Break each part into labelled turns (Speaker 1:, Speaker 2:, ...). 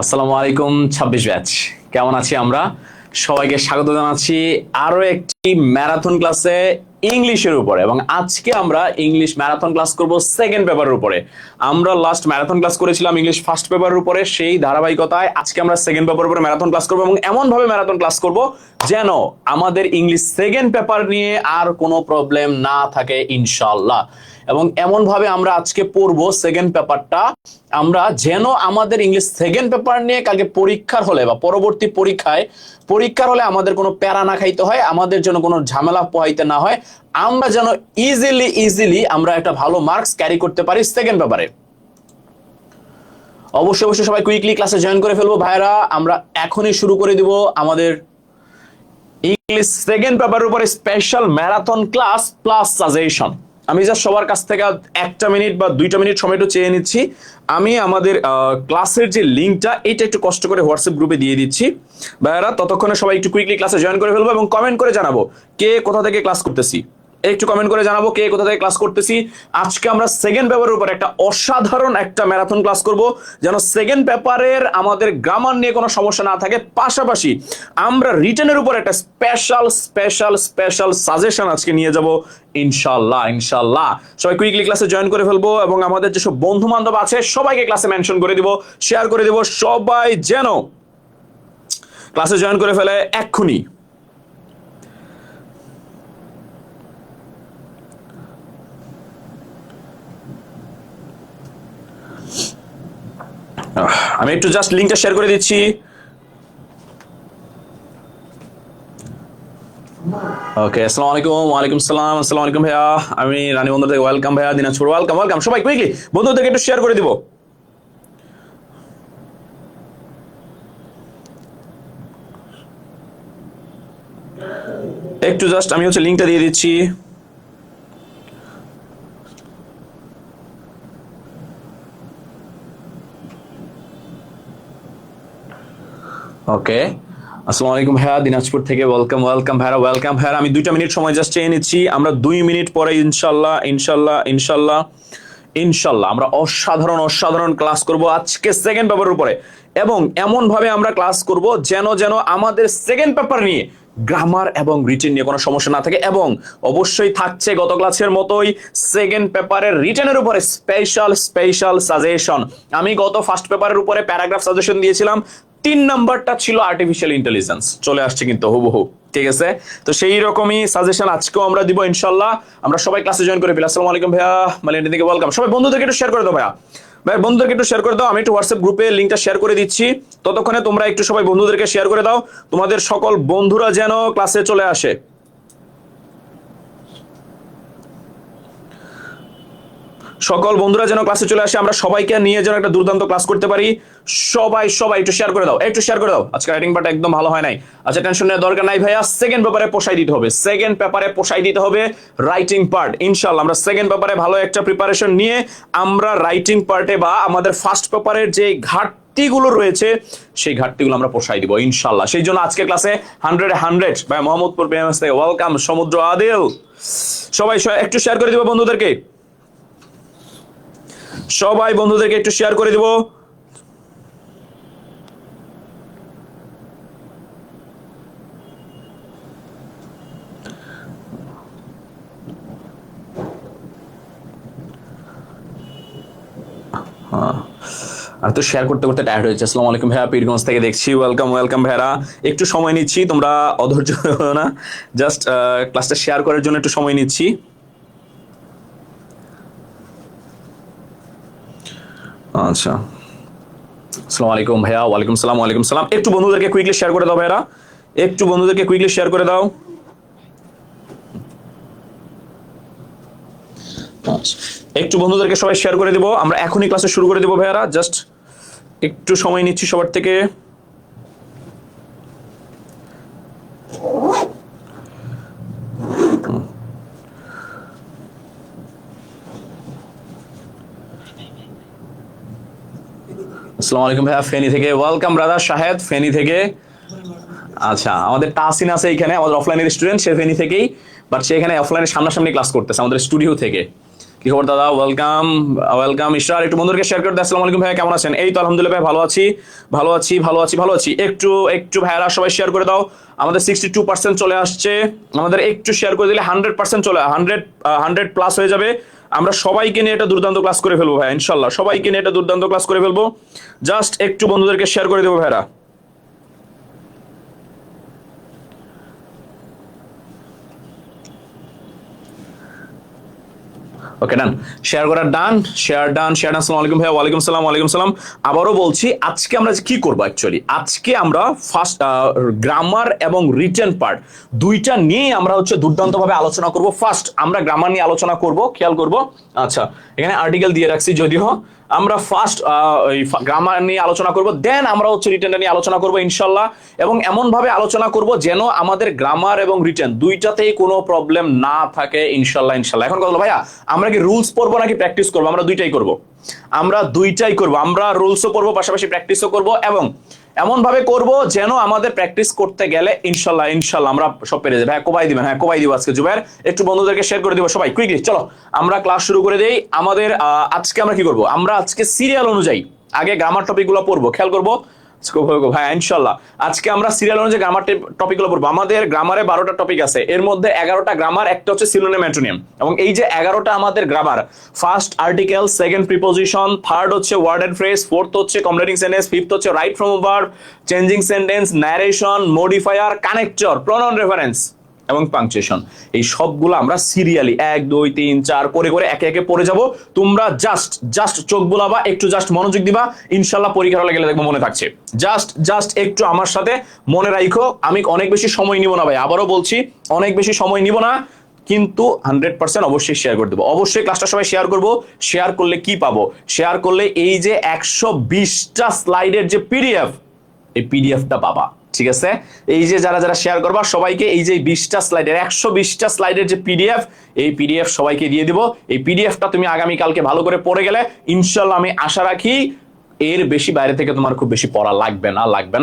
Speaker 1: আসসালামু আলাইকুম ২৬ ব্যাচ কেমন আছি আমরা সবাইকে স্বাগত জানাচ্ছি আরো একটি ম্যারাথন ক্লাসে ইংলিশের উপরে এবং আজকে আমরা ইংলিশ ম্যারাথন ক্লাস করব সেকেন্ড পেপারের উপরে। আমরা লাস্ট ম্যারাথন ক্লাস করেছিলাম ইংলিশ ফার্স্ট পেপারের উপরে, সেই ধারাবাহিকতায় আজকে আমরা সেকেন্ড পেপারের উপরে ম্যারাথন ক্লাস করব এবং এমন ভাবে ম্যারাথন ক্লাস করব যেন আমাদের ইংলিশ সেকেন্ড পেপার নিয়ে আর কোনো প্রবলেম না থাকে ইনশাআল্লাহ। এবং এমন ভাবে আমরা আজকে পড়বো সেকেন্ড পেপারটা আমরা যেন আমাদের ইংলিশ সেকেন্ড পেপার নিয়ে কালকে পরীক্ষার হলে বা পরবর্তী পরীক্ষার হলে আমাদের কোনো প্যারা না খাইতে হয়, আমাদের যেন কোনো ঝামেলা পোহাইতে না হয়, আমরা যেন ইজিলি আমরা একটা ভালো মার্কস ক্যারি করতে পারি সেকেন্ড পেপারে। অবশ্যই সবাই কুইকলি ক্লাসে জয়েন করে ফেলবো ভাইরা। আমরা এখনই শুরু করে দিব আমাদের ইংলিশ সেকেন্ড পেপারের উপরে special marathon class plus suggestion. আমি জাস্ট সবার কাছ থেকে 1 মিনিট বা 2 মিনিট সময় একটু চেয়ে নিচ্ছি। আমি আমাদের ক্লাসের যে লিঙ্কটা এটা একটু কষ্ট করে হোয়াটসঅ্যাপ গ্রুপে দিয়ে দিচ্ছি ভাইয়ারা, ততক্ষণে সবাই একটু কুইকলি ক্লাসে জয়েন করে ফেলবো এবং কমেন্ট করে জানাবো কে কোথা থেকে ক্লাস করতেছি। একটু কমেন্ট করে জানাবো কে কোথা থেকে ক্লাস করতেছি। আজকে আমরা সেকেন্ড পেপারের উপর একটা অসাধারণ একটা ম্যারাথন ক্লাস করব যেন সেকেন্ড পেপারের আমাদের গ্রামার নিয়ে কোনো সমস্যা না থাকে, পাশাপাশি আমরা রিটেনের উপর একটা স্পেশাল সাজেশন আজকে নিয়ে যাব ইনশাআল্লাহ। সবাই কুইকলি ক্লাসে জয়েন করে ফেলবো এবং আমাদের যেসব বন্ধু বান্ধব আছে সবাইকে ক্লাসে মেনশন করে দিব, শেয়ার করে দিব, সবাই যেন ক্লাসে জয়েন করে ফেলে এক্ষুনি। আমি একটু জাস্ট লিংকটা শেয়ার করে দিচ্ছি। ওকে, আসসালামু আলাইকুম। ওয়ালাইকুম সালাম। আসসালামু আলাইকুম ভাইয়া, আমি রানী বন্দর থেকে ওয়েলকাম ভাইয়া, দিনাজপুর ওয়েলকাম। সবাই কুইকলি বন্ধুদেরকে একটু শেয়ার করে দিব। একটু জাস্ট আমি লিংকটা দিয়ে দিচ্ছি। ওকে, আসসালামু আলাইকুম ভাইয়া, দিনাজপুর থেকে ওয়েলকাম ভাইয়া। আমি 2 মিনিট সময় জাস্ট চেয়ে নিচ্ছি। আমরা 2 মিনিট পরে ইনশাল্লাহ আমরা অসাধারণ ক্লাস করব আজকে সেকেন্ড পেপারের উপরে এবং এমন ভাবে আমরা ক্লাস করব যেন আমাদের সেকেন্ড পেপার নিয়ে গ্রামার এবং রিটেন নিয়ে কোনো সমস্যা না থাকে এবং অবশ্যই থাকছে গত ক্লাসের মতোই সেকেন্ড পেপারের রিটেনের উপরে স্পেশাল সাজেশন। আমি গত ফার্স্ট পেপারের উপরে প্যারাগ্রাফ সাজেশন দিয়েছিলাম, 3 নাম্বারটা ছিল আর্টিফিশিয়াল ইন্টেলিজেন্স, চলে আসছে কিন্তু হুবহু, ঠিক আছে? তো সেই রকমই সাজেশন আজকেও আমরা দিব ইনশাল্লাহ। আমরা সবাই ক্লাসে জয়েন করে ফেলি। আসসালামু আলাইকুম ভাইয়া, মালিনী থেকে ওয়েলকাম। সবাই বন্ধুদেরকে একটু শেয়ার করে দাও ভাই বন্ধুদেরকে একটু শেয়ার করে দাও। আমি একটু হোয়াটসঅ্যাপ গ্রুপে লিঙ্কটা শেয়ার করে দিচ্ছি, ততক্ষণে তোমরা একটু সবাই বন্ধুদেরকে শেয়ার করে দাও, তোমাদের সকল বন্ধুরা যেন ক্লাসে চলে আসে। সকল বন্ধুরা যেন ক্লাসে চলে আসে, আমরা সবাইকে নিয়ে যেন একটা দুর্দান্ত ক্লাস করতে পারি। সবাই একটু শেয়ার করে দাও, আজকে রাইটিং পার্ট একদম ভালো হয় নাই। আচ্ছা, টেনশন নেওয়ার দরকার নাই ভাইয়া, সেকেন্ড পেপারে পোষাই দিতে হবে রাইটিং পার্ট ইনশাআল্লাহ। আমরা সেকেন্ড পেপারে ভালো একটা প্রিপারেশন নিয়ে আমরা রাইটিং পার্টে বা আমাদের ফার্স্ট পেপারের যে ঘাটতিগুলো রয়েছে সেই ঘাটতিগুলো আমরা পোষাই দিব ইনশাআল্লাহ। সেই জন্য আজকের ক্লাসে 100 ভাই মোহাম্মদপুর পিএমএস থেকে ওয়েলকাম, সমুদ্র আদিল। সবাই একটু শেয়ার করে দিব বন্ধুদেরকে, সবাই বন্ধুদেরকে একটু শেয়ার করে দিব। আর তো শেয়ার করতে টায়ার্ড হয়েছে। আসসালামু আলাইকুম ভাইয়া, পীরগঞ্জ থেকে দেখছি, ওয়েলকাম ভাইয়া। একটু সময় নিচ্ছি, তোমরা অধৈর্য হও না, জাস্ট ক্লাসটা শেয়ার করার জন্য একটু সময় নিচ্ছি। আচ্ছা, আসসালামু আলাইকুম ভাইয়া, ওয়ালাইকুম সালাম। একটু বন্ধুদেরকে কুইকলি শেয়ার করে দাও ভাইরা, একটু বন্ধুদেরকে সবাই শেয়ার করে দিব। আমরা এখনই ক্লাসে শুরু করে দিব ভাইয়ারা, জাস্ট একটু সময় নিচ্ছি সবার থেকে। আসসালামু আলাইকুম ভাইয়া, ফেনী থেকে ওয়েলকাম ব্রাদার শাহেদ, ফেনী থেকে। আচ্ছা, আমাদের তাহসিন আছে এখানে, আমাদের অফলাইনের স্টুডেন্ট, সে ফেনী থেকেই, বাট সে এখানে অফলাইনে সামনাসামনি ক্লাস করতেছে আমাদের স্টুডিও থেকে। কি খবর দাদা? ওয়েলকাম ওয়েলকাম ইশরার, একটু বন্ধুদেরকে শেয়ার করে দিন। আসসালামু আলাইকুম ভাইয়া, কেমন আছেন? এই তো আলহামদুলিল্লাহ ভাই, ভালো আছি ভালো আছি ভালো আছি ভালো আছি। একটু একটু ভাইয়ারা সবাই শেয়ার করে দাও। আমাদের 62% চলে আসছে। আমাদের একটু শেয়ার করে দিলে 100% চলে 100 প্লাস হয়ে যাবে। আমরা সবাইকে নিয়ে এটা দুর্দান্ত ক্লাস করে ফেলবো ভাই, ইনশাল্লাহ সবাইকে নিয়ে এটা দুর্দান্ত ক্লাস করে ফেলবো। জাস্ট একটু বন্ধুদেরকে শেয়ার করে দেবো ভাইরা। ওকে ডান, শেয়ার করার ডান, শেয়ার ডান, শেয়ার ডান। আসসালামু আলাইকুম ভাইয়া। ওয়ালাইকুম সালাম, ওয়ালাইকুম সালাম। আবারও বলছি, আজকে আমরা কি করবো অ্যাকচুয়ালি, আজকে আমরা ফার্স্ট গ্রামার এবং রিটেন পার্ট দুইটা নিয়ে আমরা হচ্ছে দুর্দান্তভাবে আলোচনা করব। ফার্স্ট আমরা গ্রামার নিয়ে আলোচনা করব, খেয়াল করব। আচ্ছা, এখানে আর্টিকেল দিয়ে রাখছি, যদিও আমরা ফার্স্ট গ্রামার নিয়ে আলোচনা করব, দেন আমরা হচ্ছে রিটেনটা নিয়ে আলোচনা করব ইনশাল্লাহ। এবং এমন ভাবে আলোচনা করব যেন আমাদের গ্রামার এবং রিটেন দুইটাতেই কোনো প্রবলেম না থাকে ইনশাল্লাহ ইনশাল্লাহ। এখন কথা হলো ভাইয়া, আমরা কি রুলস পড়বো নাকি প্র্যাকটিস করবো? আমরা দুইটাই করব, আমরা দুইটাই করব। আমরা রুলসও পড়বো, পাশাপাশি প্র্যাকটিসও করব, এবং এমন ভাবে করব যেন আমাদের প্র্যাকটিস করতে গেলে ইনশাল্লাহ ইনশাল্লাহ আমরা সব পেরে যাবো। হ্যাঁ, কোবাই দিবেন, হ্যাঁ কোবাই দিব আজকে জুবাইর। একটু বন্ধুদেরকে শেয়ার করে দিব সবাই কুইকলি। চলো আমরা ক্লাস শুরু করে দেই। আমাদের আজকে আমরা কি করব, আমরা আজকে সিরিয়াল অনুযায়ী আগে গ্রামার টপিক গুলো পড়বো, খেয়াল করবো ভাই ইনশাল্লাহ। আজকে আমরা সিরিয়াল অনুযায়ী গ্রামার টপিক গুলো পড়বো। আমাদের গ্রামারে 12টা টপিক আছে, এর মধ্যে 11টা গ্রামার, একটা হচ্ছে সিনোনিম অ্যান্টোনিম। এবং এই যে 11টা আমাদের grammar, first article, second preposition, third হচ্ছে ওয়ার্ড এন্ড ফ্রেজ, ফোর্থ হচ্ছে কমপ্লিটিং সেন্টেন্স, ফিফথ হচ্ছে right from verb, changing sentence, narration, modifier, connector, pronoun reference এবং পাংচুয়েশন। এই সবগুলো আমরা সিরিয়ালি 1 2 3 4 করে করে একে একে পড়ে যাব। তোমরা জাস্ট চোখ বুলাবা, একটু জাস্ট মনোযোগ দিবা, ইনশাল্লাহ পরীক্ষার হলে গেলে দেখবো মনে থাকছে। জাস্ট একটু আমার সাথে মনে রাখো। আমি অনেক বেশি সময় নিব না ভাই, আবারও বলছি অনেক বেশি সময় নিব না, কিন্তু 100% অবশ্যই শেয়ার করে দেবো। অবশ্যই ক্লাসটা সবাই শেয়ার করবো। শেয়ার করলে কি পাবো? শেয়ার করলে এই যে 120টা স্লাইডের যে পিডিএফ, এই পিডিএফটা পাবা, ঠিক আছে? এই যে যারা যারা শেয়ার করবা সবাইকে এই যে 20টা স্লাইডের 120টা স্লাইডের যে পিডিএফ, এই পিডিএফ সবাইকে দিয়ে দিব। এই পিডিএফটা তুমি আগামী কালকে ভালো করে পড়ে গেলে ইনশাল্লাহ আমি আশা রাখি এর বেশি বাইরে থেকে তোমার খুব বেশি পড়া লাগবে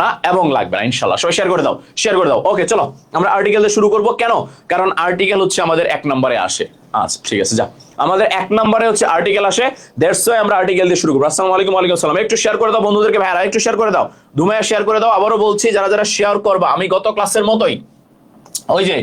Speaker 1: না এবং লাগবে না ইনশাল্লাহ। সবাই শেয়ার করে দাও, শেয়ার করে দাও। ওকে চলো আমরা আর্টিকেল দিয়ে শুরু করব। কেন? কারণ আর্টিকেল হচ্ছে আমাদের 1 নম্বরে আসে। আচ্ছা ঠিক আছে, যা আমাদের 1 নম্বরে হচ্ছে আর্টিকেল আসে, দ্যাটস ওয়াই আমরা আর্টিকেল দিয়ে শুরু করব। আসসালামু আলাইকুম। ওয়ালাইকুম আসসালাম। একটু শেয়ার করে দাও বন্ধুদেরকে, ভাইরা একটু শেয়ার করে দাও, ধুমায়া শেয়ার করে দাও। আবারও বলছি, যারা যারা শেয়ার করবা, আমি গত ক্লাসের মতোই ওই যে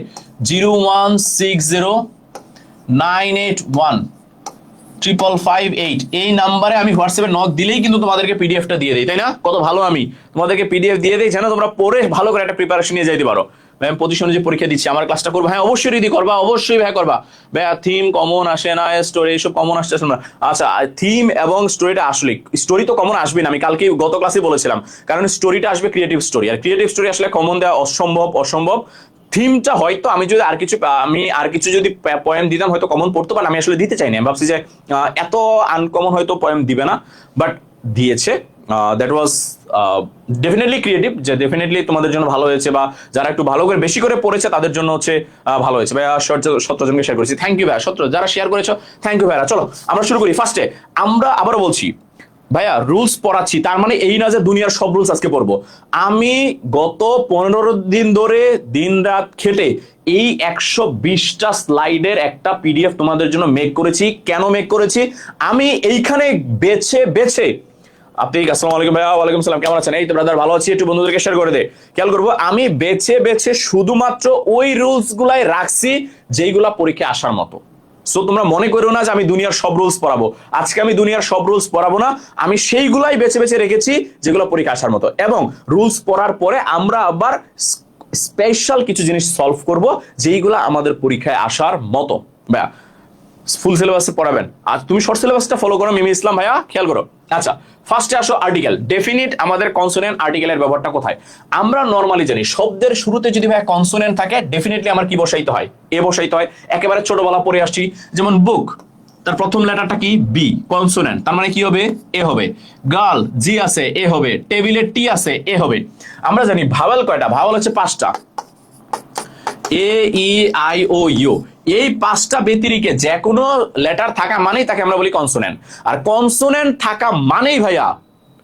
Speaker 1: 01609815558 এই নাম্বারে আমি হোয়াটসঅ্যাপে নক দিলেই কিন্তু তোমাদেরকে পিডিএফটা দিয়ে দিই, তাই না? কত ভালো আমি তোমাদেরকে পিডিএফ দিয়ে দিই, যেন তোমরা পড়ে ভালো করে একটা প্রিপারেশন নিয়ে যাইতে পারো। ভাই পজিশন যে পরীক্ষা দিচ্ছি, আমার ক্লাসটা করবো, হ্যাঁ অবশ্যই রিদি করবা, অবশ্যই ভাই করবা। ভাইয়া থিম কমন আসে না, স্টোরি এইসব কমন আসছে না। আচ্ছা, থিম এবং স্টোরিটা আসলে, স্টোরি তো কমন আসবে না, আমি কালকে গত ক্লাসে বলেছিলাম, কারণ স্টোরিটা আসবে ক্রিয়েটিভ স্টোরি, আর ক্রিয়েটিভ স্টোরি আসলে কমন দেওয়া অসম্ভব। থিমটা হয়তো আমি যদি আর কিছু যদি পয়েম দিতাম হয়তো কমন পড়তো, বাট আমি আসলে দিতে চাইনি। আমি ভাবছি যে এত আনকমন হয়তো পয়েম দিবে না, বাট দিয়েছে। দ্যাট ওয়াজ ডেফিনেটলি ক্রিয়েটিভ, যে ডেফিনেটলি তোমাদের জন্য ভালো হয়েছে, বা যারা একটু ভালো করে বেশি করে পড়েছে তাদের জন্য হচ্ছে ভালো হয়েছে। ভাইয়া 17 জনকে শেয়ার করেছি, থ্যাংক ইউ ভাইয়া। 17 যারা শেয়ার করেছো থ্যাংক ইউ ভাইয়া। চলো আমরা শুরু করি। ফার্স্টে আমরা আবারও বলছি ভাইয়া, রুলস পড়াচ্ছি তার মানে এই না যে দুনিয়ার সব রুলস আজকে পড়বো। আমি গত 15 দিন ধরে দিন রাত খেটে এই 120টা স্লাইডের একটা পিডিএফ তোমাদের জন্য মেক করেছি। কেন মেক করেছি? আমি এইখানে বেছে আপনি, আসসালামু আলাইকুম ভাইয়া। ওয়ালাইকুম সালাম, কেমন আছেন? এই তো ব্রাদার ভালো আছি। একটু বন্ধুদেরকে শেয়ার করে দে। খেয়াল করবো, আমি বেছে শুধুমাত্র ওই রুলস গুলাই রাখছি যেইগুলা পরীক্ষায় আসার মতো। সো তোমরা মনে করো না যে আমি দুনিয়ার সব রুলস পড়াবো। আজকে আমি দুনিয়ার সব রুলস পড়াবো না, আমি সেইগুলাই বেছে রেখেছি যেগুলো পরীক্ষা আসার মতো। এবং রুলস পড়ার পরে আমরা আবার স্পেশাল কিছু জিনিস সলভ করব যেইগুলো আমাদের পরীক্ষায় আসার মতো। ভাইয়া ফুল সিলেবাসে পড়াবেন, আর তুমি শর্ট সিলেবাসটা ফলো করো মিমি ইসলাম ভাইয়া, খেয়াল করো। আচ্ছা ফার্স্টে আসো আর্টিকেল। ডেফিনিট আমাদের কনসোনেন্ট আর্টিকেলের ব্যবহারটা কোথায়? আমরা নরমালি জানি শব্দের শুরুতে যদি ভাই কনসোনেন্ট থাকে, ডেফিনেটলি আমার কি বসাইতে হয়? এ বসাইতে হয়। একেবারে ছোটবেলা পড়ে আসছি, যেমন বুক, তার প্রথম লেটারটা কি? বি, কনসোনেন্ট, তার মানে কি হবে? এ হবে। গার্ল, জি আছে, এ হবে। টেবিলে টি আছে, এ হবে। আমরা জানি ভাওয়েল কয়টা? ভাওয়েল হচ্ছে 5টা, এ ই আই ও ইউ। এই 5টা ব্যতিরিকে যে কোনো লেটার থাকা মানেই তাকে আমরা বলি কনসোনেন্ট। আর কনসোনেন্ট থাকা মানেই ভাইয়া,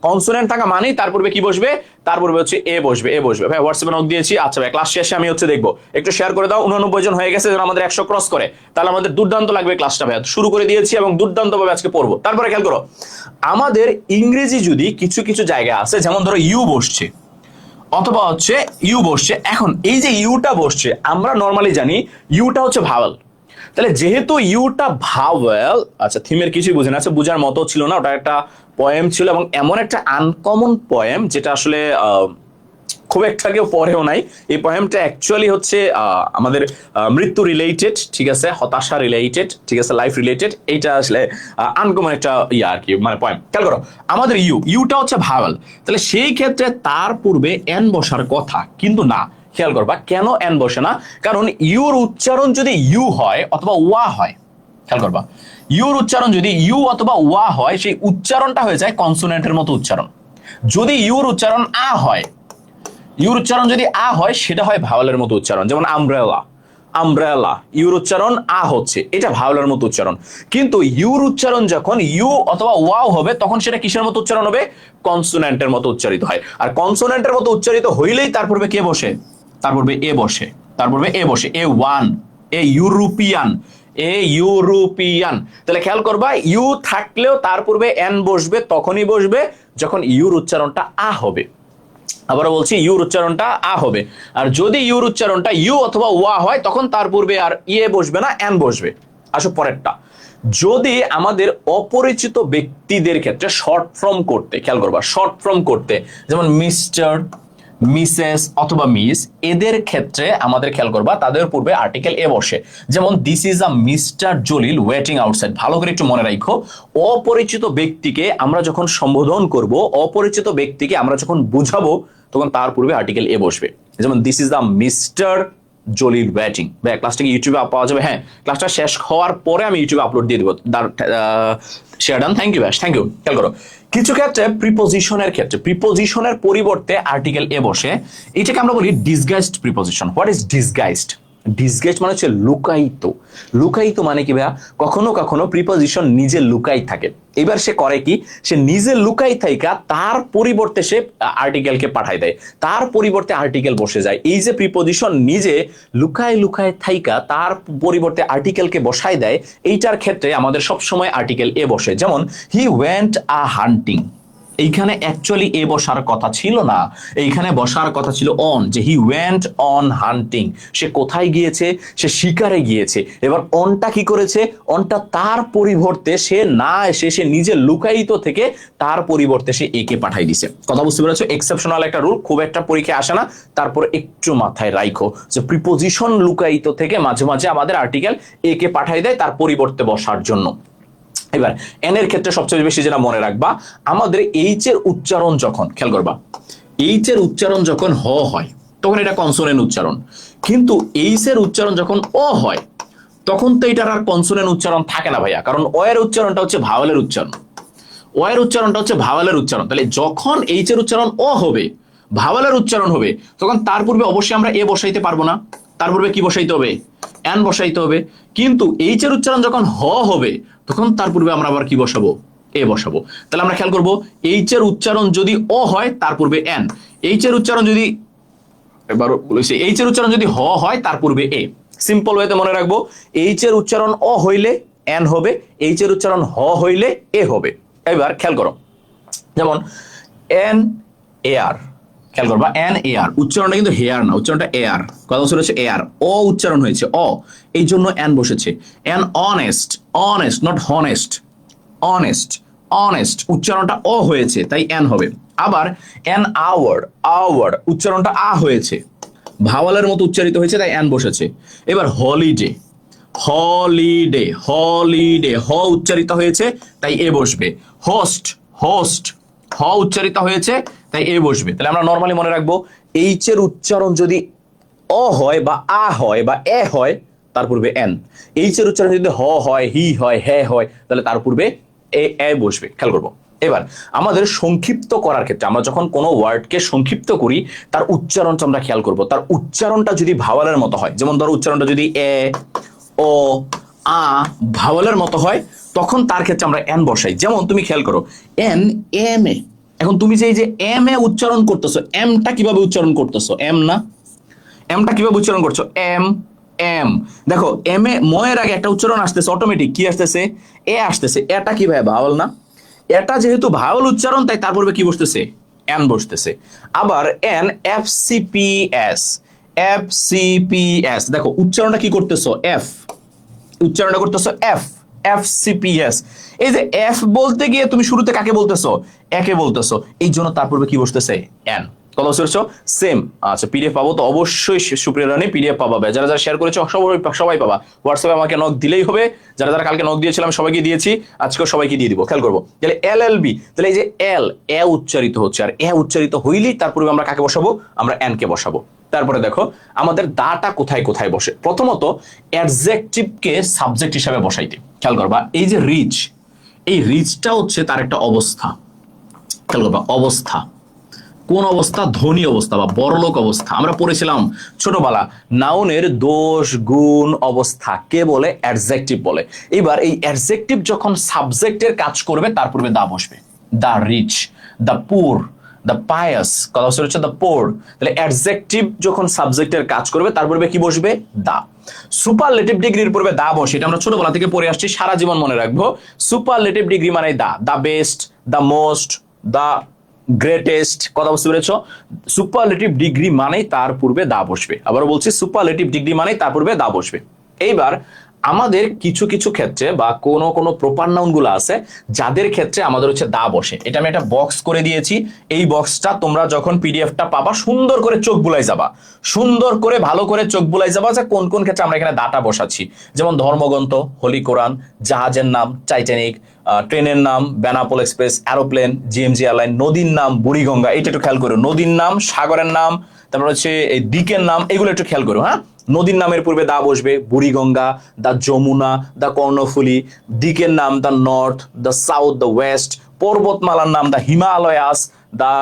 Speaker 1: কনসোনেন্ট থাকা মানেই তার পূর্বে কি বসবে, তার পূর্বে হচ্ছে এ বসবে, এ বসবে। ভাই হোয়াটসঅ্যাপে নোট দিয়েছি। আচ্ছা ভাই, ক্লাস শেষে আমি হচ্ছে দেখবো, একটু শেয়ার করে দাও। 89 জন হয়ে গেছে, যেন আমাদের 100 ক্রস করে, তাহলে আমাদের দুর্দান্ত লাগবে ক্লাসটা। ভাই শুরু করে দিয়েছি এবং দুর্দান্ত ভাবে আজকে পড়বো। তারপরে খেয়াল করো, আমাদের ইংরেজি যদি কিছু কিছু জায়গা আছে, যেমন ধরো ইউ বসছে অথবা হচ্ছে ইউ বসছে। এখন এই যে ইউটা বসছে, আমরা নর্মালি জানি ইউটা হচ্ছে ভাওয়েল। তাহলে যেহেতু ইউটা ভাওয়েল, আচ্ছা থিমের কিছুই বুঝে না, আচ্ছা বুঝার মতো ছিল না, ওটা একটা পোয়েম ছিল এবং এমন একটা আনকমন পোয়েম যেটা আসলে খুব একটা কেউ পড়েও নাই। এই পোয়েমটা অ্যাকচুয়ালি হচ্ছে আমাদের মৃত্যু রিলেটেড, ঠিক আছে, হতাশা রিলেটেড, ঠিক আছে, লাইফ রিলেটেড। এইটা আসলে আনকমন একটা ইয়া আর কি, মানে পোয়েম। খেয়াল করো, আমাদের ইউটা হচ্ছে ভাওয়েল, তাহলে সেই ক্ষেত্রে তার পূর্বে এন বসার কথা, কিন্তু না। খেয়াল করবা কেন এন বসে না, কারণ ইউর উচ্চারণ যদি ইউ হয় অথবা ওয়া হয়, খেয়াল করবা ইউর উচ্চারণ যদি ইউ অথবা ওয়া হয়, সেই উচ্চারণটা হয়ে যায় কনসোনেন্টের মতো উচ্চারণ। যদি ইউর উচ্চারণ আ হয়, ইউর উচ্চারণ যদি আ হয়, সেটা হয় ভাওয়েলের মতো উচ্চারণ। যেমন আমব্রেলা, আমব্রেলা, ইউর উচ্চারণ আ হচ্ছে, এটা ভাওয়েলের মতো উচ্চারণ। কিন্তু ইউর উচ্চারণ যখন ইউ অথবা ওয়াও হবে, তখন সেটা কিসের মতো উচ্চারণ হবে, কনসোনেন্টের মতো উচ্চারিত হয়। আর কনসোনেন্টের মতো উচ্চারিত হইলেই তার পূর্বে কে বসে, তার পূর্বে এ বসে, তার পূর্বে এ বসে। A one, a European, a European. তাহলে খেয়াল করবা, ইউ থাকলেও তার পূর্বে এন বসবে, তখনই বসবে যখন ইউর উচ্চারণটা আ হবে। আবারও বলছি, ইউর উচ্চারণটা আ হবে। আর যদি ইউর উচ্চারণটা ইউ অথবা ওয়া হয়, তখন তার পূর্বে আর ইয়ে বসবে না, এন বসবে। আসো পরেরটা, যদি আমাদের অপরিচিত ব্যক্তিদের ক্ষেত্রে শর্ট ফর্ম করতে, খেয়াল করবা শর্ট ফর্ম করতে, যেমন মিস্টার, মিসেস অথবা মিস, এদের ক্ষেত্রে আমাদের খেয়াল করবা তাদের পূর্বে আর্টিকেল এ বসে। যেমন this is a mister Jalil waiting outside. ভালো করে একটু মনে রাখো, অপরিচিত ব্যক্তিকে আমরা যখন সম্বোধন করব, অপরিচিত ব্যক্তিকে আমরা যখন বুঝাবো, তখন তার পূর্বে আর্টিকেল এ বসবে। যেমন this is the mister Jalil waiting. ভাই ক্লাসটা কি ইউটিউবে পাওয়া যাবে? হ্যাঁ, ক্লাসটা শেষ হওয়ার পরে আমি ইউটিউবে আপলোড দিয়ে দেবো। শেয়ার ডান, থ্যাংক ইউ ব্যাস, থ্যাংক ইউ। খেয়াল করো, কিছু ক্ষেত্রে প্রিপোজিশনের ক্ষেত্রে প্রিপোজিশনের পরিবর্তে আর্টিকেল এ বসে। এটাকে আমরা বলি disguised preposition. What is disguised? Disguised মানে হচ্ছে লুকায়িত। লুকায়িত মানে কি ভাইয়া? কখনো কখনো প্রিপোজিশন নিজে লুকাই থাকে। এবার সে করে কি, সে নিজে লুকাই থাইকা তার পরিবর্তে সে আর্টিকেলকে পাঠাই দেয়, তার পরিবর্তে আর্টিকেল বসে যায়। এই যে প্রিপোজিশন নিজে লুকায় লুকায় থাইকা তার পরিবর্তে আর্টিকেলকে বসাই দেয়, এইটার ক্ষেত্রে আমাদের সব সময় আর্টিকেল এ বসে। যেমন হি ওয়েন্ট আ হান্টিং, এইখানে অ্যাকচুয়ালি এ বসার কথা ছিল না, এইখানে বসার কথা ছিল অন, যে হি ওয়েন্ট অন হান্টিং, সে কোথায় গিয়েছে, সে শিকারে গিয়েছে। এবার অনটা কি করেছে, অনটা তার পরিবর্তে সে না এসে সে নিজে লুকায়িত থেকে তার পরিবর্তে সে একে পাঠাই দিছে। কথা বুঝতে পেরেছো? এক্সেপশনাল একটা রুল, খুব একটা পরীক্ষায় আসে না, তারপর একটু মাথায় রাখো যে প্রিপোজিশন লুকায়িত থেকে মাঝে মাঝে আমাদের আর্টিকেল একে পাঠাই দেয় তার পরিবর্তে বসার জন্য। এবার এন এর ক্ষেত্রে সবচেয়ে বেশি যেটা মনে রাখবা, আমাদের এইচ এর উচ্চারণ যখন, খেয়াল করবা, এইচ এর উচ্চারণ যখন হ হয়, তখন এটা কনসোনেন্ট উচ্চারণ। কিন্তু এইচ এর উচ্চারণ যখন অ হয়, তখন তো এটার আর কনসোনেন্ট উচ্চারণ থাকে না ভাইয়া, কারণ অ এর উচ্চারণটা হচ্ছে ভাওয়েলের উচ্চারণ। অ এর উচ্চারণটা হচ্ছে ভাওয়েলের উচ্চারণ। তাহলে যখন এইচ এর উচ্চারণ অ হবে, ভাওয়েলের উচ্চারণ হবে, তখন তার পূর্বে অবশ্যই আমরা এ বসাইতে পারবো না, তার পূর্বে কি বসাইতে হবে, এন বসাইতে হবে। কিন্তু এইচ এর উচ্চারণ যখন হ হবে, তখন তার পূর্বে আমরা আবার কি বসাবো, এ বসাবো। তাহলে আমরা খেয়াল করবো, এইচ এর উচ্চারণ যদি অ হয় তার পূর্বে এন, এইচ এর উচ্চারণ যদি, এবার বলেছি, এইচ এর উচ্চারণ যদি হ হয় তার পূর্বে এ। সিম্পল ওয়েতে মনে রাখবো, এইচ এর উচ্চারণ অ হইলে এন হবে, এইচ এর উচ্চারণ হ হইলে এ হবে। এবার খেয়াল করো, যেমন এন এ আর, খেয়াল করবা এন এ আর, উচ্চারণটা কিন্তু হেয়ার না, উচ্চারণটা এ আর। কথা হচ্ছে এ আর, অ উচ্চারণ হয়েছে অ, এই জন্য এন বসেছে। N honest, honest not honest, honest, honest উচ্চারণটা অ হয়েছে, তাই এন হবে। আবার এন আওয়ার, আওয়ার উচ্চারণটা আ হয়েছে, ভাওয়ালের মতো উচ্চারিত হয়েছে, তাই এন বসেছে। এবার হলিডে, হলিডে, হলিডে হ উচ্চারিত হয়েছে, তাই এ বসবে। হোস্ট, হোস্ট হ উচ্চারিত হয়েছে, তাই এ বসবে। তাহলে আমরা নর্মালি মনে রাখবো, এইচ এর উচ্চারণ যদি অ হয় বা আ হয় বা এ হয়, তার পূর্বে এন। এইচ এর উচ্চারণ যদি হ হয়, হি হয়, হে হয়, তাহলে তার পূর্বে এ বসবে। খেয়াল করবো। এবার আমাদের সংক্ষিপ্ত করার ক্ষেত্রে, আমরা যখন কোনো ওয়ার্ডকে সংক্ষিপ্ত করি, তার উচ্চারণটা আমরা খেয়াল করব। তার উচ্চারণটা যদি ভাওয়ালের মতো হয়, যেমন ধরো উচ্চারণটা যদি এ, ও, আ ভাওয়ালের মতো হয়, তখন তার ক্ষেত্রে আমরা এন বসাই। যেমন তুমি খেয়াল করো, এন এম এ, এখন তুমি যে এই যে এম এ উচ্চারণ করতেছো, এমটা কিভাবে উচ্চারণ করতেছো? এম না, এমটা কিভাবে উচ্চারণ করছো? M, M. দেখো এম এ ময়ের আগে একটা উচ্চারণ আসতেছে অটোমেটিক, কি আসতেছে? এ আসতেছে। এটা কি ভাই ভাওয়াল না? এটা যেহেতু ভাওয়াল উচ্চারণ, তাই তার পূর্বে কি বসতেছে? এন বসতেছে। আবার N, F C P S, F C P S. দেখো উচ্চারণটা কি করতেছো? এফ, উচ্চারণটা করতেছো F, F C P S. এই যে এফ বলতে গিয়ে তুমি শুরুতে কাকে বলতেছো? একে বলতেছো, এই জন্য তার পূর্বে কি বসতেছে? এন। কথা বুঝতে পারছো? সেম। আচ্ছা, পিডিএফ পাবো তো অবশ্যই, সুপ্রিয়া রানী পিডিএফ পাবে। যারা যারা শেয়ার করেছো সবাই পাবা। হোয়াটসঅ্যাপে আমাকে নক দিলেই হবে। যারা যারা কালকে নক দিয়েছিলাম সবাইকে দিয়েছি, আজকেও সবাইকে দিয়ে দিব। খেয়াল করবো তাহলে এল এল বি, তাহলে এই যে এল, এ উচ্চারিত হচ্ছে, আর এ উচ্চারিত হইলেই তার পূর্বে আমরা কাকে বসাবো? আমরা এন কে বসাবো। তারপরে দেখো আমাদের দাটা কোথায় কোথায় বসে। প্রথমত অ্যাডজেক্টিভকে সাবজেক্ট হিসাবে বসাইতে খেয়াল করবা। এই যে রিচ, এই রিচটা হচ্ছে তার একটা অবস্থা। খেয়াল করবা, অবস্থা। কোন অবস্থা? ধনী অবস্থা বা বড়লোক অবস্থা। আমরা পড়েছিলাম ছোটবেলা, নাউনের দোষ গুণ অবস্থা কে বলে? অ্যাডজেক্টিভ বলে। এবার এই অ্যাডজেক্টিভ যখন সাবজেক্টের কাজ করবে তার পূর্বে দা বসবে। দা রিচ, দা পুর, দা পায়াস। কথা হচ্ছে দা পোর। তাহলে অ্যাডজেক্টিভ যখন সাবজেক্টের কাজ করবে তার পূর্বে কি বসবে? দা। সুপারলেটিভ ডিগ্রির পূর্বে দা বসে, এটা আমরা ছোটবেলা থেকে পড়ে আসছি, সারা জীবন মনে রাখবো। সুপারলেটিভ ডিগ্রি মানে the, the best, the most, the greatest. কথা বুঝতে পেরেছ? সুপারলেটিভ ডিগ্রি মানেই তার পূর্বে দা বসবে। আবারও বলছি, সুপারলেটিভ ডিগ্রি মানেই তার পূর্বে দা বসবে। এইবার আমাদের কিছু কিছু ক্ষেত্রে বা কোনো কোনো প্রপার নাউন গুলো আছে যাদের ক্ষেত্রে আমাদের হচ্ছে দা বসে। এটা আমি একটা বক্স করে দিয়েছি। এই বক্সটা তোমরা যখন পিডিএফটা পাবা সুন্দর করে চোখ বুলাই যাবা, সুন্দর করে ভালো করে চোখ বুলাই যাবা যে কোন কোন ক্ষেত্রে আমরা এখানে দাটা বসাচ্ছি। যেমন ধর্মগ্রন্থ, হোলি কোরআন, জাহাজের নাম টাইটানিক, ট্রেনের নাম Benapole express, aeroplane, GMG airline, নদীর নাম বুড়িগঙ্গা, এটা একটু খেয়াল করো। নদীর নাম, সাগরের নাম, তারপর হচ্ছে এই দিকের নাম, এগুলো একটু খেয়াল করো। হ্যাঁ, নদীর নামের পূর্বে দা বসবে, বুড়িগঙ্গা, দা যমুনা, দা কর্ণফুলী। দিকের নাম দা নর্থ, দা সাউথ, দা ওয়েস্ট। পর্বতমালার নাম দা হিমালয়াস, দা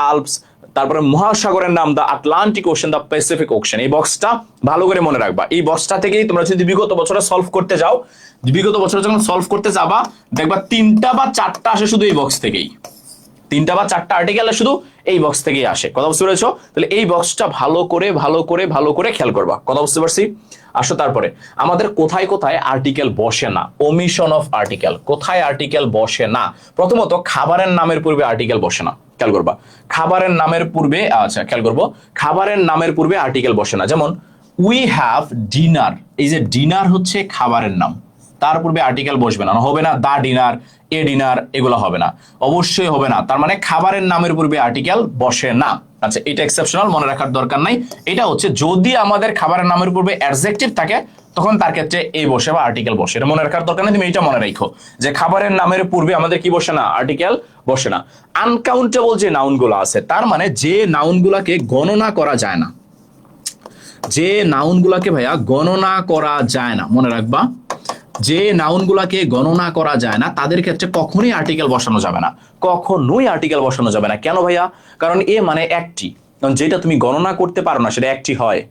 Speaker 1: আলপস। তারপরে মহাসাগরের নাম দা আটলান্টিক ওশান, দা প্যাসিফিক ওশান। এই বক্সটা ভালো করে মনে রাখবা। এই বক্সটা থেকেই তোমরা যদি বিগত বছরে সলভ করতে যাও, বিগত বছরে যখন সলভ করতে যাবা দেখবা 3টা বা 4টা আসে শুধু এই বক্স থেকেই। 3টা বা 4টা আর্টিকেল শুধু এই বক্স থেকেই আসে। কথা বুঝতে পেরেছো? তাহলে এই বক্সটা ভালো করে খেয়াল করবা। কথা বুঝতে পারছি? আসো তারপরে আমাদের কোথায় কোথায় আর্টিকেল বসে না। ওমিশন অফ আর্টিকেল। কোথায় আর্টিকেল বসে না? প্রথমত খাবারের নামের পূর্বে আর্টিকেল বসে না। খেয়াল করবা, খাবারের নামের পূর্বে, আচ্ছা খেয়াল করবো, খাবারের নামের পূর্বে আর্টিকেল বসে না। যেমন উই হ্যাভ ডিনার, এই যে ডিনার হচ্ছে খাবারের নাম, তার পূর্বে আর্টিকেল বসবে না। হবে না দা ডিনার, এ ডিনার, এগুলো হবে না, অবশ্যই হবে না। তার মানে খাবারের নামের পূর্বে আর্টিকেল বসে না। আচ্ছা, এটা এক্সেপশনাল, মনে রাখার দরকার নাই। এটা হচ্ছে যদি আমাদের খাবারের নামের পূর্বে অ্যাডজেক্টিভ থাকে তখন তার ক্ষেত্রে এ বসে বা আর্টিকেল বসে। এটা মনে রাখার দরকার নেই, তুমি এটা মনে রাখো যে খাবারের নামের পূর্বে আমাদের কি বসে না? আর্টিকেল বসে না। আনকাউন্টেবল যে নাউনগুলো আছে, তার মানে যে নাউনগুলোকে গণনা করা যায় না, যে নাউনগুলোকে ভাইয়া গণনা করা যায় না, মনে রাখবা, যে নাউনগুলোকে গণনা করা যায় না তাদের ক্ষেত্রে কখনোই আর্টিকেল বসানো যাবে না। কখনোই আর্টিকেল বসানো যাবে না। কেন ভাইয়া? কারণ এ মানে একটি, কারণ যেটা তুমি গণনা করতে পারো না সেটা একটি হয়।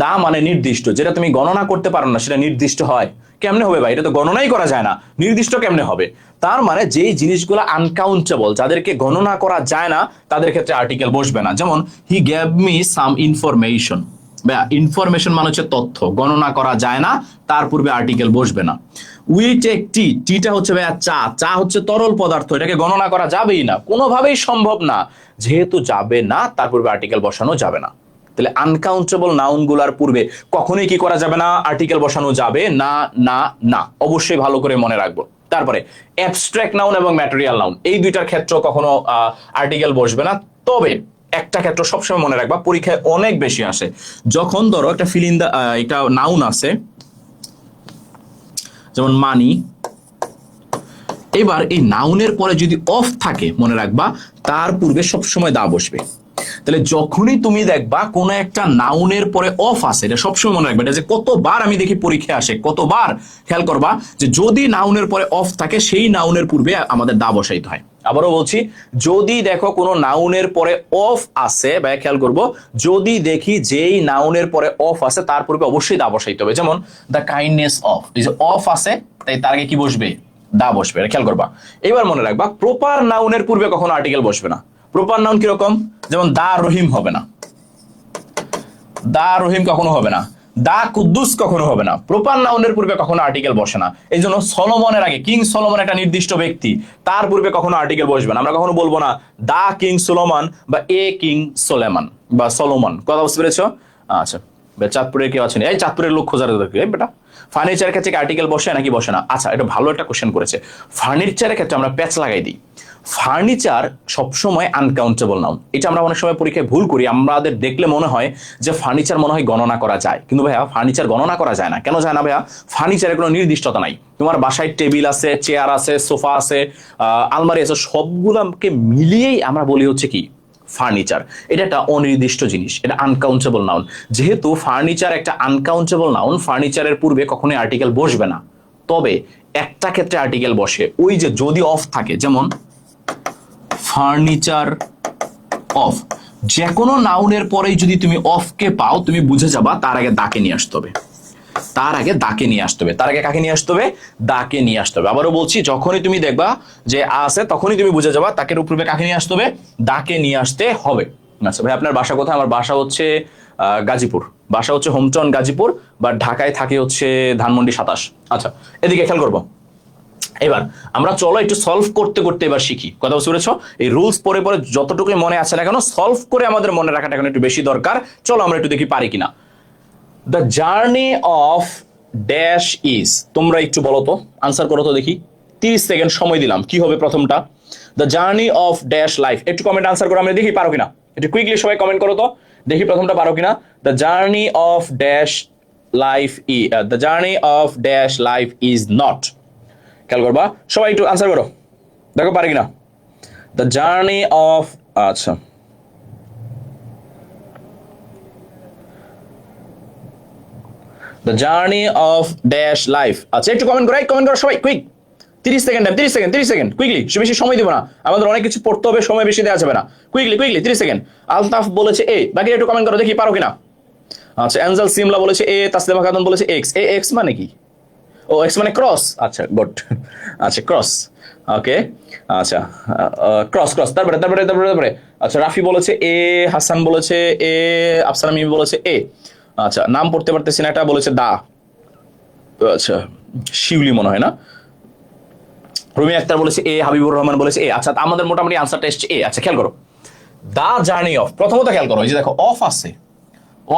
Speaker 1: দা মানে নির্দিষ্ট, যেটা তুমি গণনা করতে পারো না সেটা নির্দিষ্ট হয়। কেমনে হবে ভাই? এটা তো গণনাই করা যায় না, নির্দিষ্ট কেমনে হবে? তার মানে যেই জিনিসগুলো আনকাউন্টেবল, যাদেরকে গণনা করা যায় না, তাদের ক্ষেত্রে আর্টিকেল বসবে না। যেমন he gave me some information, information মানে হচ্ছে তথ্য, গণনা করা যায় না, তার পূর্বে আর্টিকেল বসবে না। উই টেক টি, টিটা হচ্ছে ভাইয়া চা, চা হচ্ছে তরল পদার্থ, এটাকে গণনা করা যাবেই না, কোনোভাবেই সম্ভব না। যেহেতু যাবে না, তার পূর্বে আর্টিকেল বসানো যাবে না। তাহলে আনকাউন্টেবল নাউন গুলার পূর্বে কখনোই কি করা যাবে না? আর্টিকেল বসানো যাবে না, না, না। অবশ্যই ভালো করে মনে রাখবো। তারপরে অ্যাবস্ট্রাক্ট নাউন এবং ম্যাটেরিয়াল নাউন, এই দুইটার ক্ষেত্রে কখনো আর্টিকেল বসবে না। তবে একটা ক্ষেত্র সবসময় মনে রাখবা, পরীক্ষায় অনেক বেশি আসে। যখন ধরো একটা ফিল ইন দা, একটা নাউন আছে যেমন মানি, এবার এই নাউনের পরে যদি অফ থাকে মনে রাখবা তার পূর্বে সবসময় দা বসবে। তাহলে যখনই তুমি দেখবা কোন একটা নাউনের পরে অফ আছে, এটা সবসময় মনে রাখবে। এটা যে কতবার আমি দেখি পরীক্ষায় আসে, কতবার খেয়াল করবা যে যদি নাউনের পরে অফ থাকে সেই নাউনের পূর্বে আমাদের দা বসাইতে হয়। আবারও বলছি, যদি দেখো কোনো নাউনের পরে অফ আছে, বা খেয়াল করবো, যদি দেখি যেই নাউনের পরে অফ আছে তার পূর্বে অবশ্যই দা বসাইতে হবে। যেমন দ্য কাইন্ডনেস অফ, এই যে অফ আছে তাই তার আগে কি বসবে? দা বসবে, এটা খেয়াল করবা। এবার মনে রাখবা প্রপার নাউনের পূর্বে কখনো আর্টিকেল বসবে না। প্রপার নাউন কিরকম, যেমন দা রহিম হবে না, দা রহিম কখনো হবে না, দা কুদ্দুস কখনো হবে না। প্রপার নাউনের পূর্বে কখনো আর্টিকেল বসে না। এই জন্য সলোমনের আগে, কিং সলোমন একটা নির্দিষ্ট ব্যক্তি, তার পূর্বে কখনো আর্টিকেল বসবে না। আমরা কখনো বলবো না দা কিং সোলোমান বা এ কিং সোলেমান বা সলোমন। কথা বুঝতে পেরেছো? আচ্ছা, চাঁদপুরের কেউ আছেন? এই চাঁদপুরের লোক খোঁজার বেটা। ফার্নিচারের ক্ষেত্রে আর্টিকেল বসে নাকি বসে না? আচ্ছা, এটা ভালো একটা কোশ্চেন করেছে। ফার্নিচারের ক্ষেত্রে আমরা প্যাচ লাগাই দিই। ফার্নিচার সবসময় আনকাউন্টেবল নাউন। এটা আমরা অনেক সময় পরীক্ষায় ভুল করি। আমাদের দেখলে মনে হয় যে ফার্নিচার মনে হয় গণনা করা যায়, কিন্তু ভাইয়া ফার্নিচার গণনা করা যায় না। কেন যায় না ভাইয়া? ফার্নিচারের কোনো নির্দিষ্টতা নাই। তোমার বাসায় টেবিল আছে, চেয়ার আছে, সোফা আছে, আলমারি আছে, সবগুলোকে মিলিয়েই আমরা বলি হচ্ছে কি ফার্নিচার। এটা একটা অনির্দিষ্ট জিনিস, এটা আনকাউন্টেবল নাউন। যেহেতু ফার্নিচার একটা আনকাউন্টেবল নাউন, ফার্নিচারের পূর্বে কখনোই আর্টিকেল বসবে না। তবে একটা ক্ষেত্রে আর্টিকেল বসে, ওই যে যদি অফ থাকে, যেমন ফার্নিচার অফ। যে কোনো নাউনের পরেই যদি তুমি অফকে পাও, তুমি বুঝে যাবা তার আগে দাকে নিয়ে আসতে হবে, তার আগে দাকে নিয়ে আসতে হবে। তার আগে কাকে নিয়ে আসতে হবে? দাকে নিয়ে আসতে হবে। আবারও বলছি, যখনই তুমি দেখবা যে আছে, তখনই তুমি বুঝে যাবা তাকে পূর্বে কাকে নিয়ে আসতে হবে? দাকে নিয়ে আসতে হবে। আচ্ছা ভাই, আপনার বাসা কোথায়? আমার বাসা হচ্ছে গাজীপুর। বাসা হচ্ছে হোমটাউন গাজীপুর, বা ঢাকায় থাকে হচ্ছে ধানমন্ডি 27। আচ্ছা, এদিকে খেয়াল করবো। এবার আমরা চলো একটু সলভ করতে করতে এবার শিখি। কথা বুঝতে পেরেছো? এই রুলস পরে পরে যতটুকুই মনে আছে না কেন, সলভ করে আমাদের মনে রাখাটা এখন একটু বেশি দরকার। চলো আমরা একটু দেখি পারি কিনা। The journey of dash is, তোমরা একটু বলো তো, আনসার করো তো দেখি। 30 সেকেন্ড সময় দিলাম। কি হবে প্রথমটা? The journey of dash life. একটু কমেন্ট আনসার করো, আমরা দেখি পারো কিনা। একটু কুইকলি সবাই কমেন্ট করো তো, দেখি প্রথমটা পারো কিনা। The journey of dash life E, the journey of dash life is not. খেয়াল করবা, সবাই একটু আনসার করো, দেখো পারে কিনা। দ্য জার্নি অফ, আচ্ছা, the journey of dash life. আচ্ছা, একটু কমেন্ট করো, কমেন্ট করো সবাই, কুইক। 30 second, 30 second, quickly. বেশি সময় দিব না, আমাদের অনেক কিছু পড়তে হবে, সময় বেশি দেওয়া যাবে না। Quickly 30 second. আলতাফ বলেছে এ, বাকি একটু কমেন্ট করো, দেখি পারো কিনা। আচ্ছা, এনজাল সিমলা বলেছে এ, তাসলিমা খাতুন বলেছে এক্স। এ এক্স মানে কি? ও, এক্স মানে ক্রস। আচ্ছা, গুড। আচ্ছা, ক্রস, ওকে। আচ্ছা, ক্রস ক্রস। তারপরে আচ্ছা, রাফি বলেছে এ, হাসান বলেছে এ, আফসানা মিমি বলেছে এ। আচ্ছা, নাম পড়তে পারতেছি না, এটা বলেছে দা। আচ্ছা, শিউলি মনে হয় না। রুমি আক্তার বলেছে এ, হাবিবুর রহমান বলেছে এ। আচ্ছা, আমাদের মোটামুটি আনসারটা এসছে এ। আচ্ছা, খেয়াল করো, দা জার্নি অফ। প্রথমত খেয়াল করো, এই যে দেখো অফ আছে,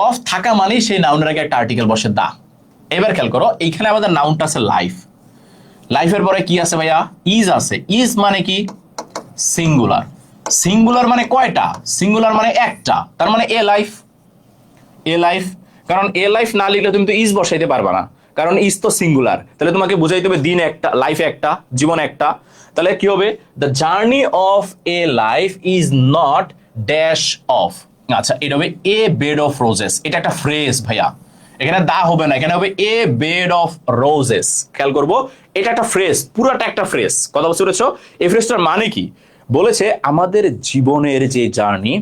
Speaker 1: অফ থাকা মানেই সেই নাউনের আগে একটা আর্টিকেল বসে দা। এবার খেয়াল করো, এইখানে আমাদের নাউনটা আছে লাইফ। লাইফের পরে কি আছে ভাইয়া? ইজ আছে। ইজ মানে কি? সিঙ্গুলার। সিঙ্গুলার মানে কয়টা? সিঙ্গুলার মানে একটা, তার মানে এ লাইফ। এ লাইফ, কারণ এ লাইফ না লিখলে তুমি তো ইজ বসাইতে পারবা না, কারণ ইজ তো সিঙ্গুলার। তাহলে তোমাকে বুঝাইতে হবে দিন একটা, লাইফ একটা, জীবন একটা। তাহলে কি হবে? The journey of A life is not dash of. আচ্ছা, এটা হবে এ বেড অফ রোজেস। এটা একটা ফ্রেজ ভাইয়া, এখানে দা হবে না, এখানে হবে এ বেড অফ রোজেস। খেয়াল করবো, এটা একটা ফ্রেজ, পুরাটা একটা ফ্রেজ। কথা বুঝতে পেরেছো? এই ফ্রেজটার মানে কি? বলেছে আমাদের জীবনের যে জার্নি,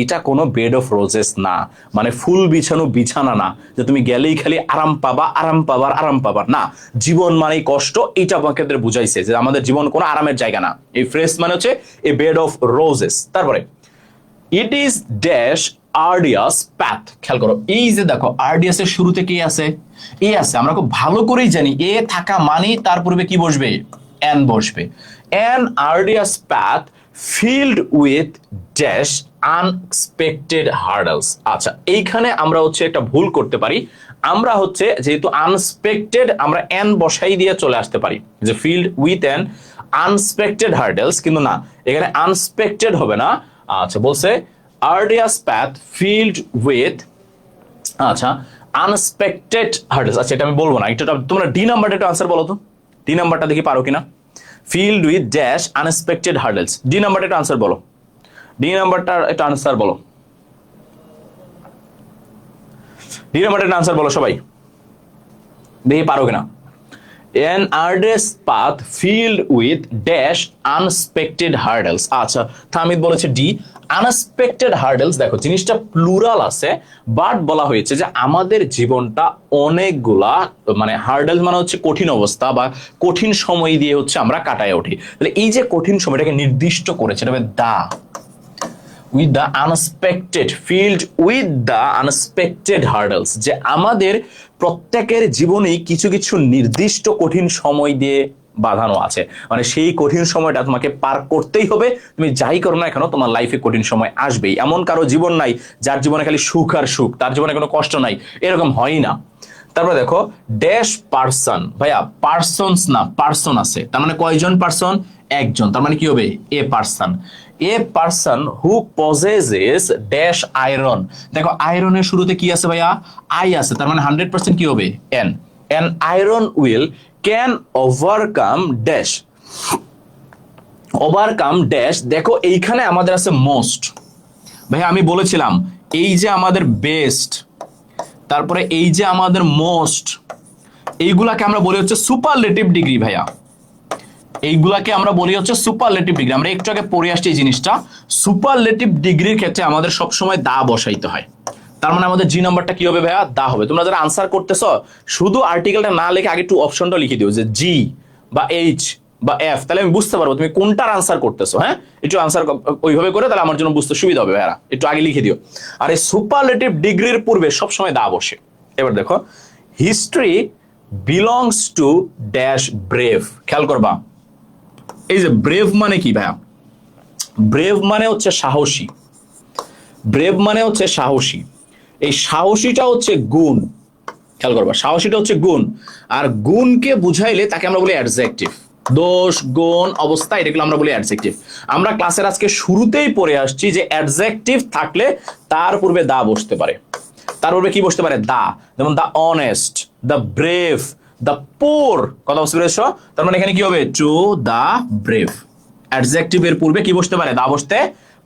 Speaker 1: এটা কোনো বেড অফ রোজেস না, মানে ফুল বিছানো বিছানা না, যে তুমি গেলেই খালি আরাম পাবা, আরাম পাবার, আরাম পাবার না। জীবন মানেই কষ্ট, এইটা আমাকে বুঝাইছে যে আমাদের জীবন কোনো আরামের জায়গা না। এই ফ্রেজ মানে হচ্ছে এ বেড অফ রোজেস। তারপরে ইট ইজ ড্যাশ আর্ডিয়াস প্যাথ। খেয়াল করো, এই যে দেখো আর্ডিয়াস এর শুরুতে কি আছে? এ আছে। আমরা খুব ভালো করেই জানি এ থাকা মানে তার পূর্বে কি বসবে? এন বসবে। An arduous path filled with dash unexpected hurdles. আচ্ছা, এইখানে আমরা হচ্ছে একটা ভুল করতে পারি। আমরা হচ্ছে যেহেতু আনএক্সপেক্টেড, আমরা এন বসাই দিয়ে চলে আসতে পারি যে filled with an unexpected hurdles, কিন্তু না, এখানে আনএক্সপেক্টেড হবে না। আচ্ছা, বলছে আর্ডিয়াস প্যাথ ফিল্ড উইথ, আচ্ছা, আনএক্সপেক্টেড হার্ডলস। আচ্ছা, এটা আমি বলবো না, এটা তোমরা ডি নাম্বারটা একটু আনসার বলো তো। ডি নাম্বারটা দেখি পারো কিনা। Field with dash unexpected hurdles. D নাম্বারটা একটু আনসার বলো। ডি নাম্বারটা একটু আনসার বলো। ডি নাম্বারটা একটু আনসার বলো সবাই, দেখি পারো কিনা। An arduous path filled with dash unexpected hurdles. আচ্ছা, থামিদ বলেছে ডি। আনএক্সপেক্টেড হার্ডেলস, দেখো জিনিসটা প্লুরাল আছে, বাট বলা হয়েছে যে আমাদের জীবনটা অনেকগুলা মানে হার্ডেলস মানে হচ্ছে কঠিন অবস্থা বা কঠিন সময় দিয়ে হচ্ছে আমরা কাটায় উঠি। তাহলে এই যে কঠিন সময়টাকে নির্দিষ্ট করেছে, এটা the with the unexpected, filled with the unexpected hurdles, যে আমাদের প্রত্যেকের জীবনেই কিছু কিছু নির্দিষ্ট কঠিন সময় দিয়ে বাঁধানো আছে, মানে সেই কঠিন সময়টা তোমাকে পার করতেই হবে। তুমি যাই করো না কেন তোমার লাইফে কঠিন সময় আসবেই। এমন কারো জীবন নাই যার জীবনে খালি সুখ আর সুখ, তার জীবনে কোনো কষ্ট নাই, এরকম হয় না। তারপরে দেখো ড্যাশ পার্সন, ভাইয়া পার্সনস না পার্সন আছে, তার মানে কয়জন পার্সন? একজন, তার মানে কি হবে a person. A person who possesses dash iron, দেখো আয়রনের শুরুতে কি আছে ভাইয়া? আই আছে, তার মানে 100% কি হবে? N. N iron will can overcome dash, overcome dash. দেখো এইখানে আমাদের আছে মোস্ট, ভাইয়া আমি বলেছিলাম এই যে আমাদের বেস্ট, তারপরে এই যে আমাদের মোস্ট, এইগুলাকে আমরা বলি হচ্ছে সুপারলেটিভ ডিগ্রি ভাইয়া, এইগুলাকে আমরা বলি হচ্ছে সুপারলেটিভ ডিগ্রি। আমরা একটু আগে পড়ে আসছি এই জিনিসটা। সুপারলেটিভ ডিগ্রির ক্ষেত্রে আমাদের সবসময় দা বসাইতে হয়, তার মানে আমাদের জি নাম্বারটা কি হবে ভাইয়া? দা হবে। তোমরা যারা আনসার করতেছো শুধু আর্টিকেলটা না লিখে আগে একটু অপশনটা লিখে দিও যে জি বা এইচ বা এফ, তাহলে আমি বুঝতে পারবো তুমি কোনটার আনসার করতেছো। হ্যাঁ, একটু আনসার ওইভাবে করে তাহলে আমার জন্য বুঝতে সুবিধা হবে ভাইয়া, একটু আগে লিখে দিও। আর এই সুপারলেটিভ ডিগ্রির পূর্বে সবসময় দা বসে। এবার দেখো history belongs to dash brave, খেয়াল করবা এই যে ব্রেভ মানে কি ভাইয়া? ব্রেভ মানে হচ্ছে সাহসী, ব্রেভ মানে হচ্ছে সাহসী। এই সাহসীটা হচ্ছে গুণ, খেয়াল করবা সাহসীটা হচ্ছে গুণ, আর গুণকে বুঝাইলে তাকে আমরা বলি অ্যাডজেক্টিভ। দোষ গুণ অবস্থা এটাগুলো আমরা বলি অ্যাডজেক্টিভ। আমরা ক্লাসের আজকে শুরুতেই পড়ে আসছি যে অ্যাডজেক্টিভ থাকলে তার পূর্বে দা বসতে পারে, তার পূর্বে কি বসতে পারে? দা। যেমন the honest, the brave, the poor, কথা বুঝতে পেরেছ? তার মানে এখানে কি হবে? To the brave. অ্যাডজেক্টিভের পূর্বে কি বসতে পারে? দা বসতে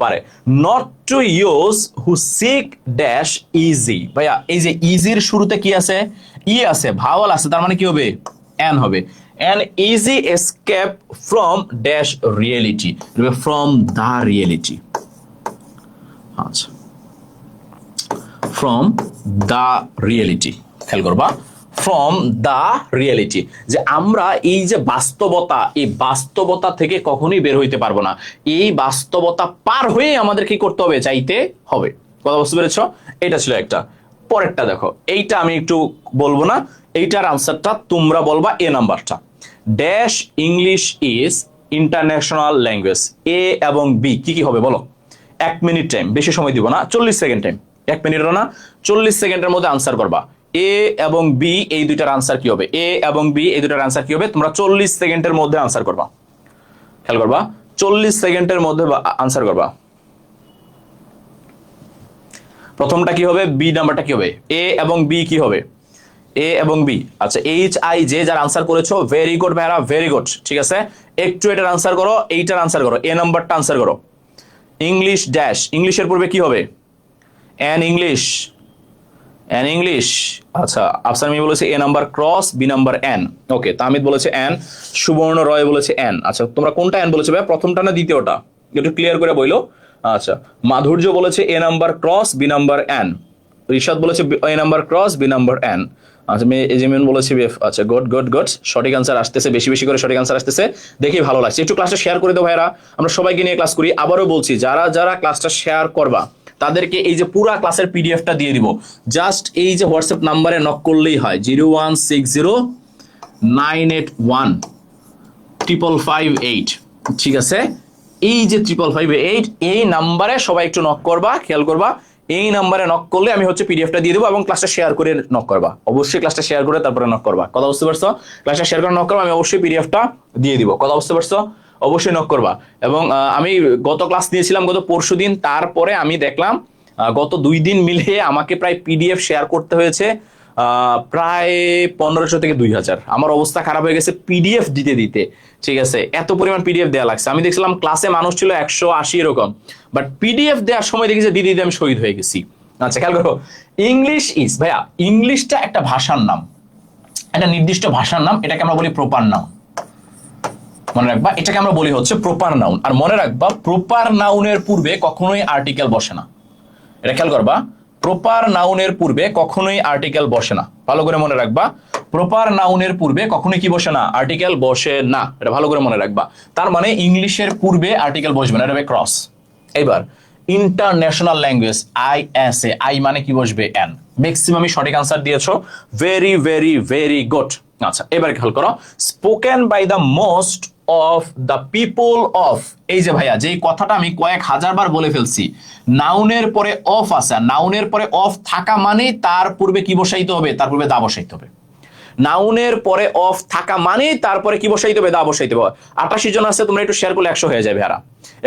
Speaker 1: পারে। Not to use who sick dash easy, ভাইয়া এই যে ইজির শুরুতে কি আছে? ই আছে, ভাওয়াল আছে, তার মানে কি হবে? এন হবে। an easy escape from dash reality, from the reality, আচ্ছা from the reality, খেয়াল করবা from the reality, যে আমরা এই যে বাস্তবতা, এই বাস্তবতা থেকে কখনোই বের হইতে পারবো না, এই বাস্তবতা পার হয়ে আমাদের কি করতে হবে? চাইতে হবে। কথা বুঝতে পেরেছো? এটা ছিল একটা। পরেরটা দেখো, এইটা আমি একটু বলবো না, এইটার আনসারটা তোমরা বলবা এ নাম্বারটা। Dash English is international language, A এবং বি কি কি হবে বলো? 1 মিনিট টাইম, বেশি সময় দিব না, 40 সেকেন্ড টাইম। 1 মিনিটও না, 40 সেকেন্ডের মধ্যে আনসার করবা। এ এবং বি এই দুইটার আনসার কি হবে? এ এবং বি এই দুইটার আনসার কি হবে? তোমরা 40 সেকেন্ডের মধ্যে আনসার করবা, খেয়াল করবা 40 সেকেন্ডের মধ্যে আনসার করবা। প্রথমটা কি হবে? বি নাম্বারটা কি হবে? এ এবং বি কি হবে? এ এবং বি। আচ্ছা এইচ আই জে যার আনসার করেছো ভেরি গুড ভাইরা, ভেরি গুড, ঠিক আছে। একটু এটার আনসার করো, এইটার আনসার করো, এ নাম্বারটা আনসার করো। ইংলিশ ড্যাশ, ইংলিশের পূর্বে কি হবে? An English, an English. আচ্ছা আফসার মি বলেছে A number cross, B number an. Okay, Tamid বলেছে এন, সুবর্ণ রয় বলেছে এন। আচ্ছা তোমরা কোনটা এন বলেছো ভাই? প্রথমটা না দ্বিতীয়টা? একটু ক্লিয়ার করে বইলো। আচ্ছা মাধুর্য বলেছে A number cross, B number an. Rishad বলেছে A number cross, B number an. আচ্ছা এজেমিন বলেছে বিএফ। আচ্ছা গুড গুড গুড, সঠিক আনসার আসতেছে, বেশি বেশি করে সঠিক আনসার আসতেছে, দেখি ভালো লাগছে। একটু ক্লাসটা শেয়ার করে দাও ভাইরা, আমরা সবাইকে নিয়ে ক্লাস করি। আবারও বলছি যারা যারা ক্লাসটা শেয়ার করবা তাদেরকে এই যে পুরা ক্লাসের পিডিএফটা দিয়ে দিব। জাস্ট এই যে হোয়াটসঅ্যাপ নাম্বারে নক করলেই হয়, 01609815558, ঠিক আছে। এই যে 5558 এই নাম্বারে সবাই একটু নক করবা, খেয়াল করবা। এই নাম্বারে নক করলে আমি হচ্ছে পিডিএফটা দিয়ে দেবো, এবং ক্লাসটা শেয়ার করে নক করবা। অবশ্যই ক্লাসটা শেয়ার করে তারপরে নক করবা, কথা বুঝতে পারছো? ক্লাসটা শেয়ার করে নক করবা, আমি অবশ্যই পিডিএফটা দিয়ে দিব, কথা বুঝতে পারছো? অবশ্যই নক করবা। এবং আমি গত ক্লাস নিয়েছিলাম গত পরশুদিন, তারপরে আমি দেখলাম গত 2 দিন মিলে আমাকে প্রায় পিডিএফ শেয়ার করতে হয়েছে প্রায় 1500 থেকে 2000। আমার অবস্থা খারাপ হয়ে গেছে পিডিএফ দিতে দিতে, ঠিক আছে। এত পরিমাণ পিডিএফ দেওয়া লাগছে। আমি দেখছিলাম ক্লাসে মানুষ ছিল 180 এরকম, বাট পিডিএফ দেওয়ার সময় দেখি যে দিদি আমি শহীদ হয়ে গেছি। আচ্ছা খেয়াল করো, ইংলিশ ইজ, ভাইয়া ইংলিশটা একটা ভাষার নাম, একটা নির্দিষ্ট ভাষার নাম, এটাকে আমরা বলি প্রপার নাম। মনে রাখবা এটাকে আমরা বলি হচ্ছে প্রপার নাউন। আর মনে রাখবা প্রপার নাউনের পূর্বে কখনোই আর্টিকেল বসে না, এটা খেয়াল করবা। প্রপার নাউনের পূর্বে কখনোই আর্টিকেল বসে না, ভালো করে মনে রাখবা। প্রপার নাউনের পূর্বে কখনোই কি বসে না, আর্টিকেল বসে না, এটা ভালো করে মনে রাখবা। তার মানে ইংলিশের পূর্বে আর্টিকেল বসবে না, এটা হবে ক্রস। এবার ইন্টারন্যাশনাল ল্যাঙ্গুয়েজ, ISA, আই মানে কি বসবে, এন। ম্যাক্সিমামই সঠিক আনসার দিয়েছো, ভেরি ভেরি ভেরি গুড। আচ্ছা এবার খেয়াল করো, spoken by the most of the people of. এই যে ভাইয়া যেই কথাটা আমি কয়েক হাজার বার বলে ফেলছি, নাউনের পরে অফ আছে, নাউনের পরে অফ থাকা মানে তার পূর্বে কি বসাইতে হবে, তার পূর্বে দা বসাইতে হবে। নাউনের পরে অফ থাকা মানে তারপরে কি বসাইতে হবে, দা বসাইতে হবে। 88 জন আছে, তোমরা একটু শেয়ার করলে 100 হয়ে যাবে। হারা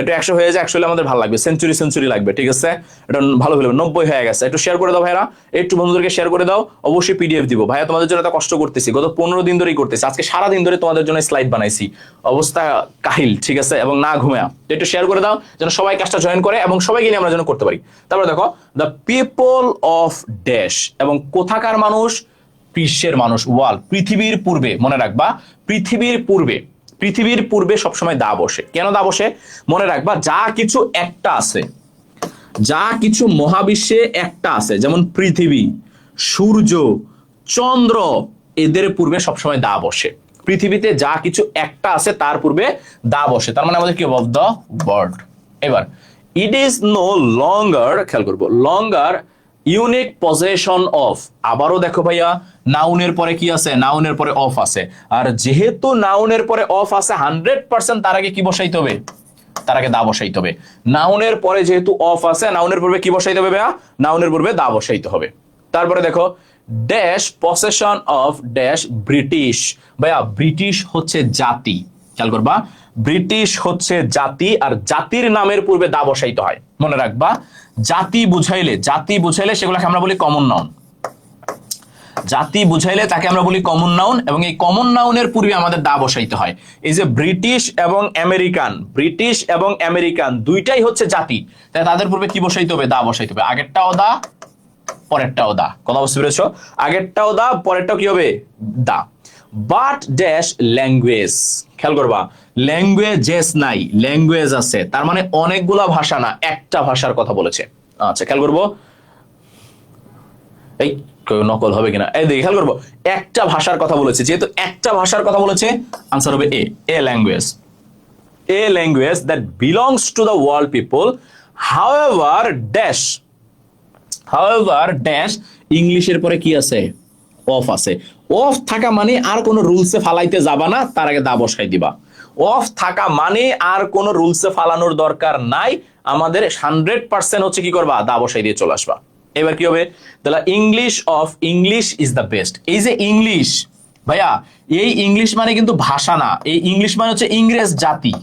Speaker 1: একটু 100 হয়ে যায়, 100 হলে আমাদের ভালো লাগবে, সেঞ্চুরি সেঞ্চুরি লাগবে, ঠিক আছে। এটা ভালো হলো, 90 হয়ে গেছে। একটু শেয়ার করে দাও ভাইরা, একটু বন্ধুদেরকে শেয়ার করে দাও। অবশ্যই PDF দিব ভাইয়া, তোমাদের জন্য এত কষ্ট করতেছি, গত 15 দিন ধরেই করতেছি, আজকে সারা দিন ধরে তোমাদের জন্য স্লাইড বানাইছি, অবস্থা কাহিল, ঠিক আছে, এবং না ঘুমায়া। একটু শেয়ার করে দাও যেন সবাই কাজটা জয়েন করে এবং সবাইকে নিয়ে আমরা যেন করতে পারি। তারপরে দেখো, দ্য পিপল অফ ড্যাশ, এবং কোথাকার মানুষ, বিশ্বের মানুষ, ওয়ার্ল্ড, পৃথিবীর পূর্বে। মনে রাখবা পৃথিবীর পূর্বে, পৃথিবীর পূর্বে সবসময় দা বসে। কেন দা বসে, মনে রাখবা যা কিছু একটা আছে, যা কিছু মহাবিশ্বে একটা আছে, যেমন পৃথিবী, সূর্য, চন্দ্র, এদের পূর্বে সবসময় দা বসে। পৃথিবীতে যা কিছু একটা আছে তার পূর্বে দা বসে, তার মানে আমাদের কি অফ দ্য ওয়ার্ল্ড। এবার ইট ইজ নো লঙ্গার, খেয়াল করবো, লঙ্গার ইউনিক পজেশন অফ। আবারও দেখো ভাইয়া, নাউনের পরে কি আছে, নাউনের পরে অফ আছে। আর যেহেতু নাউনের পরে অফ আছে 100%, তার আগে কি বসাইতে হবে, তার আগে দা বসাইতে হবে। নাউনের পরে যেহেতু অফ আছে, নাউনের পূর্বে কি বসাইতে হবে ভাইয়া, নাউনের পূর্বে দা বসাইতে হবে। তারপরে দেখো, dash possession of dash British. ভাইয়া ব্রিটিশ হচ্ছে জাতি, খেয়াল করবা, ব্রিটিশ হচ্ছে জাতি, আর জাতির নামের পূর্বে দা বসাইতে হয়। মনে রাখবা জাতি বুঝাইলে, জাতি বুঝাইলে সেগুলোকে আমরা বলি কমন নাউন। জাতি বুঝাইলে তাকে আমরা বলি কমন নাউন, এবং এই কমন নাউনের পূর্বে আমাদের দা বসাইতে হয়। এই যে ব্রিটিশ এবং আমেরিকান, ব্রিটিশ এবং আমেরিকান দুইটাই হচ্ছে জাতি, তাই তাদের পূর্বে কি বসাইতে হবে, দা বসাইতে হবে। আগেরটাও দা, পরেরটাও দা, কথা বুঝতে পেরেছো? আগেরটাও দা, পরেরটাও কি হবে, দা। বাট ড্যাশ ল্যাঙ্গুয়েজ, খেয়াল করবা, ল্যাঙ্গুয়েজেস নাই, ল্যাঙ্গুয়েজ আছে, তার মানে অনেকগুলা ভাষা না, একটা ভাষার কথা বলেছে। আচ্ছা খেয়াল করবো, এই নকল হবে কিনা, এই দেখি খেয়াল করবো, একটা ভাষার কথা বলেছে, যেহেতু একটা ভাষার কথা বলেছে আনসার হবে এ language. A language that belongs to the world people, however dash, however dash, ইংলিশের পরে কি আছে, অফ আছে। অফ থাকা মানে আর কোন রুলসে ফালাইতে যাবা না, তার আগে দা বসাই দিবা। অফ থাকা মানে আর কোন রুলসে ফালানোর দরকার নাই, আমাদের 100% হচ্ছে কি করবা, দা বসাই দিয়ে চলে আসবা। এবার কি হবে, তাহলে English of, English is the best. এই যে ইংলিশ ভাইয়া, এই ইংলিশ মানে কিন্তু ভাষা না, এই ইংলিশ মানে হচ্ছে ইংরেজ জাতি।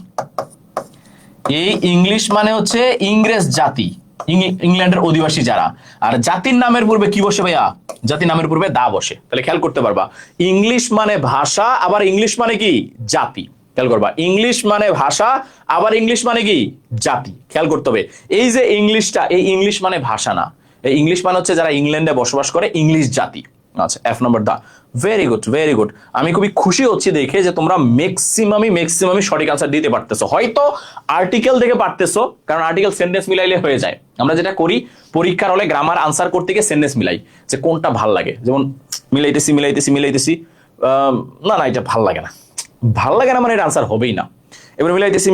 Speaker 1: এই ইংলিশ মানে হচ্ছে ইংরেজ জাতি, ইংল্যান্ডের অধিবাসী যারা। আর জাতির নামের পূর্বে কি বসে ভাইয়া, জাতির নামের পূর্বে দা বসে। তাহলে খেয়াল করতে পারবা, ইংলিশ মানে ভাষা, আবার ইংলিশ মানে কি, জাতি। খেয়াল করবা, ইংলিশ মানে ভাষা, আবার ইংলিশ মানে কি, জাতি। খেয়াল করতে হবে, এই যে ইংলিশটা, এই ইংলিশ মানে ভাষা না, এই ইংলিশ মানে হচ্ছে যারা ইংল্যান্ডে বসবাস করে, ইংলিশ জাতি। আচ্ছা F নাম্বার দা, ভেরি গুড ভেরি গুড। আমি খুবই খুশি হচ্ছি দেখে যে তোমরা ম্যাক্সিমামই সঠিক আনসার দিতে পারতেছো। হয়তো আর্টিকেল দেখে পারতেছো, কারণ আর্টিকেল সেন্টেন্স মিলাইলে হয়ে যায়। আমরা যেটা করি পরীক্ষার হলে গ্রামার আনসার করতে গিয়ে সেন্টেন্স মিলাই, যে কোনটা ভাল লাগে, যেমন মিলাইতেছি না এটা ভাল লাগে না, ভাল লাগে না মানে এটা আনসার হবেই না। এবার মিলাইতেছি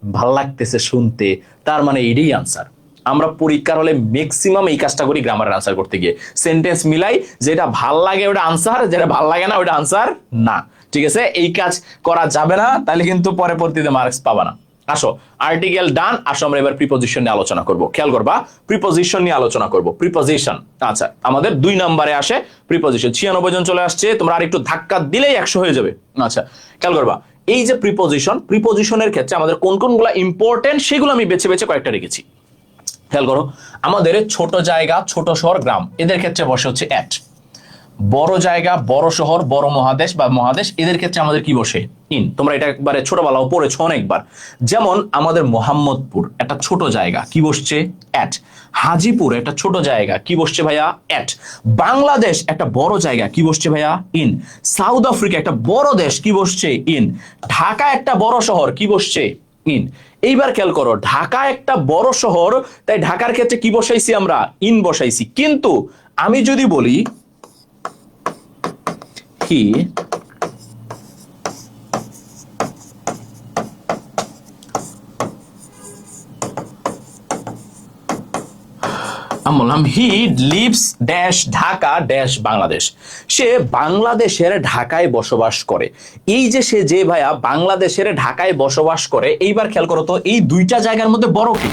Speaker 1: ভাল লাগতেছে শুনতে, তার মানে এটাই আনসার। আমরা পরীক্ষার হলে ম্যাক্সিমাম এই কাজটা করি গ্রামারের আনসার করতে গিয়ে, সেন্টেন্স মিলাই, যেটা ভাল লাগে ওটা আনসার, যেটা ভাল লাগে না ওটা আনসার না, ঠিক আছে। এই কাজ করা যাবে না, তাহলে কিন্তু পরবর্তীতে মার্কস পাবা না। আসো আর্টিকেল ডান, আসো আমরা এবার প্রিপোজিশন নিয়ে আলোচনা করব। খেয়াল করবা, প্রিপোজিশন নিয়ে আলোচনা করব। প্রিপোজিশন, আচ্ছা আমাদের 2 নম্বরে আসে প্রিপোজিশন। 96 জন চলে আসছে, তোমরা আর একটু ধাক্কা দিলেই 100 হয়ে যাবে। আচ্ছা খেয়াল করবা, এই যে প্রিপোজিশনের ক্ষেত্রে আমাদের কোন কোনগুলো ইম্পর্টেন্ট সেগুলো আমি বেছে বেছে কয়েকটা রেখেছি। খেয়াল করো, আমাদের ছোট জায়গা, ছোট শহর, গ্রাম, এদের ক্ষেত্রে বসে হচ্ছে এট। বড় জায়গা, বড় শহর, বড় মহাদেশ বা মহাদেশ, এদের ক্ষেত্রে আমাদের কি বসে? ইন। তোমরা এটা একবারে ছোটবেলাও পড়েছো অনেকবার। যেমন আমাদের মোহাম্মদপুর একটা ছোট জায়গা, কি বসছে? অ্যাট। হাজিপুর একটা ছোট জায়গা, কি বসছে ভাইয়া? অ্যাট। বাংলাদেশ একটা বড় জায়গা, কি বসছে ভাইয়া? ইন। সাউথ আফ্রিকা একটা বড় দেশ, কি বসছে? ইন। ঢাকা একটা বড় শহর, কি বসছে? ইন। এইবার খেয়াল করো, ঢাকা একটা বড় শহর, তাই ঢাকার ক্ষেত্রে কি বসাইছি আমরা? ইন বসাইছি। কিন্তু আমি যদি বলি he আমি বললাম he lives dash Dhaka dash Bangladesh, সে বাংলাদেশের ঢাকায় বসবাস করে। এই যে সে যে ভাইয়া বাংলাদেশের ঢাকায় বসবাস করে, এইবার খেয়াল করো তো এই দুইটা জায়গার মধ্যে বড় কি?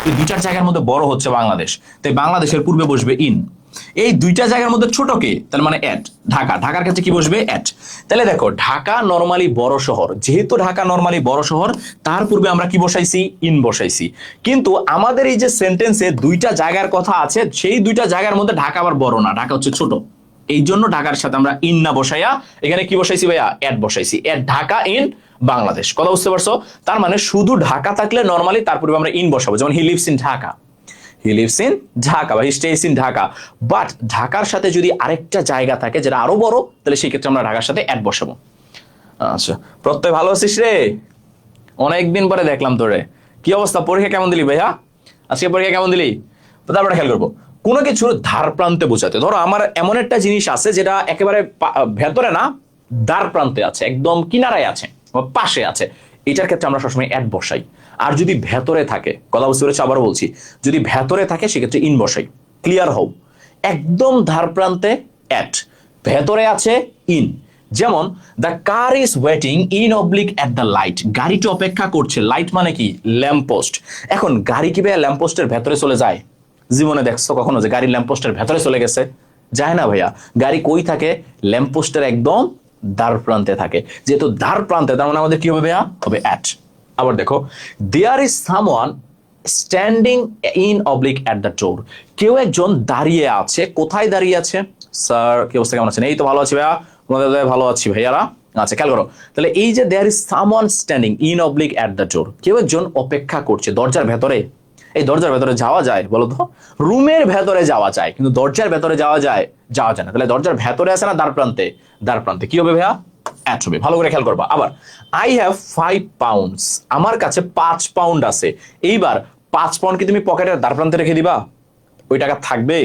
Speaker 1: এই দুইটা জায়গার মধ্যে বড় হচ্ছে বাংলাদেশ, তাই বাংলাদেশের পূর্বে বসবে ইন। এই দুইটা জায়গার মধ্যে ছোট কে? তার মানে অ্যাট। ঢাকা, ঢাকার ক্ষেত্রে কি বসবে? অ্যাট। তাহলে দেখো ঢাকা নরমালি বড় শহর, যেহেতু ঢাকা নরমালি বড় শহর, তার পূর্বে আমরা কি বসাইছি? ইন বসাইছি। কিন্তু আমাদের এই যে সেন্টেন্সে দুইটা জায়গার কথা আছে, সেই দুইটা জায়গার মধ্যে ঢাকা আবার বড় না, ঢাকা হচ্ছে ছোট। এই জন্য ঢাকার সাথে আমরা ইন না বসাইয়া এখানে কি বসাইছি ভাইয়া? অ্যাট বসাইছি। At Dhaka in Bangladesh. কথা বুঝতে পারছো? তার মানে শুধু ঢাকা থাকলে নরমালি তার পূর্বে আমরা ইন বসাবো, যেমন he lives in Dhaka, he lives in Dhaka বা হি স্টেইস ইন ঢাকা। বাট ঢাকার সাথে যদি আরেকটা জায়গা থাকে যেটা আরো বড়, তাহলে সেই ক্ষেত্রে আমরা ঢাকার সাথে অ্যাড বসাবো। আচ্ছা, প্রত্যয় ভালো আছিস রে? অনেকদিন পরে দেখলাম তোরে। কি অবস্থা? পরীক্ষা কেমন দিলি ভাইয়া? আজকে পরীক্ষা কেমন দিলি? তারপরে খেয়াল করবো কোনো কিছুর ধার প্রান্তে বোঝাতে। ধরো আমার এমন একটা জিনিস আছে যেটা একেবারে ভেতরে না, দ্বার প্রান্তে আছে, একদম কিনারায় আছে, পাশে আছে, এটার ক্ষেত্রে আমরা সবসময় অ্যাড বসাই। আর যদি ভেতরে থাকে, কথা বুঝতে পেরেছি, আবার বলছি, যদি ভেতরে থাকে সেক্ষেত্রে ইন বসাই। ক্লিয়ার হও? একদম ধার প্রান্তে অ্যাট, ভেতরে আছে ইন। যেমন the car is waiting in oblique at the light, গাড়িটি অপেক্ষা করছে, লাইট মানে কি? ল্যাম্পপোস্ট। এখন গাড়ি কি ভাইয়া ল্যাম্পপোস্টের ভেতরে চলে যায়? জীবনে দেখছো কখনো যে গাড়ি ল্যাম্পপোস্টের ভেতরে চলে গেছে? যায় না ভাইয়া। গাড়ি কই থাকে? ল্যাম্পপোস্টের একদম দ্বার প্রান্তে থাকে। যেহেতু দ্বার প্রান্তে, তার মানে আমাদের কি হবে ভাইয়া? হবে অ্যাট। আবার দেখো, there is someone standing in oblique at the door, কেউ একজন দাঁড়িয়ে আছে। কোথায় দাঁড়িয়ে আছে? স্যার কি অবস্থা, কেমন আছেন? এই তো ভালো আছি ভাইয়া, তোমাদের ভালো আছি ভাইয়ারা। আচ্ছা, খেয়াল করো তাহলে এই যে there is someone standing in oblique at the door, কেউ একজন অপেক্ষা করছে দরজার ভেতরে। এই দরজার ভেতরে যাওয়া যায় বলো তো? রুমের ভেতরে যাওয়া যায়, কিন্তু দরজার ভেতরে যাওয়া যায়? যাওয়া যায় না। তাহলে দরজার ভেতরে আছে না দ্বার প্রান্তে? দ্বার প্রান্তে। কি হবে ভাইয়া? অ্যাট হবে। ভালো করে খেয়াল করবা। আবার আই হ্যাভ 5 পাউন্ডস, আমার কাছে 5 পাউন্ড আছে। এইবার 5 পাউন্ড কি তুমি পকেটের দ্বার প্রান্তে রেখে দিবা? ওই টাকা থাকবে?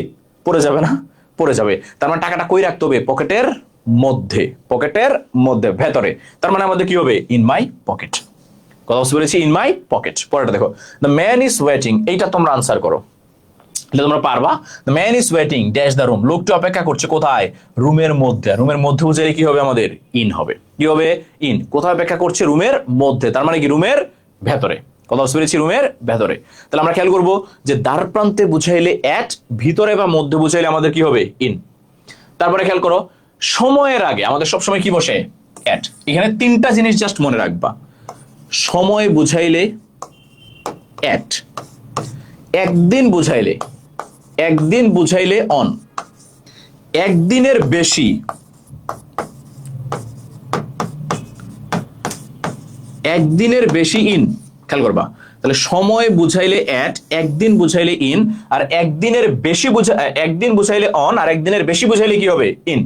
Speaker 1: পড়ে যাবে না? পড়ে যাবে। তার মানে টাকাটা কই রাখতে হবে? পকেটের মধ্যে, পকেটের মধ্যে, ভেতরে। তার মানে আমাদের কি হবে? In my pocket. কথা বুঝতে পেরেছি? In my pocket. পরেরটা দেখো, দ্য ম্যান ইজ ওয়েটিং, এইটা তোমরা আনসার করো, এটা তোমরা পারবা। The man is waiting dash the room, লোকটা অপেক্ষা করছে কোথায়? রুমের মধ্যে। রুমের মধ্যে বুঝাইলে কি হবে আমাদের? ইন হবে। কি হবে? ইন। কোথায় অপেক্ষা করছে? রুমের মধ্যে, তার মানে কি? রুমের ভেতরে। কথা বুঝতে পেরেছি? রুমের ভেতরে। তাহলে আমরা খেয়াল করবো যে দ্বার প্রান্তে বুঝাইলে অ্যাট, ভিতরে বা মধ্যে বুঝাইলে আমাদের কি হবে? ইন। তারপরে খেয়াল করো, সময়ের আগে আমাদের সবসময় কি বসে? অ্যাট। এখানে তিনটা জিনিস জাস্ট মনে রাখবা। সময় বুঝাইলে অ্যাট, একদিন বুঝাইলে, একদিন বুঝাইলে অন, একদিনের বেশি, একদিনের বেশি ইন। খেয়াল করবা, তাহলে সময় বুঝাইলে অ্যাট, একদিন বুঝাইলে ইন, আর একদিনের বেশি একদিন বুঝাইলে অন, আর একদিনের বেশি বুঝাইলে কি হবে? ইন।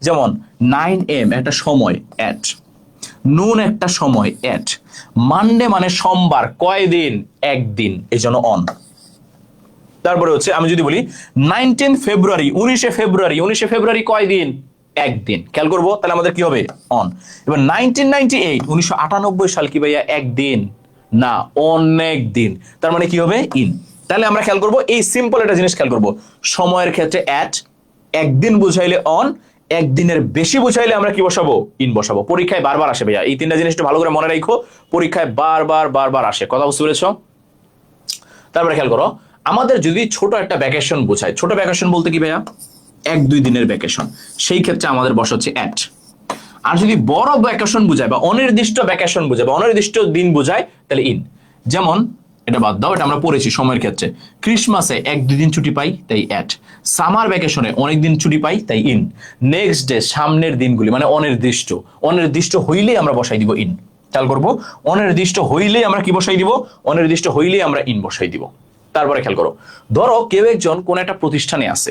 Speaker 1: যেমন 9 AM একটা সময়, অ্যাট। নুন একটা সময়, অ্যাট। মানডে মানে সোমবার, কয়দিন? একদিন, এই জন্য অন। তারপরে হচ্ছে আমি যদি বলি 19 ফেব্রুয়ারি, 19শে ফেব্রুয়ারি, 19শে ফেব্রুয়ারি কয়দিন? একদিন। খেয়াল করবো তাহলে আমাদের কি হবে? অন। এবার 1998, 1998 সাল কি ভাইয়া? একদিন না, অনেক দিন। তার মানে কি হবে? ইন। তাহলে আমরা খেয়াল করবো এই সিম্পল একটা জিনিস খেয়াল করবো, সময়ের ক্ষেত্রে অ্যাট, একদিন বুঝাইলে অন, একদিনের বেশি বুঝাইলে আমরা কি বসাবো? ইন বসাবো। পরীক্ষায় বারবার আসে ভাইয়া, এই তিনটা জিনিস একটু ভালো করে মনে রাখো, পরীক্ষায় বারবার বারবার আসে। কথা বুঝতে পেরেছ? তারপরে খেয়াল করো, আমাদের যদি ছোট একটা ভ্যাকেশন বোঝায়, ছোট ভ্যাকেশন বলতে কি ভাইয়া? 1-2 দিনের ভ্যাকেশন, সেই ক্ষেত্রে আমাদের বসা হচ্ছে অ্যাট। আর যদি বড় ভ্যাকেশন বোঝায় বা অনির্দিষ্ট ভ্যাকেশন বোঝায় বা অনির্দিষ্ট দিন বোঝায়, তাহলে ইন। যেমন এটা বাদ দাও, এটা আমরা পড়েছি সময়ের ক্ষেত্রে। ক্রিসমাসে 1-2 দিন ছুটি পাই, তাই অ্যাট। সামার ভ্যাকেশনে অনেক দিন ছুটি পাই, তাই ইন। নেক্সট ডে, সামনের দিনগুলি, মানে অনির্দিষ্ট। অনির্দিষ্ট হইলেই আমরা বসাই দিব ইন। খেয়াল করবো, অনির্দিষ্ট হইলেই আমরা কি বসাই দিব? অনির্দিষ্ট হইলেই আমরা ইন বসাই দিব। তারপরে খেয়াল করো, ধরো কেউ একজন কোন একটা প্রতিষ্ঠানে আছে,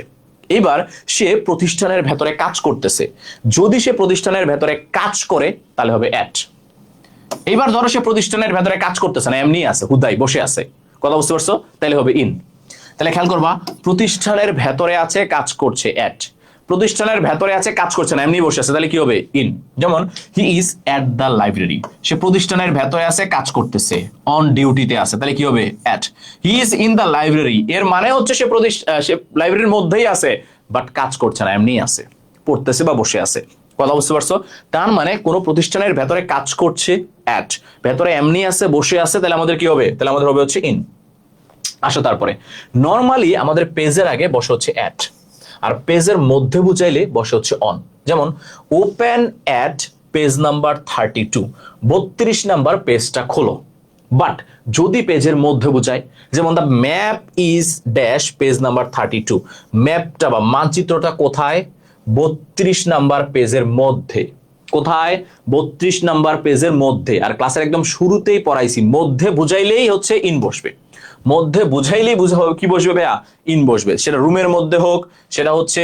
Speaker 1: এবার সে প্রতিষ্ঠানের ভেতরে কাজ করতেছে। যদি সে প্রতিষ্ঠানের ভেতরে কাজ করে তাহলে হবে অ্যাট। এবার ধরো সে প্রতিষ্ঠানের ভেতরে কাজ করতেছে না, এমনি আছে, হুদাই বসে আছে, কথা বুঝতে পারছো? তাহলে হবে ইন। তাহলে খেয়াল করবা, প্রতিষ্ঠানের ভেতরে আছে, কাজ করছে, অ্যাট। প্রতিষ্ঠানের ভেতরে আছে, কাজ করছে না, এমনি বসে আছে, তাহলে কি হবে? ইন। যেমন he is at the library, সে প্রতিষ্ঠানের ভেতরে আছে, কাজ করতেছে, অন ডিউটিতে আছে, তাহলে কি হবে? At. He is in the library, এর মানে হচ্ছে সে লাইব্রেরির মধ্যেই আছে, বাট কাজ করছে না, এমনি আছে, পড়তেছে বা বসে আছে, কথা বুঝতে পারছো? তার মানে কোনো প্রতিষ্ঠানের ভেতরে কাজ করছে, অ্যাট। ভেতরে এমনি আছে, বসে আছে, তাহলে আমাদের কি হবে? তাহলে আমাদের হবে হচ্ছে ইন। আসো তারপরে, নর্মালি আমাদের পেজের আগে বসে হচ্ছে অ্যাট, আর পেজের মধ্যে বুঝাইলে বসে হচ্ছে অন। যেমন open at page number 32, 32 number পেজটা খোলো। বাট যদি পেজের মধ্যে বুঝায়, যেমন the map is dash page number 32, ম্যাপটা বা মানচিত্রটা কোথায়? 32 নাম্বার পেজের মধ্যে। কোথায়? 32 নাম্বার পেজের মধ্যে। আর ক্লাসের একদম শুরুতেই পড়াইছি, মধ্যে বুঝাইলেই হচ্ছে ইন বসবে। মধ্যে বুঝাইলেই কি বসবে ভাইয়া? ইন বসবে। সেটা রুমের মধ্যে হোক, সেটা হচ্ছে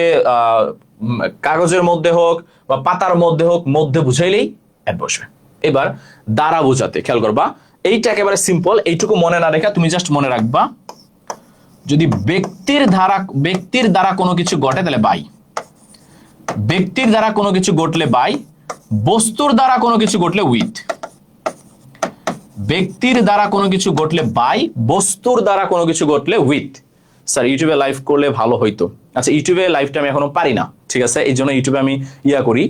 Speaker 1: কাগজের মধ্যে হোক, বা পাতার মধ্যে হোক, মধ্যে বুঝাইলেই অ্যাট বসবে। এবার দ্বারা বোঝাতে খেয়াল করবা, এইটা একেবারে সিম্পল, এইটুকু মনে না রেখা তুমি জাস্ট মনে রাখবা, যদি ব্যক্তির দ্বারা কোনো কিছু ঘটে তাহলে বাই। ব্যক্তির দ্বারা কোনো কিছু ঘটলে বাই, বস্তুর দ্বারা কোনো কিছু ঘটলে উইথ। ব্যক্তির দ্বারা কোনো কিছু ঘটলে বাই, বস্তুর দ্বারা কোনো কিছু ঘটলে উইথ। স্যার ইউটিউবে লাইভ করলে ভালো হইতো। আচ্ছা, ইউটিউবে লাইভটা আমি এখনো পারি না, ঠিক আছে, এই জন্য ইউটিউবে আমি করি,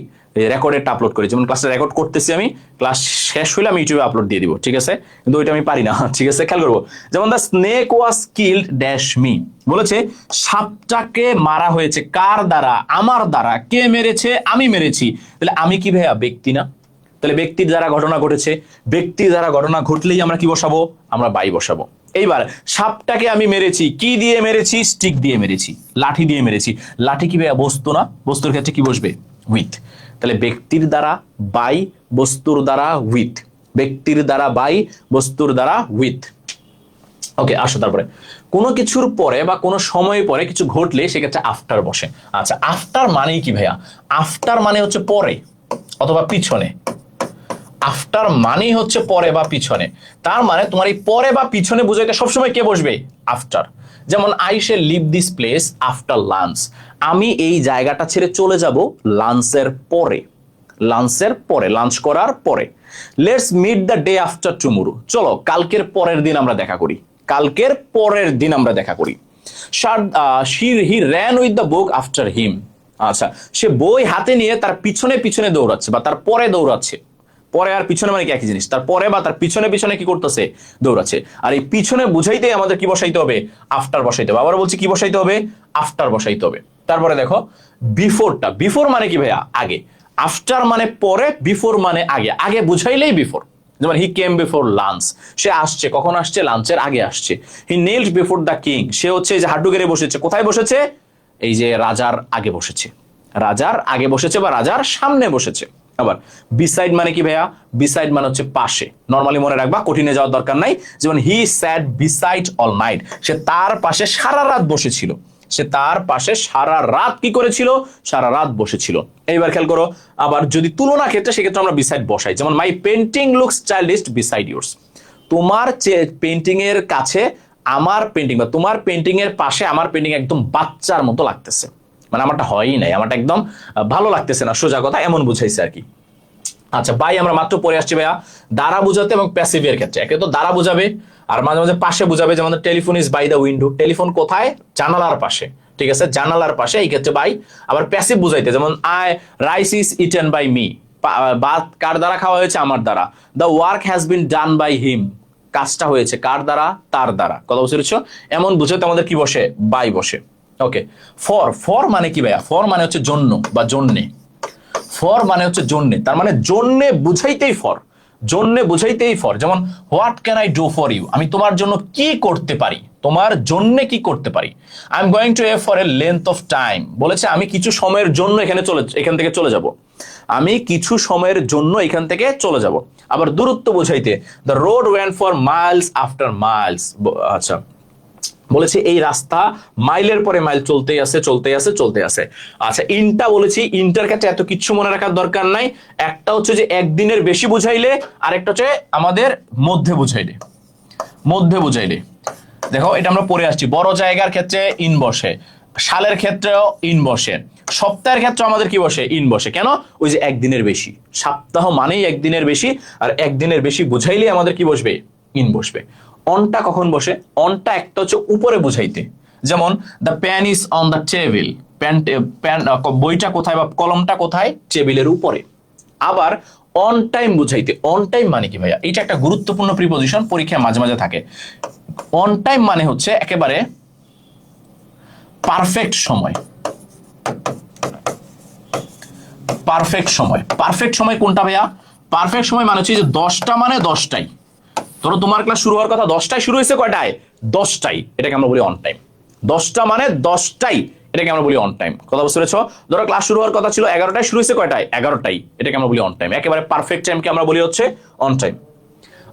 Speaker 1: রেকর্ডেডটা আপলোড করি। যেমন ক্লাসটা রেকর্ড করতেছি আমি, ক্লাস শেষ হলে আমি ইউটিউবে আপলোড দিয়ে দিব, ঠিক আছে, কিন্তু ওইটা আমি পারি না, ঠিক আছে। খেয়াল করবো, যেমন the snake was killed dash me, বলেছে সাপটাকে মারা হয়েছে কার দ্বারা? আমার দ্বারা। কে মেরেছে? আমি মেরেছি। তাহলে আমি কি ভাইয়া? ব্যক্তি না? তাহলে ব্যক্তির দ্বারা ঘটনা ঘটেছে, ব্যক্তির দ্বারা ঘটনা ঘটলেই আমরা কি বসাবো? আমরা বাই বসাবো। এইবার সাপটাকে আমি মেরেছি, কি দিয়ে মেরেছি? স্টিক দিয়ে মেরেছি, লাঠি দিয়ে মেরেছি। লাঠি কি ভাইয়া? বস্তু না? বস্তুর ক্ষেত্রে কি বসবে? উইথ। তাহলে ব্যক্তির দ্বারা বাই, বস্তুর দ্বারা উইথ। ব্যক্তির দ্বারা বাই, বস্তুর দ্বারা উইথ। ওকে, আসো তারপরে, কোনো কিছুর পরে বা কোনো সময় পরে কিছু ঘটলে সেক্ষেত্রে আফটার বসে। আচ্ছা, আফটার মানেই কি ভাইয়া? আফটার মানে হচ্ছে পরে অথবা পিছনে। আফটার মানেই হচ্ছে পরে বা পিছনে। তার মানে তোমার এই পরে বা পিছনে বুঝাইতে সবসময় কে বসবে? আফটার। যেমন I shall leave this place after lunch, আমি এই জায়গাটা ছেড়ে চলে যাব লাঞ্চের পরে। লাঞ্চের পরে, লাঞ্চ করার পরে। Let's meet the day after tomorrow, চলো কালকের পরের দিন আমরা দেখা করি। কালকের পরের দিন আমরা দেখা করি। He ran with the book after him, আচ্ছা, সে বই হাতে নিয়ে তার পিছনে পিছনে দৌড়াচ্ছে বা তার পরে দৌড়াচ্ছে। পরে আর পিছনে মানে কি একই জিনিস, তার পরে বা তার পিছনে পিছনে কি করতেছে? দৌড়াচ্ছে। আর এই পিছনে বুঝাইতে আমাদের কি বসাইতে হবে? আফটার বসাইতে হবে। আবার বলছি কি বসাইতে হবে? আফটার বসাইতে হবে। তারপরে দেখো বিফোরটা, বিফোর মানে কি ভাইয়া? আগে। আফটার মানে পরে, বিফোর মানে আগে। আগে বুঝাইলেই বিফোর। যেমন হি কেম বিফোর লাঞ্চ, সে আসছে, কখন আসছে? লাঞ্চের আগে আসছে। হি নেলড বিফোর দ্য কিং, সে হচ্ছে যে হাড্ডু গেড়ে বসেছে, কোথায় বসেছে? এই যে রাজার আগে বসেছে। রাজার আগে বসেছে বা রাজার সামনে বসেছে। আবার বিসাইড মানে কি ভাইয়া? বিসাইড মানে হচ্ছে পাশে। নরমালি মনে রাখবা, কঠিনে যাওয়ার দরকার নাই। যেমন হি স্যাট বিসাইড অল নাইট, সে তার পাশে সারা রাত বসেছিল। সে তার পাশে সারা রাত কি করেছিল? সারা রাত বসেছিল। এইবার খেয়াল করো, আবার যদি তুলনা ক্ষেত্রে, সেক্ষেত্রে আমরা বিসাইড বসাই। যেমন my painting looks childish beside yours, তোমার পেন্টিং এর কাছে আমার পেন্টিং, বা তোমার পেন্টিং এর পাশে আমার পেন্টিং একদম বাচ্চার মতো লাগতেছে। মানে আমারটা হয়ই নাই, আমারটা একদম ভালো লাগতেছে না, সোজা কথা, এমন বুঝাইছে আর কি। আচ্ছা, বাই আমরা মাত্র পরে আসছি ভাইয়া দ্বারা বুঝাতে এবং প্যাসিভের ক্ষেত্রে। একে তো দ্বারা বুঝাবে আর মাঝে মাঝে পাশে বুঝাবে। যেমন telephone is by the window, telephone কোথায়? জানালার পাশে, ঠিক আছে, জানালার পাশে, এই ক্ষেত্রে বাই। আবার প্যাসিভ বুঝাইতে, যেমন rice is eaten by me, ভাত কার দ্বারা খাওয়া হয়েছে? আমার দ্বারা। The work has been done by him, কাজটা হয়েছে কার দ্বারা? তার দ্বারা। কথা বুঝতে পেরেছো? এমন বুঝাতে আমাদের কি বসে? বাই বসে। ওকে, ফর, ফর মানে কি ভাইয়া? ফর মানে হচ্ছে জন্য বা জন্যে। ফর মানে হচ্ছে জন্যে, তার মানে জন্যে বুঝাইতেই ফর। জন্য বুঝাইতেই ফর, যেমন what can I do for you, আমি তোমার জন্য কি করতে পারি, তোমার জন্য কি করতে পারি। I am going to A for a length of time, বলেছে আমি কিছু সময়ের জন্য এখান থেকে চলে যাব, আমি কিছু সময়ের জন্য এখান থেকে চলে যাব। আবার দূরত্ব বুঝাইতে the road went for Miles after Miles, আচ্ছা বলেছে এই রাস্তা মাইলের পরে মাইল চলতেই আছে চলতেই আছে চলতেই আছে। আচ্ছা ইনটা বলেছি, ইনটার ক্ষেত্রে এত কিছু মনে রাখার দরকার নাই, একটা হচ্ছে যে একদিনের বেশি বুঝাইলে, আরেকটা হচ্ছে আমাদের মধ্যে বুঝাইলে, মধ্যে বুঝাইলে। দেখো এটা আমরা পড়ে আসছি, বড় জায়গার ক্ষেত্রে ইন বসে, সালের ক্ষেত্রেও ইন বসে, সপ্তাহের ক্ষেত্রে আমাদের কি বসে, ইন বসে। কেন? ওই যে একদিনের বেশি, সপ্তাহ মানেই একদিনের বেশি, আর একদিনের বেশি বুঝাইলে আমাদের কি বসবে, ইন বসবে। অনটা কখন বসে? অনটা একটা হচ্ছে উপরে বুঝাইতে, যেমন the pen is on the table, বইটা কোথায় বা কলমটা কোথায়, টেবিলের উপরে। আবার অন টাইম বুঝাইতে, অন টাইম মানে কি ভাইয়া, এটা একটা গুরুত্বপূর্ণ প্রিপজিশন, পরীক্ষায় মাঝে মাঝে থাকে। অন টাইম মানে হচ্ছে একেবারে পারফেক্ট সময়, পারফেক্ট সময়। পারফেক্ট সময় কোনটা ভাইয়া? পারফেক্ট সময় মানে হচ্ছে যে 10টা মানে 10টাই, ধরো তোমার ক্লাস শুরু হওয়ার কথা 10টায়, শুরু হয়েছে কয়টায়, 10টায়, এটাকে আমরা বলি অন টাইম। 10টা মানে 10টাই, এটাকে আমরা বলি অন টাইম। কথা বুঝতে পেরেছো? ধরো ক্লাস শুরু হওয়ার কথা ছিল 11টায়, শুরু হয়েছে কয়টায়, 11টায়, এটাকে আমরা বলি অন টাইম। একেবারে পারফেক্ট টাইমকে আমরা বলি হচ্ছে অন টাইম।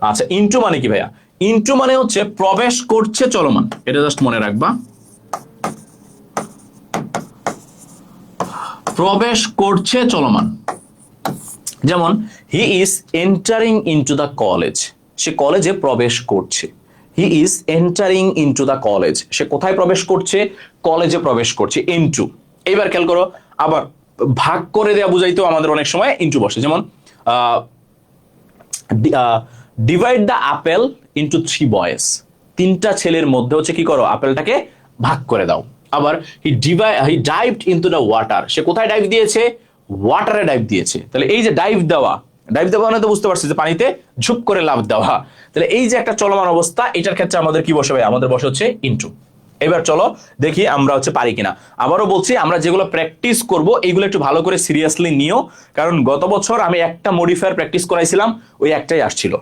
Speaker 1: আচ্ছা ইনটু মানে কি ভাইয়া? ইনটু মানে হচ্ছে প্রবেশ করছে চলমান, এটা জাস্ট মনে রাখবা, প্রবেশ করছে চলমান। যেমন he is entering into the college, সে কলেজে প্রবেশ করছে। He is entering into the college, সে কোথায় প্রবেশ করছে, কলেজে প্রবেশ করছে, ইনটু। এইবার খেয়াল করো, আবার ভাগ করে দেওয়া বুঝাইতেও আমাদের অনেক সময় ইনটু বসে, যেমন divide the apple into 3 boys, 3টা ছেলের মধ্যে হচ্ছে কি করো, আপেলটাকে ভাগ করে দাও। আবার হি ডাইভড ইনটু দ্য ওয়াটার, সে কোথায় ডাইভ দিয়েছে, ওয়াটারে ডাইভ দিয়েছে। তাহলে এই যে ডাইভ দেওয়া, ডাইভ দেওয়া মানে তো বুঝতে পারছি যে পানিতে ঝুপ করে লাফ দেওয়া। তাহলে এই যে একটা চলমান অবস্থা, এটার ক্ষেত্রে আমাদের কি বসে ভাই, আমাদের বসে হচ্ছে ইনটু। এবার চলো দেখি আমরা হচ্ছে পারি কিনা। আবারও বলছি, আমরা যেগুলো প্র্যাকটিস করব এইগুলো একটু ভালো করে সিরিয়াসলি নিও, কারণ গত বছর আমি একটা মডিফায়ার প্র্যাকটিস করাইছিলাম, ওই একটাই আসছিল।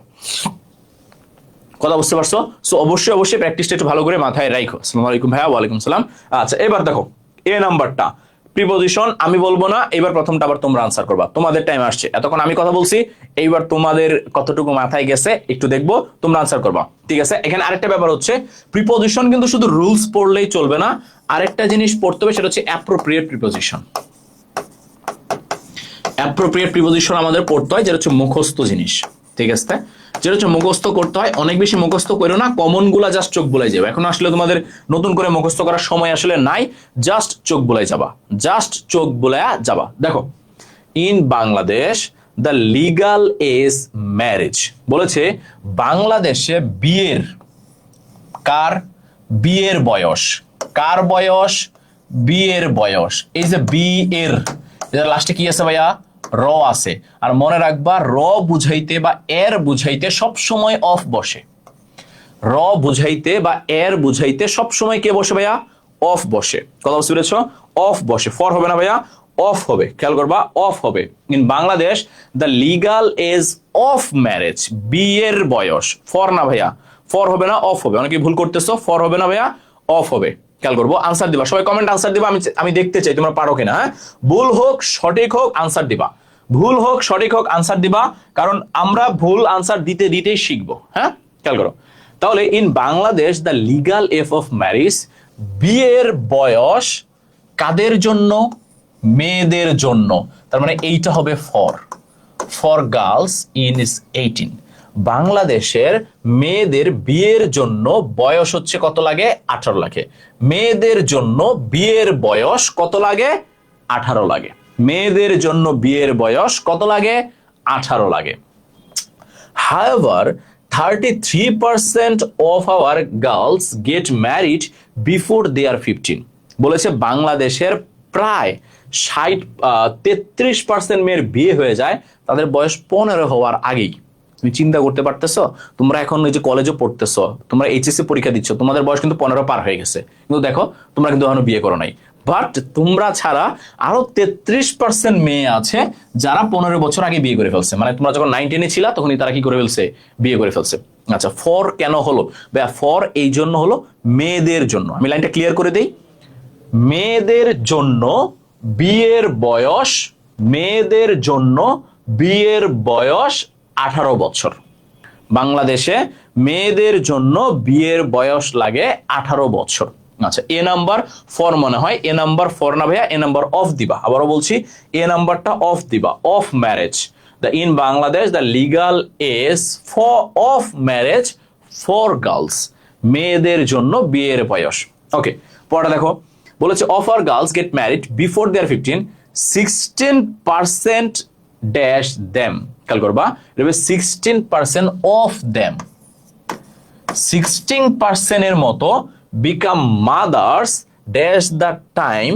Speaker 1: কথা বুঝতে পারছো? সো অবশ্যই অবশ্যই প্র্যাকটিসটা একটু ভালো করে মাথায় রাখো। আসসালামু আলাইকুম ভাইয়া। ওয়ালাইকুম সালাম। আচ্ছা এবার দেখো এ নাম্বারটা প্রিপজিশন আমি বলবো না, এবার প্রথমটা আবার তোমরা আনসার করবা, তোমাদের টাইম আসছে। এতক্ষণ আমি কথা বলছি, এইবার তোমাদের কতটুকু মাথায় গেছে একটু দেখবো, তোমরা আনসার করবা, ঠিক আছে? এখানে আরেকটা ব্যাপার হচ্ছে, প্রিপজিশন কিন্তু শুধু রুলস পড়লেই চলবে না, আরেকটা জিনিস পড়তে হবে, সেটা হচ্ছে অ্যাপ্রোপ্রিয়েট প্রিপজিশন। অ্যাপ্রোপ্রিয়েট প্রিপজিশন আমাদের পড়তে হয়, যেটা হচ্ছে মুখস্থ জিনিস, ঠিক আছে? যেটা হচ্ছে মুখস্থ করতে হয়, অনেক বেশি মুখস্থ করো না, কমন গুলা জাস্ট চোখ বুলাই যাবে। এখন আসলে তোমাদের নতুন করে মুখস্থ করার সময় আসলে নাই, জাস্ট চোখ বুলাই যাবা, জাস্ট চোখ বুলায়া যাবা। দেখো in Bangladesh the legal age marriage, বলেছে বাংলাদেশে বিয়ের, কার বিয়ের বয়স, কার বয়স, বিয়ের বয়স। এই যে বিয়ের, লাস্টে কি আছে ভাইয়া, র আছে। আর মনে রাখবা র বুঝাইতে বা এর বুঝাইতে সব সময় অফ বসে, র বুঝাইতে বা এর বুঝাইতে সব সময় কে বসে ভাইয়া, অফ বসে। কথা বুঝতে পেরেছো? অফ বসে, ফর হবে না ভাইয়া, অফ হবে, খেয়াল করবা, অফ হবে। In Bangladesh the legal age of marriage, বিয়ের বয়স, ফর না ভাইয়া, ফর হবে না, অফ হবে। অনেকে ভুল করতেছো, ফর হবে না ভাইয়া, অফ হবে। খেয়াল করবো, আনসার দিবা, সবাই কমেন্ট আনসার দিবা, আমি দেখতে চাই তোমরা পারো কিনা। হ্যাঁ, ভুল হোক সঠিক হোক আনসার দিবা, ভুল হোক সঠিক হোক আনসার দিবা, কারণ আমরা ভুল আনসার দিতে দিতেই শিখবো। হ্যাঁ, খেয়াল করো। তাহলে in Bangladesh the legal age of marriage, বিয়ের বয়স কাদের জন্য, মেয়েদের জন্য। তার মানে এইটা হবে ফর গার্লস ইন ইজ 18। বাংলাদেশের মেয়েদের বিয়ের জন্য বয়স হচ্ছে কত লাগে, 18 লাগে। মেয়েদের জন্য বিয়ের বয়স কত লাগে, 18 লাগে। মেয়েদের জন্য বিয়ের বয়স কত লাগে, 18 লাগে। However, 33% of our girls get married before they are 15. বলেছে বাংলাদেশের প্রায় 33% মেয়ের বিয়ে হয়ে যায় তাদের বয়স 15 হওয়ার আগেই। তুমি চিন্তা করতে পারতেছো, তোমরা এখন ওই যে কলেজে পড়তেছো, তোমরা এইচএসসি পরীক্ষা দিচ্ছ, তোমাদের বয়স কিন্তু 15 পার হয়ে গেছে, কিন্তু দেখো তোমরা কিন্তু এখনো বিয়ে করো নাই। বাট তোমরা ছাড়া আরো 33% মেয়ে আছে যারা 15 বছর আগে বিয়ে করে ফেলছে, মানে তোমরা যখন 19 ছিলা তখনই তারা কি করে ফেলছে, বিয়ে করে ফেলছে। আচ্ছা, ফর কেন হলো ভাইয়া? ফর এই জন্য হলো মেয়েদের জন্য, আমি লাইনটা ক্লিয়ার করে দেই। মেয়েদের জন্য বিয়ের বয়স, মেয়েদের জন্য বিয়ের বয়স 18 বছর। বাংলাদেশে মেয়েদের জন্য বিয়ের বয়স লাগে 18 বছর। আচ্ছা, এ নাম্বার ফর মনে হয়, এ নাম্বার ফর না ভাইয়া, এ নাম্বার অফ দিবা। আবারও বলছি, এ নাম্বারটা অফ দিবা, of marriage. In Bangladesh the legal age for of marriage for girls, মেয়েদের জন্য বিয়ের বয়স। ওকে, পড়া দেখো, বলেছে of are girls get married before they are 15, 16% dash them. খেয়াল করবা, 16% অফ দেম, 16% এর মতো become mothers dash the time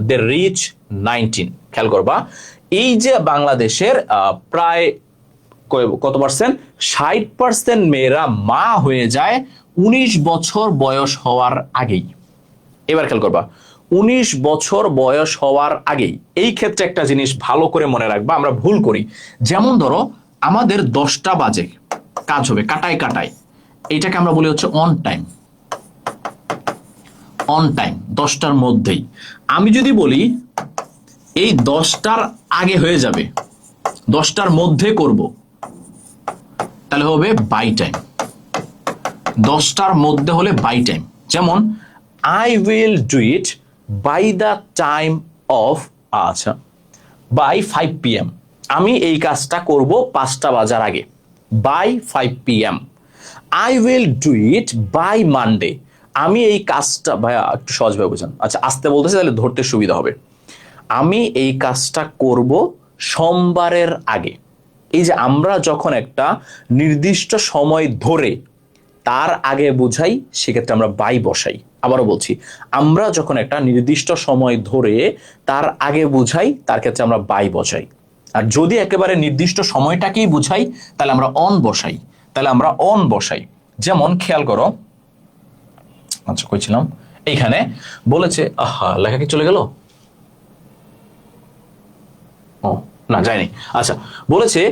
Speaker 1: they reach 19। খেয়াল করবা, এই যে বাংলাদেশের প্রায় কত পার্সেন্ট, 60% মেয়েরা মা হয়ে যায় 19 বছর বয়স হওয়ার আগেই। এবার খেয়াল করবা, 19 বছর বয়স হওয়ার আগেই। এই ক্ষেত্রে একটা জিনিস ভালো করে মনে রাখবা, আমরা ভুল করি। যেমন ধরো আমাদের 10টা বাজে কাজ হবে, কাটায় কাটায়, এইটাকে আমরা বলি হচ্ছে অন টাইম। অন টাইম 10টার মধ্যেই। আমি যদি বলি এই 10টার আগে হয়ে যাবে, 10টার মধ্যে করব, তাহলে হবে বাই টাইম। 10টার মধ্যে হলে বাই টাইম। যেমন I will do it by the time of, আচ্ছা, by 5 PM, আমি এই কাজটা করব 5টা বাজার আগে, by 5 PM। I will do it by Monday, আমি এই কাজটা, ভাইয়া একটু সহজভাবে বোঝান, আচ্ছা আস্তে বলতেছি তাহলে ধরতে সুবিধা হবে। আমি এই কাজটা করব সোমবারের আগে। এই যে আমরা যখন একটা নির্দিষ্ট সময় ধরে তার আগে বুঝাই, সেক্ষেত্রে আমরা বাই বসাই। আবারও বলছি, আমরা যখন একটা নির্দিষ্ট সময় ধরে তার আগে বুঝাই, তার ক্ষেত্রে আমরা বাই বসাই। আর যদি একেবারে নির্দিষ্ট সময়টাকেই বুঝাই, তাহলে আমরা অন বসাই, তাহলে আমরা অন বসাই। যেমন খেয়াল করো, আচ্ছা কইছিলাম, এইখানে বলেছে, আহা লেখা কি চলে গেল? ও না, যায়নি। আচ্ছা, বলেছে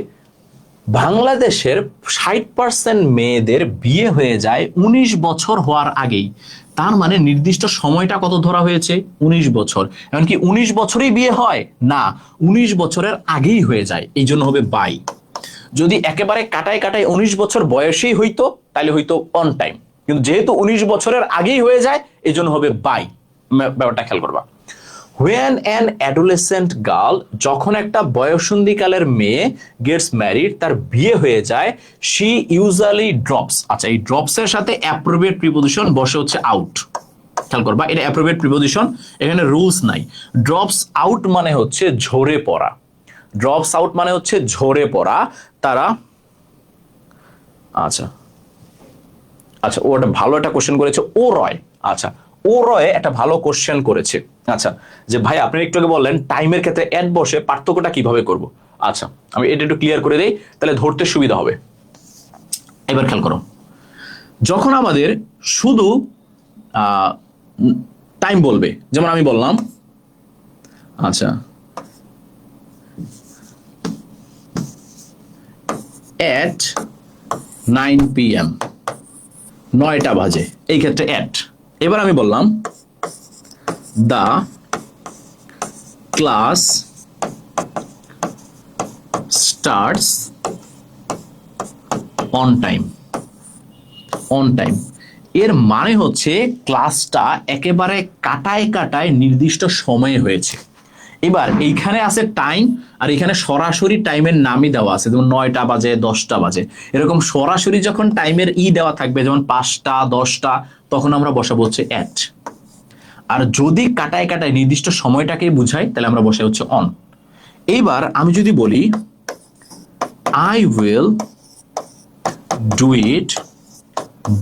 Speaker 1: বাংলাদেশের 60% মেয়েদের বিয়ে হয়ে যায় 19 বছর হওয়ার আগেই। তার মানে নির্দিষ্ট সময়টা কত ধরা হয়েছে? 19 বছর। এমনকি 19 বছরেই বিয়ে হয় না, 19 বছরের আগেই হয়ে যায়, এই জন্য হবে বাই। যদি একেবারে কাটায় কাটায় 19 বছর বয়সেই হইতো, তাহলে হইতো অন টাইম, কিন্তু যেহেতু 19 বছরের আগেই হয়ে যায়, এই জন্য হবে বাই। ব্যাপারটা খেয়াল করবা। When an adolescent girl, যখন একটা বয়ঃসন্ধিকালের মেয়ে গেটস ম্যারিড, তার বিয়ে হয়ে যায়, she usually drops, আচ্ছা এই ড্রপস এর সাথে অ্যাপ্রোপ্রিয়েট প্রিপোজিশন বসে হচ্ছে আউট। খেয়াল করবা, এটা অ্যাপ্রোপ্রিয়েট প্রিপোজিশন, এখানে রুলস নাই। ড্রপস আউট মানে হচ্ছে ঝরে পড়া, ড্রপস আউট মানে হচ্ছে ঝরে পড়া। তারা, আচ্ছা আচ্ছা, ও একটা ভালো একটা কোশ্চেন করেছে, ও রয়, আচ্ছা ও রয় একটা ভালো কোশ্চেন করেছে। আচ্ছা, যে ভাই আপনি একটু আগে বললেন টাইমের ক্ষেত্রে অ্যাড বসে পার্থক্যটা কিভাবে করব। আচ্ছা, আমি এটা একটু ক্লিয়ার করে দেই, তাহলে ধরতে সুবিধা হবে। এবার খেয়াল করো, যখন আমাদের শুধু টাইম বলবে, যেমন আমি বললাম, আচ্ছা at 9 PM, 9টা বাজে, এই ক্ষেত্রে অ্যাট। এবার আমি বললাম the class starts on time, on time. এর মানে হচ্ছে ক্লাসটা একেবারে কাটায় কাটায় নির্দিষ্ট সময়ে হয়েছে। এবার এইখানে আছে টাইম, আর এখানে সরাসরি টাইমের নামই দেওয়া আছে, যেমন 9টা বাজে, 10টা বাজে, এরকম সরাসরি যখন টাইমের দেওয়া থাকবে, যেমন 5টা 10টা, তখন আমরা বসাবো হচ্ছে অ্যাট। আর যদি কাটায় কাটায় নির্দিষ্ট সময়টাকে বুঝাই, তাহলে আমরা বসাই হচ্ছে অন। এইবার আমি যদি বলি I will do it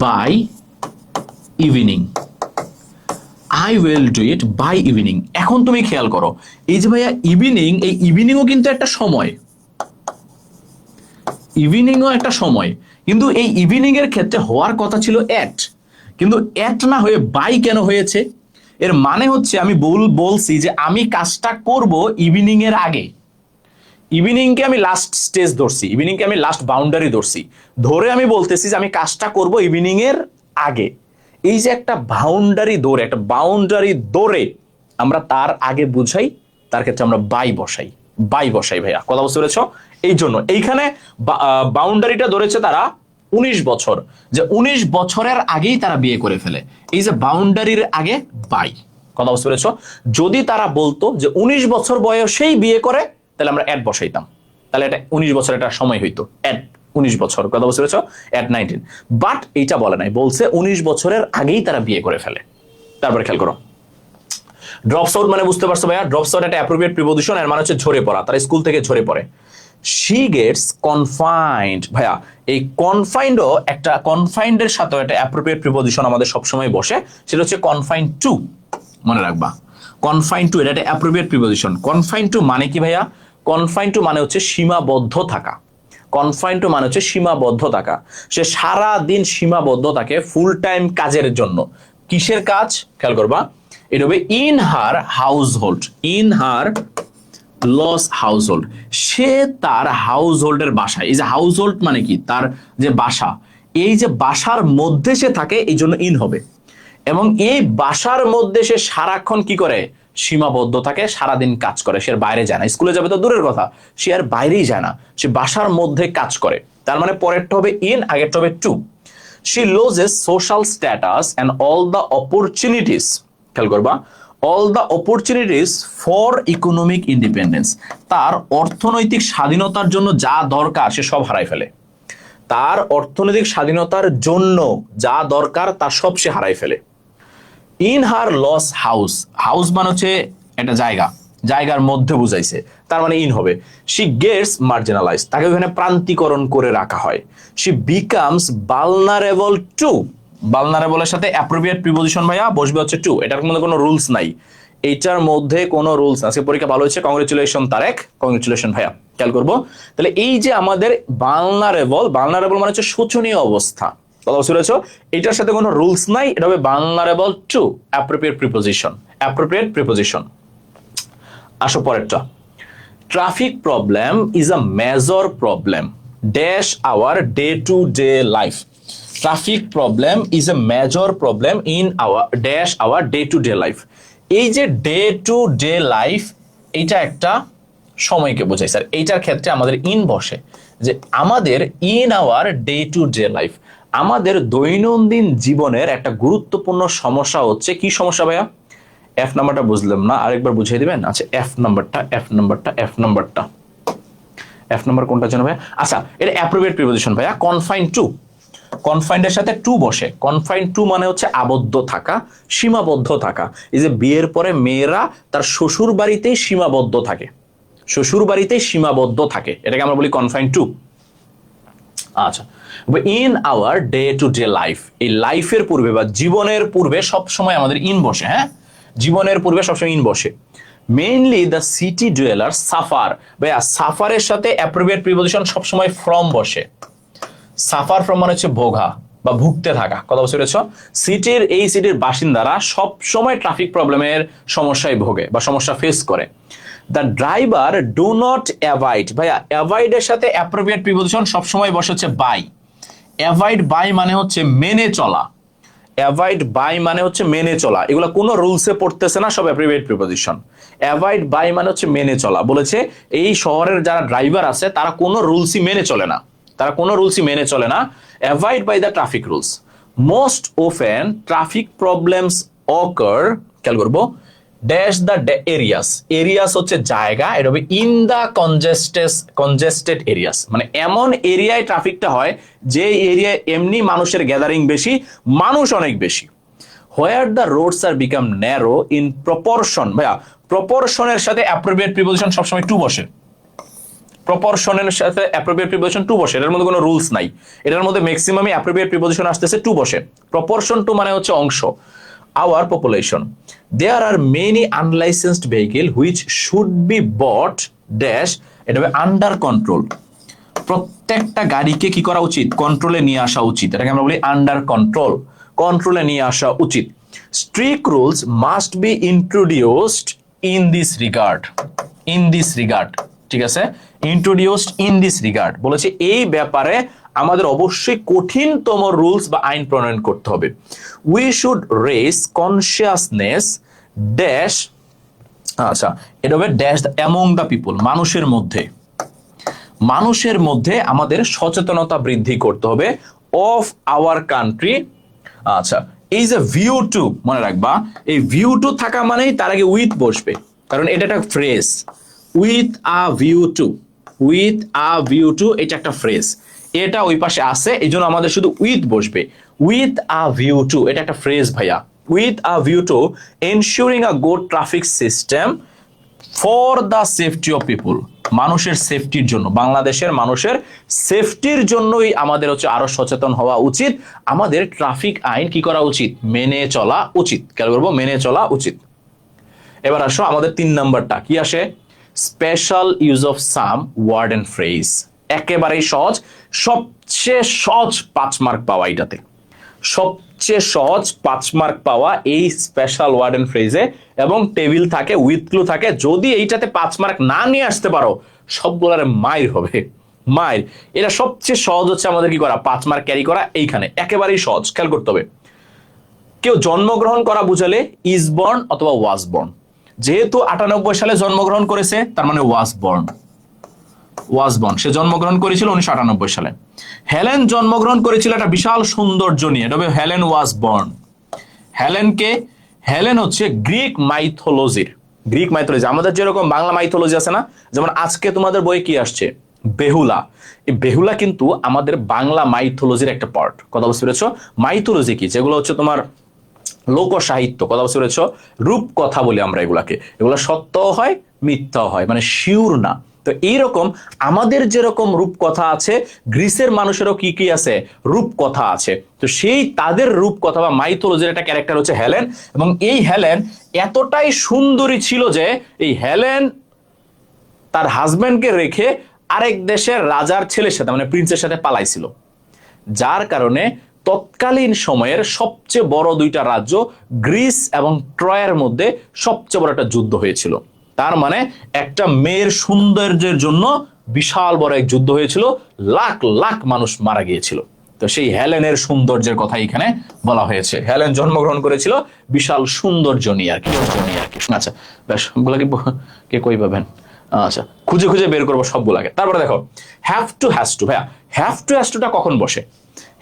Speaker 1: by evening, I will do it by evening। এখন তুমি খেয়াল করো, এই যে ভাইয়া ইভিনিং, এই ইভিনিংও কিন্তু একটা সময়, ইভিনিংও একটা সময়, কিন্তু এই ইভিনিং এর ক্ষেত্রে হওয়ার কথা ছিল অ্যাট, কিন্তু অ্যাট না হয়ে বাই কেন হয়েছে? এর মানে হচ্ছে আমি বলছি যে আমি কাজটা করব ইভিনিং এর আগে। ইভিনিংকে আমি লাস্ট স্টেজ ধরছি, ইভিনিংকে আমি লাস্ট বাউন্ডারি ধরছি, ধরে আমি বলতেছি যে আমি কাজটা করব ইভিনিং এর আগে। এই যে একটা বাউন্ডারি ধরে, একটা বাউন্ডারি ধরে আমরা তার আগে বুঝাই, তার ক্ষেত্রে আমরা বাই বসাই ভাইয়া, কথা বুঝতে পেরেছ? এই জন্য এইখানে বাউন্ডারিটা ধরেছে তারা 19 বছর, যে 19 বছরের আগেই তারা বিয়ে করে ফেলে। এই যে বাউন্ডারির আগে বাই, কথা বুঝতে পেরেছ? যদি তারা বলতো যে 19 বছর বয়সেই বিয়ে করে, তাহলে আমরা অ্যাড বসাইতাম, তাহলে এটা 19 বছর একটা সময় হইতো, অ্যাড 19 বছর, কথা বুঝতে পেরেছ? অ্যাড 19। বাট এইটা বলে নাই, বলছে 19 বছরের আগেই তারা বিয়ে করে ফেলে। তারপরে খেয়াল করো, ড্রপস আউট মানে বুঝতে পারছো ভাইয়া? ড্রপস আউট একটা অ্যাপ্রোপ্রিয়েট প্রিপোজিশন, এর মানে হচ্ছে ঝরে পড়া, তারা স্কুল থেকে ঝরে পড়ে। শি গেটস কনফাইন্ড, ভাইয়া এই কনফাইন্ডও একটা, কনফাইন্ডের সাথেও একটা অ্যাপ্রোপ্রিয়েট প্রিপোজিশন আমাদের সবসময় বসে, সেটা হচ্ছে কনফাইন্ড টু, মনে রাখবা। কনফাইন্ড টু এটা একটা অ্যাপ্রোপ্রিয়েট প্রিপোজিশন। কনফাইন্ড টু মানে কি ভাইয়া? কনফাইন্ড টু মানে হচ্ছে সীমাবদ্ধ থাকা। কনফাইন্ড টু মানে হচ্ছে সীমাবদ্ধ থাকা। সে সারা দিন সীমাবদ্ধ থাকে ফুল টাইম কাজের জন্য। কিসের কাজ? খেয়াল করবা, এটা হবে in her household, in her loss household, সে তার হাউসহোল্ডের বাসায়। এই যে হাউসহোল্ড মানে কি? তার যে বাসা, এই যে বাসার মধ্যে সে থাকে, এই জন্য ইন হবে। এবং এই বাসার মধ্যে সে সারাক্ষণ কি করে? সীমাবদ্ধ থাকে, সারাদিন কাজ করে, সে আর বাইরে যায় না। স্কুলে যাবে তো দূরের কথা, সে আর বাইরেই যায় না, সে বাসার মধ্যে কাজ করে। তার মানে পরেরটা হবে ইন, আগেরটা হবে to. She loses social status and all the opportunities, খেয়াল করবা, all the opportunities for economic independence, তার অর্থনৈতিক স্বাধীনতার জন্য যা দরকার সে সব হারাই ফেলে। তার অর্থনৈতিক স্বাধীনতার জন্য যা দরকার তা সব সে হারাই ফেলে। In her loss house, house মানে হচ্ছে একটা জায়গা, জায়গার মধ্যে বুঝাইছে, তার মানে ইন হবে। শি গেটস মার্জিনালাইজ, তাকে ওখানে প্রান্তিকরণ করে রাখা হয়। শি বিকামস ভালনারেবল টু, ভালনারেবলের সাথে অ্যাপ্রোপ্রিয়েট প্রিপোজিশন ভাইয়া বসবে হচ্ছে টু। এটার মধ্যে কোনো রুলস নাই, এইটার মধ্যে কোনো রুলস। আজকে পরীক্ষা ভালো হয়েছে, কংগ্রেচুলেশন তারেক, কংগ্রেচুলেশন ভাইয়া। খেয়াল করবো তাহলে এই যে আমাদের ভালনারেবল, ভালনারেবল মানে হচ্ছে শোচনীয় অবস্থা, কথা বুঝতে পেরেছো? এটার সাথে কোনো রুলস নাই, এটা হবে vulnerable to appropriate preposition, appropriate preposition. আসো পরেরটা, traffic problem is a major problem dash our day to day life. Traffic problem is a major problem in our dash our day to day life. এই যে day to day life, এইটা একটা সময়কে বোঝায় sir, এইটার ক্ষেত্রে আমাদের in বসে, যে আমাদের in our day to day life, আমাদের দৈনন্দিন জীবনের একটা গুরুত্বপূর্ণ সমস্যা হচ্ছে, কি সমস্যা ভাইয়া? এফ নাম্বারটা বুঝলাম না, আরেকবার বুঝিয়ে দিবেন? আচ্ছা, এফ নাম্বারটা, এফ নাম্বারটা, এফ নাম্বারটা, এফ নাম্বার কোনটা জানো ভাইয়া? আচ্ছা, এটা অ্যাপ্রোপ্রিয়েট প্রিপোজিশন ভাইয়া, কনফাইন টু। কনফাইন্ডের সাথে টু বসে। কনফাইন টু মানে হচ্ছে আবদ্ধ থাকা, সীমাবদ্ধ থাকা। এই যে বিয়ের পরে মেয়েরা তার শ্বশুর বাড়িতেই সীমাবদ্ধ থাকে, শ্বশুর বাড়িতেই সীমাবদ্ধ থাকে, এটাকে আমরা বলি কনফাইন টু। আচ্ছা, in our day to day life, এই লাইফের পূর্বে বা জীবনের পূর্বে সবসময় আমাদের ইন বসে। হ্যাঁ, জীবনের পূর্বে সবসময় ইন বসে। Mainly the city dweller suffer, ভাইয়া সাফারের সাথে অ্যাপ্রোপ্রিয়েট প্রিপোজিশন সবসময় ফ্রম বসে। সাফার ফ্রম মানে হচ্ছে ভোগা বা ভুগতে থাকা, কথা বুঝতে পেরেছ? সিটির, এই সিটির বাসিন্দারা সব সময় ট্রাফিক প্রবলেমের সমস্যায় ভোগে বা সমস্যা ফেস করে। The driver do not avoid, ভাইয়া অ্যাভয়েড এর সাথে অ্যাপ্রোপ্রিয়েট প্রিপোজিশন সবসময় বসে হচ্ছে বাই। অ্যাভয়েড বাই মানে হচ্ছে মেনে চলা, অ্যাভয়েড বাই মানে হচ্ছে মেনে চলা, এগুলো কোনো রুলসে পড়তেছে না, সব অ্যাপ্রোপ্রিয়েট প্রিপোজিশন। অ্যাভয়েড বাই মানে হচ্ছে মেনে চলা। বলেছে এই শহরের যারা ড্রাইভার আছে তারা কোনো রুলসই মেনে চলে না, তারা কোনো রুলসই মেনে চলে না। Avoid by the traffic rules. Most often traffic problems occur, খেয়াল করবো, ড্যাশ দ্য এরিয়াস, এরিয়াস হচ্ছে জায়গা, এটা হবে ইন দ্য কনজেস্টেড এরিয়াস, মানে এমন এরিয়ায় ট্রাফিকটা হয় যে এরিয়ায় এমনি মানুষের গ্যাদারিং বেশি, মানুষ অনেক বেশি। Where the roads R become narrow in proportion, ভাইয়া প্রপোর্শনের সাথে অ্যাপ্রোপ্রিয়েট প্রিপোজিশন সবসময় টু বসে। প্রপোর্শনের সাথে অ্যাপ্রোপ্রিয়েট প্রিপোজিশন টু বসে, এটার মধ্যে কোনো রুলস নাই, এটার মধ্যে ম্যাক্সিমামই অ্যাপ্রোপ্রিয়েট প্রিপোজিশন আসতেছে টু বসে। প্রপোর্শন টু মানে হচ্ছে অংশ। Our population, there are many unlicensed vehicle which should be bought dash, এটা হবে আন্ডার কন্ট্রোল। প্রত্যেকটা গাড়িকে কি করা উচিত? কন্ট্রোলে নিয়ে আসা উচিত, এটাকে আমরা বলি আন্ডার কন্ট্রোল, কন্ট্রোলে নিয়ে আসা উচিত। Strict rules must be introduced in this regard, in this regard, ঠিক আছে, ইন্ট্রোডিউসড ইন দিস রিগার্ড বলেছে এই ব্যাপারে আমাদের অবশ্যই কঠিনতম রুলস বা আইন প্রণয়ন করতে হবে। We should raise consciousness dash, আচ্ছা এটা হবে ড্যাশ অ্যামং দ্য পিপল, মানুষের মধ্যে, মানুষের মধ্যে আমাদের সচেতনতা বৃদ্ধি করতে হবে অফ আওয়ার কান্ট্রি। আচ্ছা এই যে ভিউ টু মনে রাখবা, এই ভিউ টু থাকা মানেই তার আগে উইথ বসবে, কারণ এটা একটা phrase, with a view to, with a view to এটা একটা ফ্রেজ, এটা ওই পাশে আছে এই জন্য আমাদের শুধু উইথ বসবে। উইথ আ ভিউ টু এটা একটা ফ্রেজ ভাইয়া, with a view to ensuring a good traffic system for the safety of people, মানুষের সেফটির জন্য, বাংলাদেশের মানুষের সেফটির জন্যই আমাদের হচ্ছে আরো সচেতন হওয়া উচিত, আমাদের ট্রাফিক আইন কি করা উচিত, মেনে চলা উচিত, খেয়াল করবো মেনে চলা উচিত। এবার আসো আমাদের 3 নাম্বারটা কি আসে, special use of some word and phrase, একেবারেই সহজ, সবচেয়ে সহজ 5 মার্ক পাওয়া এটাতে, সবচেয়ে সহজ 5 মার্ক পাওয়া এই স্পেশাল ওয়ার্ড এন্ড ফ্রেজে, এবং টেবিল থাকে উইথ ক্লু থাকে, যদি এইটাতে 5 মার্ক না নিয়ে আসতে পারো সবগুলার মাইর হবে, মাইর। এটা সবচেয়ে সহজ হচ্ছে আমাদের কি করা, 5 মার্ক ক্যারি করা, এইখানে একেবারেই সহজ, খেয়াল করতে হবে। কেউ জন্মগ্রহণ করা বুঝালে ইজ বর্ন অথবা ওয়াজ বর্ন, যেহেতু 98 সালে জন্মগ্রহণ করেছে তার মানে ওয়াজ বর্ন, ওয়াজ বর্ন, সে জন্মগ্রহণ করেছিল 1998 সালে। হেলেন জন্মগ্রহণ করেছিল একটা বিশাল সৌন্দর্য নিয়ে, এটা হবে হেলেন ওয়াজ বর্ন। হেলেনকে, হেলেন হচ্ছে গ্রিক মাইথোলজির, গ্রিক মাইথোলজি, আমাদের যেরকম বাংলা মাইথোলজি আছে না, যেমন আজকে তোমাদের বই কি আসছে বেহুলা, এই বেহুলা কিন্তু আমাদের বাংলা মাইথোলজির একটা পার্ট, কথা বুঝতে পেরেছো। মাইথোলজি কি, যেগুলো হচ্ছে তোমার লোক সাহিত্য, কথা বুঝতে পেরেছো, রূপ কথা বলি আমরা এগুলাকে, এগুলো সত্য হয় মিথ্যাও হয়, মানে শিওর না। তো এইরকম আমাদের যেরকম রূপকথা আছে, গ্রিসের মানুষেরও কি কি আছে, রূপকথা আছে। তো সেই তাদের রূপকথা বা মাইথোলজির একটা ক্যারেক্টার হচ্ছে হেলেন, এবং এই হেলেন এতটাই সুন্দরী ছিল যে এই হেলেন তার হাজব্যান্ডকে রেখে আরেক দেশের রাজার ছেলের সাথে মানে প্রিন্সের সাথে পালাইছিল, যার কারণে তৎকালীন সময়ের সবচেয়ে বড় 2টা রাজ্য গ্রিস এবং ট্রয়ের মধ্যে সবচেয়ে বড় একটা যুদ্ধ হয়েছিল। তার মানে একটা মেয়ের সৌন্দর্যের জন্য বিশাল বড় এক যুদ্ধ হয়েছিল, লাখ লাখ মানুষ মারা গিয়েছিল। তো সেই হেলেনের সৌন্দর্যের কথা এখানে বলা হয়েছে, হেলেন জন্মগ্রহণ করেছিল বিশাল সৌন্দর্য নিয়ে আর কি, আচ্ছা বেশ, সবগুলাকে কে কই পাবেন, আচ্ছা খুঁজে খুঁজে বের করবো সবগুলাকে। তারপরে দেখো হ্যাভ টু হ্যাজ টু, ভাইয়া হ্যাভ টু হ্যাজ টুটা কখন বসে,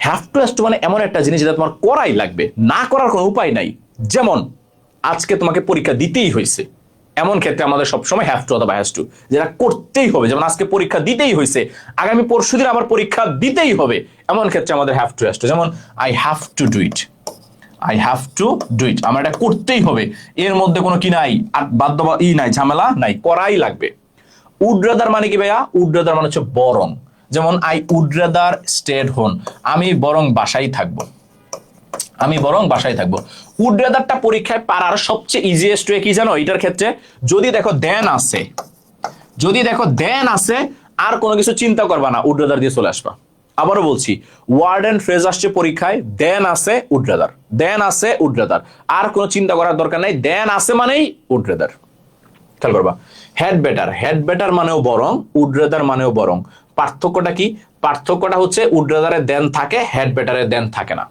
Speaker 1: হ্যাভ টু হ্যাজ টু মানে এমন একটা জিনিস যেটা তোমার করাই লাগবে, না করার কোনো উপায় নাই। যেমন আজকে তোমাকে পরীক্ষা দিতেই হয়েছে, এমন ক্ষেত্রে আমাদের সবসময় হ্যাভ টু অথবা হ্যাজ টু, যেটা করতেই হবে, যেমন আজকে পরীক্ষা দিতেই হয়েছে, আগামী পরশুদিন আবার পরীক্ষা দিতেই হবে, এমন ক্ষেত্রে আমাদের হ্যাভ টু হ্যাজ টু। যেমন I have to do it, I have to do it, আমার এটা করতেই হবে, এর মধ্যে কোনো কি নাই, আর বাধ্য নাই, ঝামেলা নাই, করাই লাগবে। উড রাদার মানে কি ভাইয়া, উড রাদার মানে হচ্ছে বরং, যেমন I would rather stayed home, আমি বরং বাসায় থাকবো, আমি বরং বাসায় থাকবো। উড রাদারটা পরীক্ষায় পারার সবচেয়ে ইজিয়েস্ট ওয়ে কি জানো, এটার ক্ষেত্রে যদি দেখো দেন আছে, যদি দেখো দেন আছে আর কোনো কিছু চিন্তা করবা না, উড রাদার দিয়ে চলে আসবা। আবারও বলছি, ওয়ার্ড এন্ড ফ্রেজ আসছে পরীক্ষায়, দেন আছে উড রাদার, দেন আছে উড রাদার, আর কোনো চিন্তা করার দরকার নাই, দেন আছে মানেই উড রাদার, খেয়াল করবা। হেড বেটার, হেড বেটার মানেও বরং, উড রাদার মানেও বরং, পার্থক্যটা কি, পার্থক্যটা হচ্ছে উড রাদারে দেন থাকে, হেড বেটারে দেন থাকে না।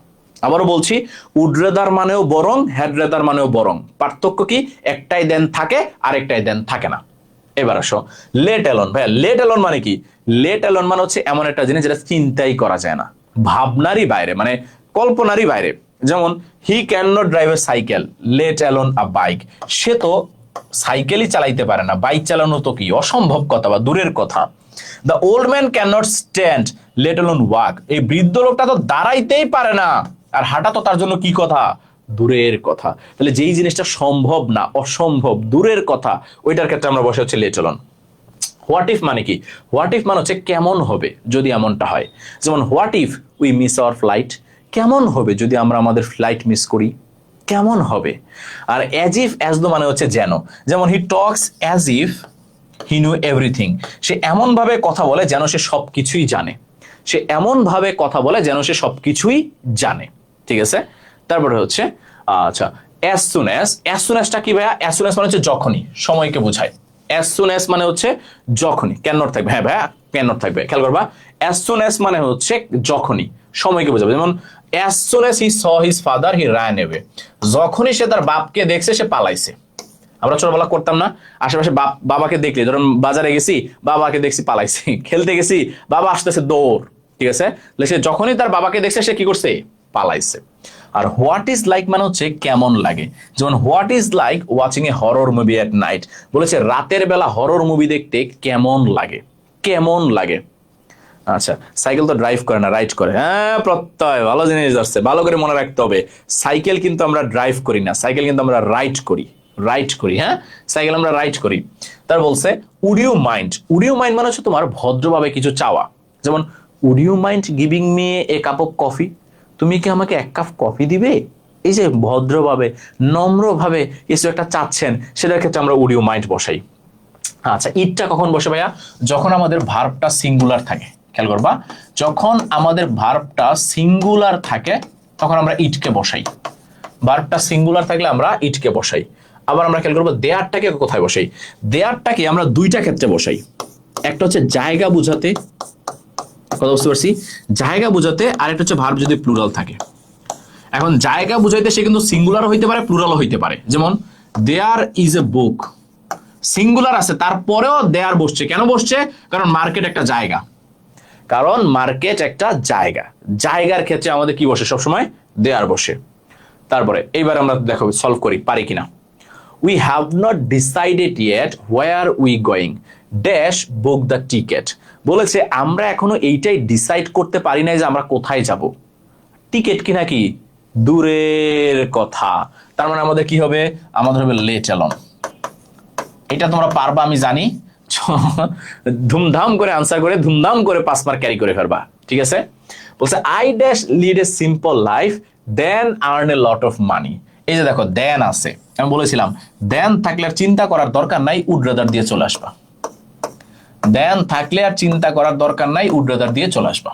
Speaker 1: আবারও বলছি, উড রাদার মানেও বরং, হেড রাদার মানেও বরং, পার্থক্য কি, একটাই দেন থাকে আরেকটাই দেন থাকে না। এবার আসো লেট অ্যালোন, ভাইয়া লেট অ্যালোন মানে কি, লেট অ্যালোন মানে হচ্ছে এমন একটা জিনিস যেটা চিন্তাই করা যায় না, ভাবনারই বাইরে, মানে কল্পনারই বাইরে। যেমন he can not drive a cycle let alone a bike, সে তো সাইকেলই চালাইতে পারে না, বাইক চালানো তো কি অসম্ভব কথা বা দূরের কথা। The old man can not stand let alone walk, এই বৃদ্ধ লোকটা তো দাঁড়াইতেই পারে না, আর হাঁটা তো তার জন্য কি কথা, দূরের কথা। তাহলে যেই জিনিসটা সম্ভব না, অসম্ভব, দূরের কথা, ওইটার ক্ষেত্রে আমরা বসে হচ্ছে লেট অ্যালোন। হোয়াট ইফ মানে কি, হোয়াট ইফ মানে হচ্ছে কেমন হবে যদি এমনটা হয়, যেমন what if we miss hour flight, কেমন হবে যদি আমরা আমাদের ফ্লাইট মিস করি, কেমন হবে। আর অ্যাজ ইফ অ্যাজ দো মানে হচ্ছে যেন, যেমন he talks as if he knew everything, সে এমন ভাবে কথা বলে যেন সে সবকিছুই জানে, সে এমন ভাবে কথা বলে যেন সে সবকিছুই জানে, ঠিক আছে। তারপরে হচ্ছে আচ্ছা, as soon as টা কি ভাইয়া? as soon as মানে হচ্ছে যখনই, সময়কে বোঝায়। as soon as মানে হচ্ছে যখনই, ক্যান নট থাকবে। হ্যাঁ ভাইয়া, ক্যান নট থাকবে, খেয়াল করবা। as soon as মানে হচ্ছে যখনই, সময়কে বোঝাবে। যেমন as soon as he saw his father he ran away, যখনই সে তার বাপকে দেখছে সে পালাইছে। আমরা ছোটবেলা করতাম না, আশেপাশে বাবাকে দেখলে, ধরুন বাজারে গেছি, বাবাকে দেখছি পালাইছি, খেলতে গেছি, বাবা আসতেছে দৌড়, ঠিক আছে? সে যখনই তার বাবাকে দেখছে সে কি করছে? পালাইছে। আর হোয়াট ইজ লাইক মানে হচ্ছে কেমন লাগে। যেমন what is like watching a horror movie at night, বলেছে রাতের বেলা হরর মুভি দেখতে কেমন লাগে, কেমন লাগে। আচ্ছা, সাইকেল তো ড্রাইভ করে না, রাইড করে। হ্যাঁ প্রত্যয়, ভালো জিনিস আসছে, ভালো করে মনে রাখতে হবে। সাইকেল কিন্তু আমরা ড্রাইভ করি না, সাইকেল কিন্তু আমরা রাইড করি, রাইট করি। হ্যাঁ, সাইকেল আমরা রাইট করি। তার বলছে would you mind, would you mind মানে হচ্ছে তোমার ভদ্রভাবে কিছু চাওয়া। যেমন would you mind giving me a cup of coffee, তুমি কি আমাকে এক কাপ কফি দিবে? এই যে ভদ্রভাবে, নম্রভাবে কিছু একটা চাচ্ছেন, সেটার ক্ষেত্রে আমরা উড ইউ মাইন্ড বসাই। আচ্ছা, ইটটা কখন বসে ভাইয়া? যখন আমাদের ভার্বটা সিঙ্গুলার থাকে, খেয়াল করবা। যখন আমাদের ভার্বটা সিঙ্গুলার থাকে তখন আমরা ইটকে বসাই। ভার্বটা সিঙ্গুলার থাকলে আমরা ইটকে বসাই। আবার আমরা খেয়াল করবো দেয়ারটাকে কোথায় বসাই? দেয়ারটাকে আমরা দুইটা ক্ষেত্রে বসাই। একটা হচ্ছে জায়গা বুঝাতে, কথা বুঝতে পারছি? জায়গা বুঝাতে। আর একটা হচ্ছে ভার্ব যদি প্লুরাল থাকে। এখন জায়গা বুঝাইতে সে কিন্তু সিঙ্গুলার হইতে পারে, প্লুরালও হইতে পারে। যেমন there is a book, singular আছে তারপরেও দেয়ার বসছে। কেন বসছে? কারণ মার্কেট একটা জায়গা, কারণ মার্কেট একটা জায়গা। জায়গার ক্ষেত্রে আমাদের কি বসে? সবসময় দেয়ার বসে। তারপরে এইবার আমরা দেখো সলভ করি পারি কিনা। We have not decided yet where we going dash book the ticket, বলেছে আমরা এখনো এইটাই ডিসাইড করতে পারি নাই যে আমরা কোথায় যাব। টিকেট কি নাকি দূরের কথা, তার মানে আমাদের কি হবে? আমাদের হবে লেট অ্যালন। এটা তোমরা পারবা আমি জানি, ধুমধাম করে আনসার করে ধুমধাম করে 5 মার্ক ক্যারি করে ফেলবা, ঠিক আছে? বলছে I dash lead a simple life than earn a lot of money. এই যে দেখো দেন আছে, আমি বলেছিলাম দেন থাকলে আর চিন্তা করার দরকার নাই, উড রাদার দিয়ে চলে আসবা। দেন থাকলে আর চিন্তা করার দরকার নাই, উড রাদার দিয়ে চলে আসবা।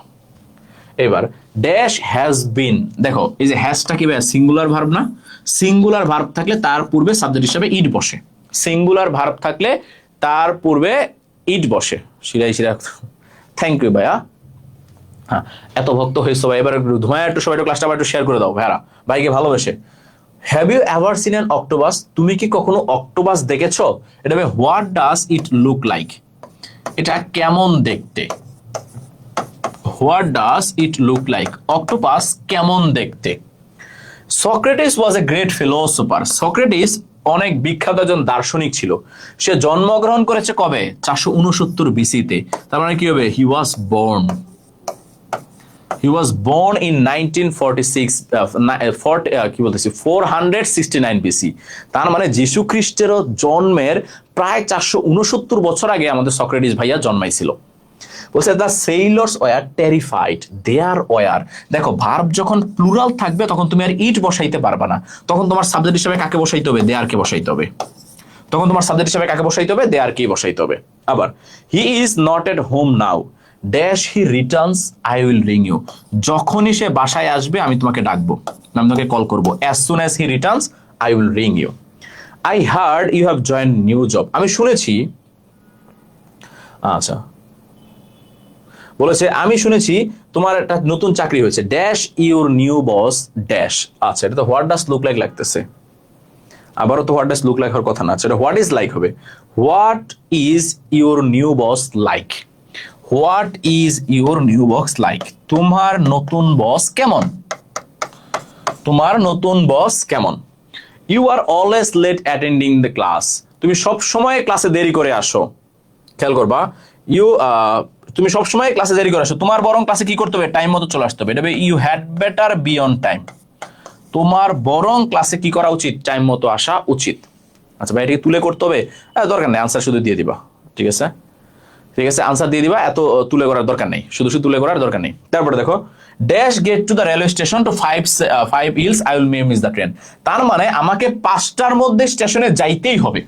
Speaker 1: এবার ড্যাশ হ্যাজ বিন, দেখো এই যে হ্যাজটা কি ভাই? সিঙ্গুলার ভার্ব না? সিঙ্গুলার ভার্ব থাকলে তার পূর্বে সাবজেক্ট হিসেবে ইট বসে। সিঙ্গুলার ভার্ব থাকলে তার পূর্বে ইট বসে। শিরাই শিরা, থ্যাংক ইউ ভাইয়া। হ্যাঁ, এত ভক্ত হয়েছো ভাই, এবার ধুমায় একটু সবাই ক্লাসটা একটু শেয়ার করে দাও ভাইরা, ভাইকে ভালোবেসে। Have you ever seen an octopus, তুমি কি কখনো অক্টোপাস দেখেছো? এটা হবে what does it look like, এটা কেমন দেখতে। What does it look like, octopus কেমন দেখতে। Socrates was a great philosopher, Socrates অনেক বিখ্যাত একজন দার্শনিক ছিল। সে জন্মগ্রহণ করেছে কবে? 469 বিসিতে। তার মানে কি হবে? He was born, he was born in 1946, কি বলতেছি 469 বিসি। তার মানে যীশু খ্রিস্টেরও জন্মের প্রায় 469 বছর আগে আমাদের সক্রেটিস ভাইয়া জন্মাইছিল। বলছে the sailors were terrified there were. দেখো ভার্ব যখন প্লুরাল থাকবে তখন তুমি আর ইট বসাইতে পারবা না, তখন তোমার সাবজেক্ট হিসেবে কাকে বসাইতে হবে? দেয়ারকে বসাইতে হবে। তখন তোমার সাবজেক্ট হিসেবে কাকে বসাইতে হবে? দেয়ারকেই বসাইতে হবে। আবার he is not at home now dash he returns I will ring you, যখনই সে বাসায় আসবে আমি তোমাকে ডাকবো, আমি তোমাকে কল করবো। As soon as he returns I will ring you. I heard you have join new job, আমি শুনেছি। আচ্ছা, বলেছে আমি শুনেছি তোমার একটা নতুন চাকরি হয়েছে dash your new boss dash. আচ্ছা, এটা তো হোয়াট ডাজ লুক লাইক লাগতেছে, আবারও তো হোয়াট ডাজ লুক লাইক হওয়ার কথা না, এটা হোয়াট ইজ লাইক হবে। What is your new boss like, what is your new boss like, তোমার নতুন বস কেমন, তোমার নতুন বস কেমন। You are always late attending the class, তুমি সব সময় ক্লাসে দেরি করে আসো। খেয়াল করবা, তুমি সবসময় ক্লাসে দেরি করে আসো, তোমার বরং ক্লাসে কি করতে হবে? টাইম মতো চলে আসতে হবে। এটা you had better be on time, তোমার বরং ক্লাসে কি করা উচিত? টাইম মতো আসা উচিত। আচ্ছা ভাই, এটাকে তুলে করতে হবে? দরকার নেই, আনসার শুধু দিয়ে দিবা, ঠিক আছে? ঠিক আছে, আনসার দিয়ে দিবা, এত তুলে করার দরকার নেই, শুধু শুধু তুলে করার দরকার নেই। তারপরে দেখো dash get to the railway station to 5 else I will miss the train, তার মানে আমাকে 5টার মধ্যে স্টেশনে যাইতেই হবে,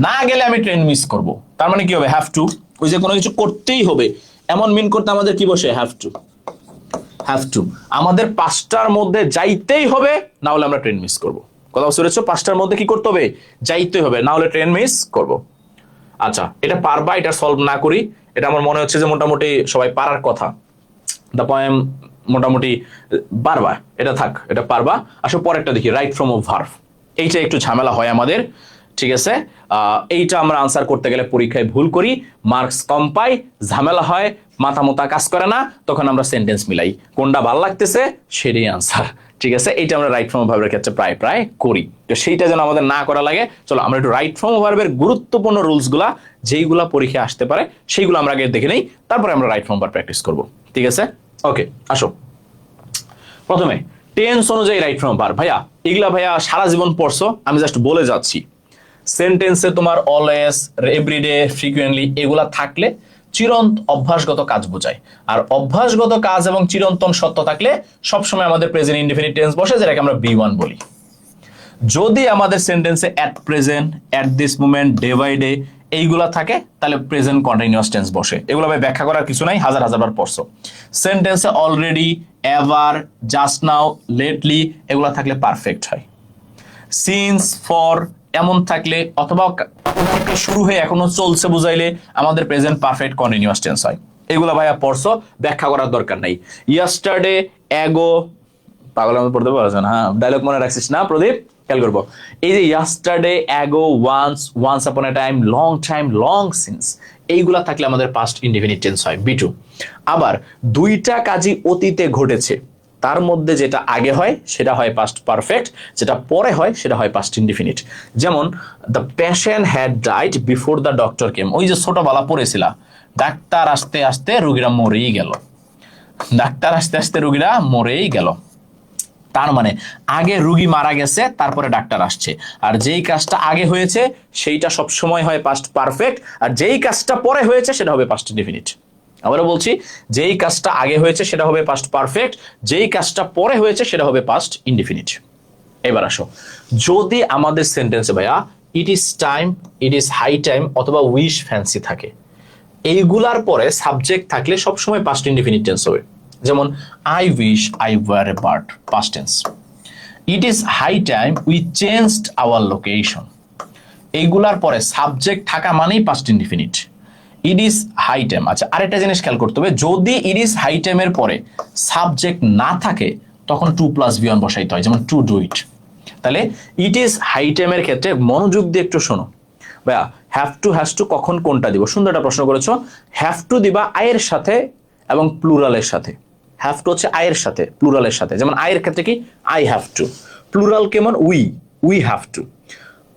Speaker 1: না গেলে আমি ট্রেন মিস করব। তার মানে কি হবে? হ্যাভ টু, ওই যে কোনো কিছু করতেই হবে এমন মিন করতে আমাদের কি বসে? Have to. হ্যাভ টু, আমাদের পাঁচটার মধ্যে যাইতেই হবে, না হলে আমরা ট্রেন মিস করব। কথা বুঝতে পেরেছো? পাঁচটার মধ্যে কি করতে হবে? যাইতেই হবে, না হলে ট্রেন মিস করব। আচ্ছা, এটা পারবা? এটা সলভ না করি, এটা আমার মনে হচ্ছে যে মোটামুটি সবাই পারার কথা। দ্য পয়েম মোটামুটি পারবা, এটা থাক, এটা পারবা। আসলে পরেরটা দেখি, রাইট ফ্রম অফ ভার্ভ। এইটা একটু ঝামেলা হয় আমাদের, ঠিক আছে? এইটা আমরা আনসার করতে গেলে পরীক্ষায় ভুল করি, মার্কস কম পাই, ঝামেলা হয়, মাথা মোতা কাজ করে না, তখন আমরা সেন্টেন্স মিলাই, কোনটা ভালো লাগতেছে সেটাই আনসার, ঠিক আছে? এইটা আমরা রাইট ফ্রম অফ ভার্বের ক্ষেত্রে প্রায় প্রায় করি, তো সেইটা যেন আমাদের না করা লাগে। চলো আমরা একটু রাইট ফ্রম অফ ভার্বের গুরুত্বপূর্ণ রুলস গুলা, যেইগুলা পরীক্ষায় আসতে পারে সেইগুলো আমরা আগে দেখে নেই, তারপরে আমরা রাইট ফ্রম ভার্ব প্র্যাকটিস করব, ঠিক আছে? ওকে, আসো প্রথমে টেন্স অনুযায়ী রাইট ফ্রম ভার্ব। ভাইয়া এগুলা ভাইয়া সারা জীবন পড়ছো, আমি জাস্ট বলে যাচ্ছি। সেন্টেন্সে তোমার অলওয়েজ, এভরিডে, ফ্রিকুয়েন্টলি এগুলা থাকলে চিরন্ত অভ্যাসগত কাজ বোঝায়। আর অভ্যাসগত কাজ এবং চিরন্তন সত্য থাকলে সবসময় আমাদের প্রেজেন্ট ইনডিফিনিট টেন্স বসে, যেটাকে আমরা বি1 বলি। যদি আমাদের সেন্টেন্সে at present, at this moment, day by day এইগুলা থাকে, তাহলে প্রেজেন্ট কন্টিনিউয়াস টেন্স বসে। এগুলো ভাই ব্যাখ্যা করার কিছু নাই, হাজার হাজার বার পড়ছো। সেন্টেন্সে already, ever, just now, lately এগুলা থাকলে পারফেক্ট হয়। সিন্স, ফর এমন থাকলে অথবা শুরু হয়ে এখনো চলছে বুঝাইলে আমাদের প্রেজেন্ট পারফেক্ট কন্টিনিউয়াস টেন্স হয়। এগুলো ভাইয়া পড়ছো, ব্যাখ্যা করার দরকার নাই। ইয়েস্টারডে, অ্যাগো, পাগলের মতো পড়তে পারছেন? হ্যাঁ, ডায়লগ মনে রাখছিস না প্রদীপ? খেয়াল করবো, এই যে yesterday, ago, once, once upon এ টাইম, লং সিন্স এইগুলা থাকলে আমাদের পাস্ট ইনডিফিনিট টেন্স হয়, বি2। আবার দুইটা কাজই অতীতে ঘটেছে, তার মধ্যে যেটা আগে হয় সেটা হয় পাস্ট পারফেক্ট, যেটা পরে হয় সেটা হয় পাস্ট ইনডিফিনিট। যেমন the patient had died before the doctor came. ওই যে ছোটবেলা পড়েছিলা, ডাক্তার আসতে আসতে রোগীরা মরেই গেল, ডাক্তার আসতে আসতে রোগীরা মরেই গেল। তার মানে আগে রোগী মারা গেছে, তারপরে ডাক্তার আসছে। আর যেই কাজটা আগে হয়েছে সেইটা সবসময় হয় পাস্ট পারফেক্ট, আর যেই কাজটা পরে হয়েছে সেটা হবে পাস্ট ইনডিফিনিট। আবারও বলছি, যেই কাজটা আগে হয়েছে সেটা হবে পাস্ট পারফেক্ট, যেই কাজটা পরে হয়েছে সেটা হবে পাস্ট ইনডিফিনিট। এবার আসো, যদি আমাদের সেন্টেন্সে ভাইয়া it is time, it is high time অথবা উইশ ফ্যান্সি থাকে, এইগুলার পরে সাবজেক্ট থাকলে সবসময় পাস্ট ইনডিফিনিট টেন্স হবে। যেমন I wish I were a bird, past tense. It is high time we changed our location, এইগুলার পরে সাবজেক্ট থাকা মানেই past indefinite. It is high time. আচ্ছা, আরেকটা জিনিস খেয়াল করতে হবে, যদি ইট ইজ হাই টাইমের পরে সাবজেক্ট না থাকে তখন টু প্লাস বি1 বসাইতে হয়, যেমন টু ডু ইট। তাহলে ইট ইজ হাই টাইমের ক্ষেত্রে মনোযোগ দিয়ে একটু শোনো ভাইয়া, হ্যাভ টু, হ্যাজ টু কখন কোনটা দিব? সুন্দর একটা প্রশ্ন করেছো। হ্যাভ টু দিবা আয়ের সাথে এবং প্লুরালের সাথে। হ্যাভ টু হচ্ছে আয়ের সাথে, প্লুরালের সাথে। যেমন আয়ের ক্ষেত্রে কি, আই হ্যাভ টু। প্লুরাল কেমন, we have to.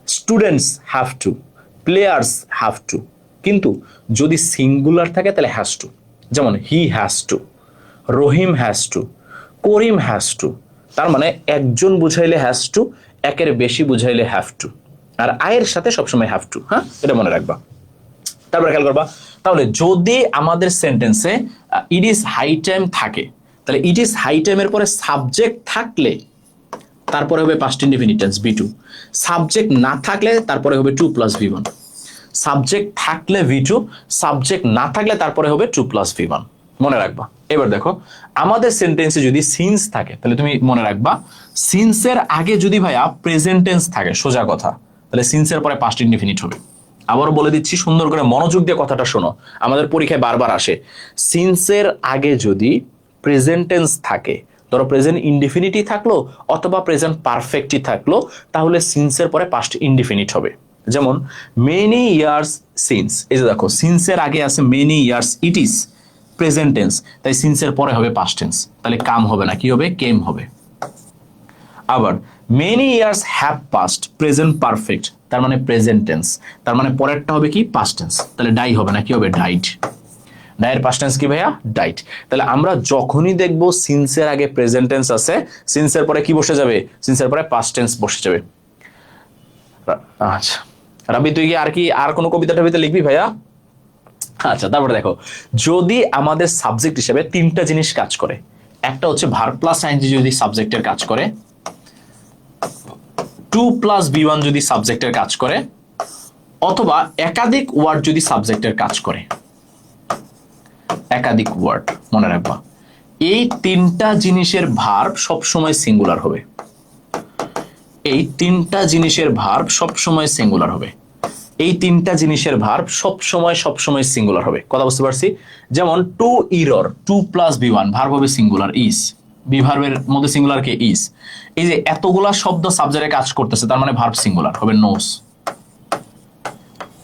Speaker 1: Students have to, players have to. কিন্তু যদি সিঙ্গুলার থাকে তাহলে হ্যাজ টু। যেমন he has to, Rahim has to, Karim has to. তার মানে একজন বুঝাইলে হ্যাজ টু, একের বেশি বুঝাইলে হ্যাভ টু। আর আয়ের সাথে সবসময় হ্যাভ টু, হ্যাঁ, এটা মনে রাখবা। তারপরে খেয়াল করবা, তাহলে যদি আমাদের সেন্টেন্সে ইট ইজ হাই টাইম থাকে, তাহলে ইট ইজ হাই টাইমের পরে সাবজেক্ট থাকলে তারপরে হবে past indefinite tense, B2. Subject না থাকলে তারপরে হবে টু প্লাস বি1। সাবজেক্ট থাকলে ভি2, সাবজেক্ট না থাকলে তারপরে হবে টু প্লাস বি1, মনে রাখবা। এবার দেখো, আমাদের সেন্টেন্সে যদি সিন্স থাকে তাহলে তুমি মনে রাখবা, সিন্সের আগে যদি ভাইয়া প্রেজেন্ট টেন্স থাকে, সোজা কথা, তাহলে সিন্সের পরে পাস্ট ইনডিফিনিট হবে। আবারও বলে দিচ্ছি, সুন্দর করে মনোযোগ দিয়ে কথাটা শোনো, আমাদের পরীক্ষায় বারবার আসে। সিন্সের আগে যদি প্রেজেন্ট টেন্স থাকে, ধরো প্রেজেন্ট ইনডিফিনিটই থাকলো অথবা প্রেজেন্ট পারফেক্টই থাকলো, তাহলে সিন্সের পরে পাস্ট ইনডিফিনিট হবে। যেমন মেনি ইয়ার্স সিন্স, এই যে দেখো সিন্সের আগে আছে many years, it is present tense, তাই সিন্সের পরে হবে পাস্ট টেন্স, তাহলে কাম হবে না, কি হবে, কেম হবে। আবার many years have passed, present perfect, তার মানে প্রেজেন্ট টেন্স, তার মানে পরেরটা হবে কি, পাস্ট টেন্স, তাহলে ডাই হবে না, কি হবে, ডাইড। ডাইয়ের পাস্ট টেন্স কি ভাইয়া, ডাইড। তাহলে আমরা যখনই দেখবো সিন্সের আগে প্রেজেন্ট টেন্স আছে, সিন্সের পরে কি বসে যাবে, সিন্সের পরে পাস্ট টেন্স বসে যাবে। আচ্ছা রাবি, তুই কি আর কোনো কবিতা টবিতা লিখবি ভাইয়া? আচ্ছা, তারপরে দেখো, যদি আমাদের সাবজেক্ট হিসেবে তিনটা জিনিস কাজ করে, একটা হচ্ছে ভার্ব প্লাস আইএনজি যদি সাবজেক্টের কাজ করে, টু প্লাস বি1 যদি সাবজেক্টের কাজ করে, অথবা একাধিক ওয়ার্ড যদি সাবজেক্টের কাজ করে। একাধিক ওয়ার্ড মনে রাখবা, এই তিনটা জিনিসের ভার্ব সবসময় সিঙ্গুলার হবে। এই তিনটা জিনিসের ভার্ব সবসময় সিঙ্গুলার হবে। এই তিনটা জিনিসের ভার্ব সবসময় সিঙ্গুলার হবে। কথা বুঝতে পারছি? যেমন to err, to plus V one, verb হবে সিঙ্গুলার ইজ, বি ভার্বের মধ্যে সিঙ্গুলার কে ইজ। এই যে এতগুলা শব্দ সাবজেক্টে কাজ করতেছে, তার মানে ভার্ব সিঙ্গুলার হবে নোস,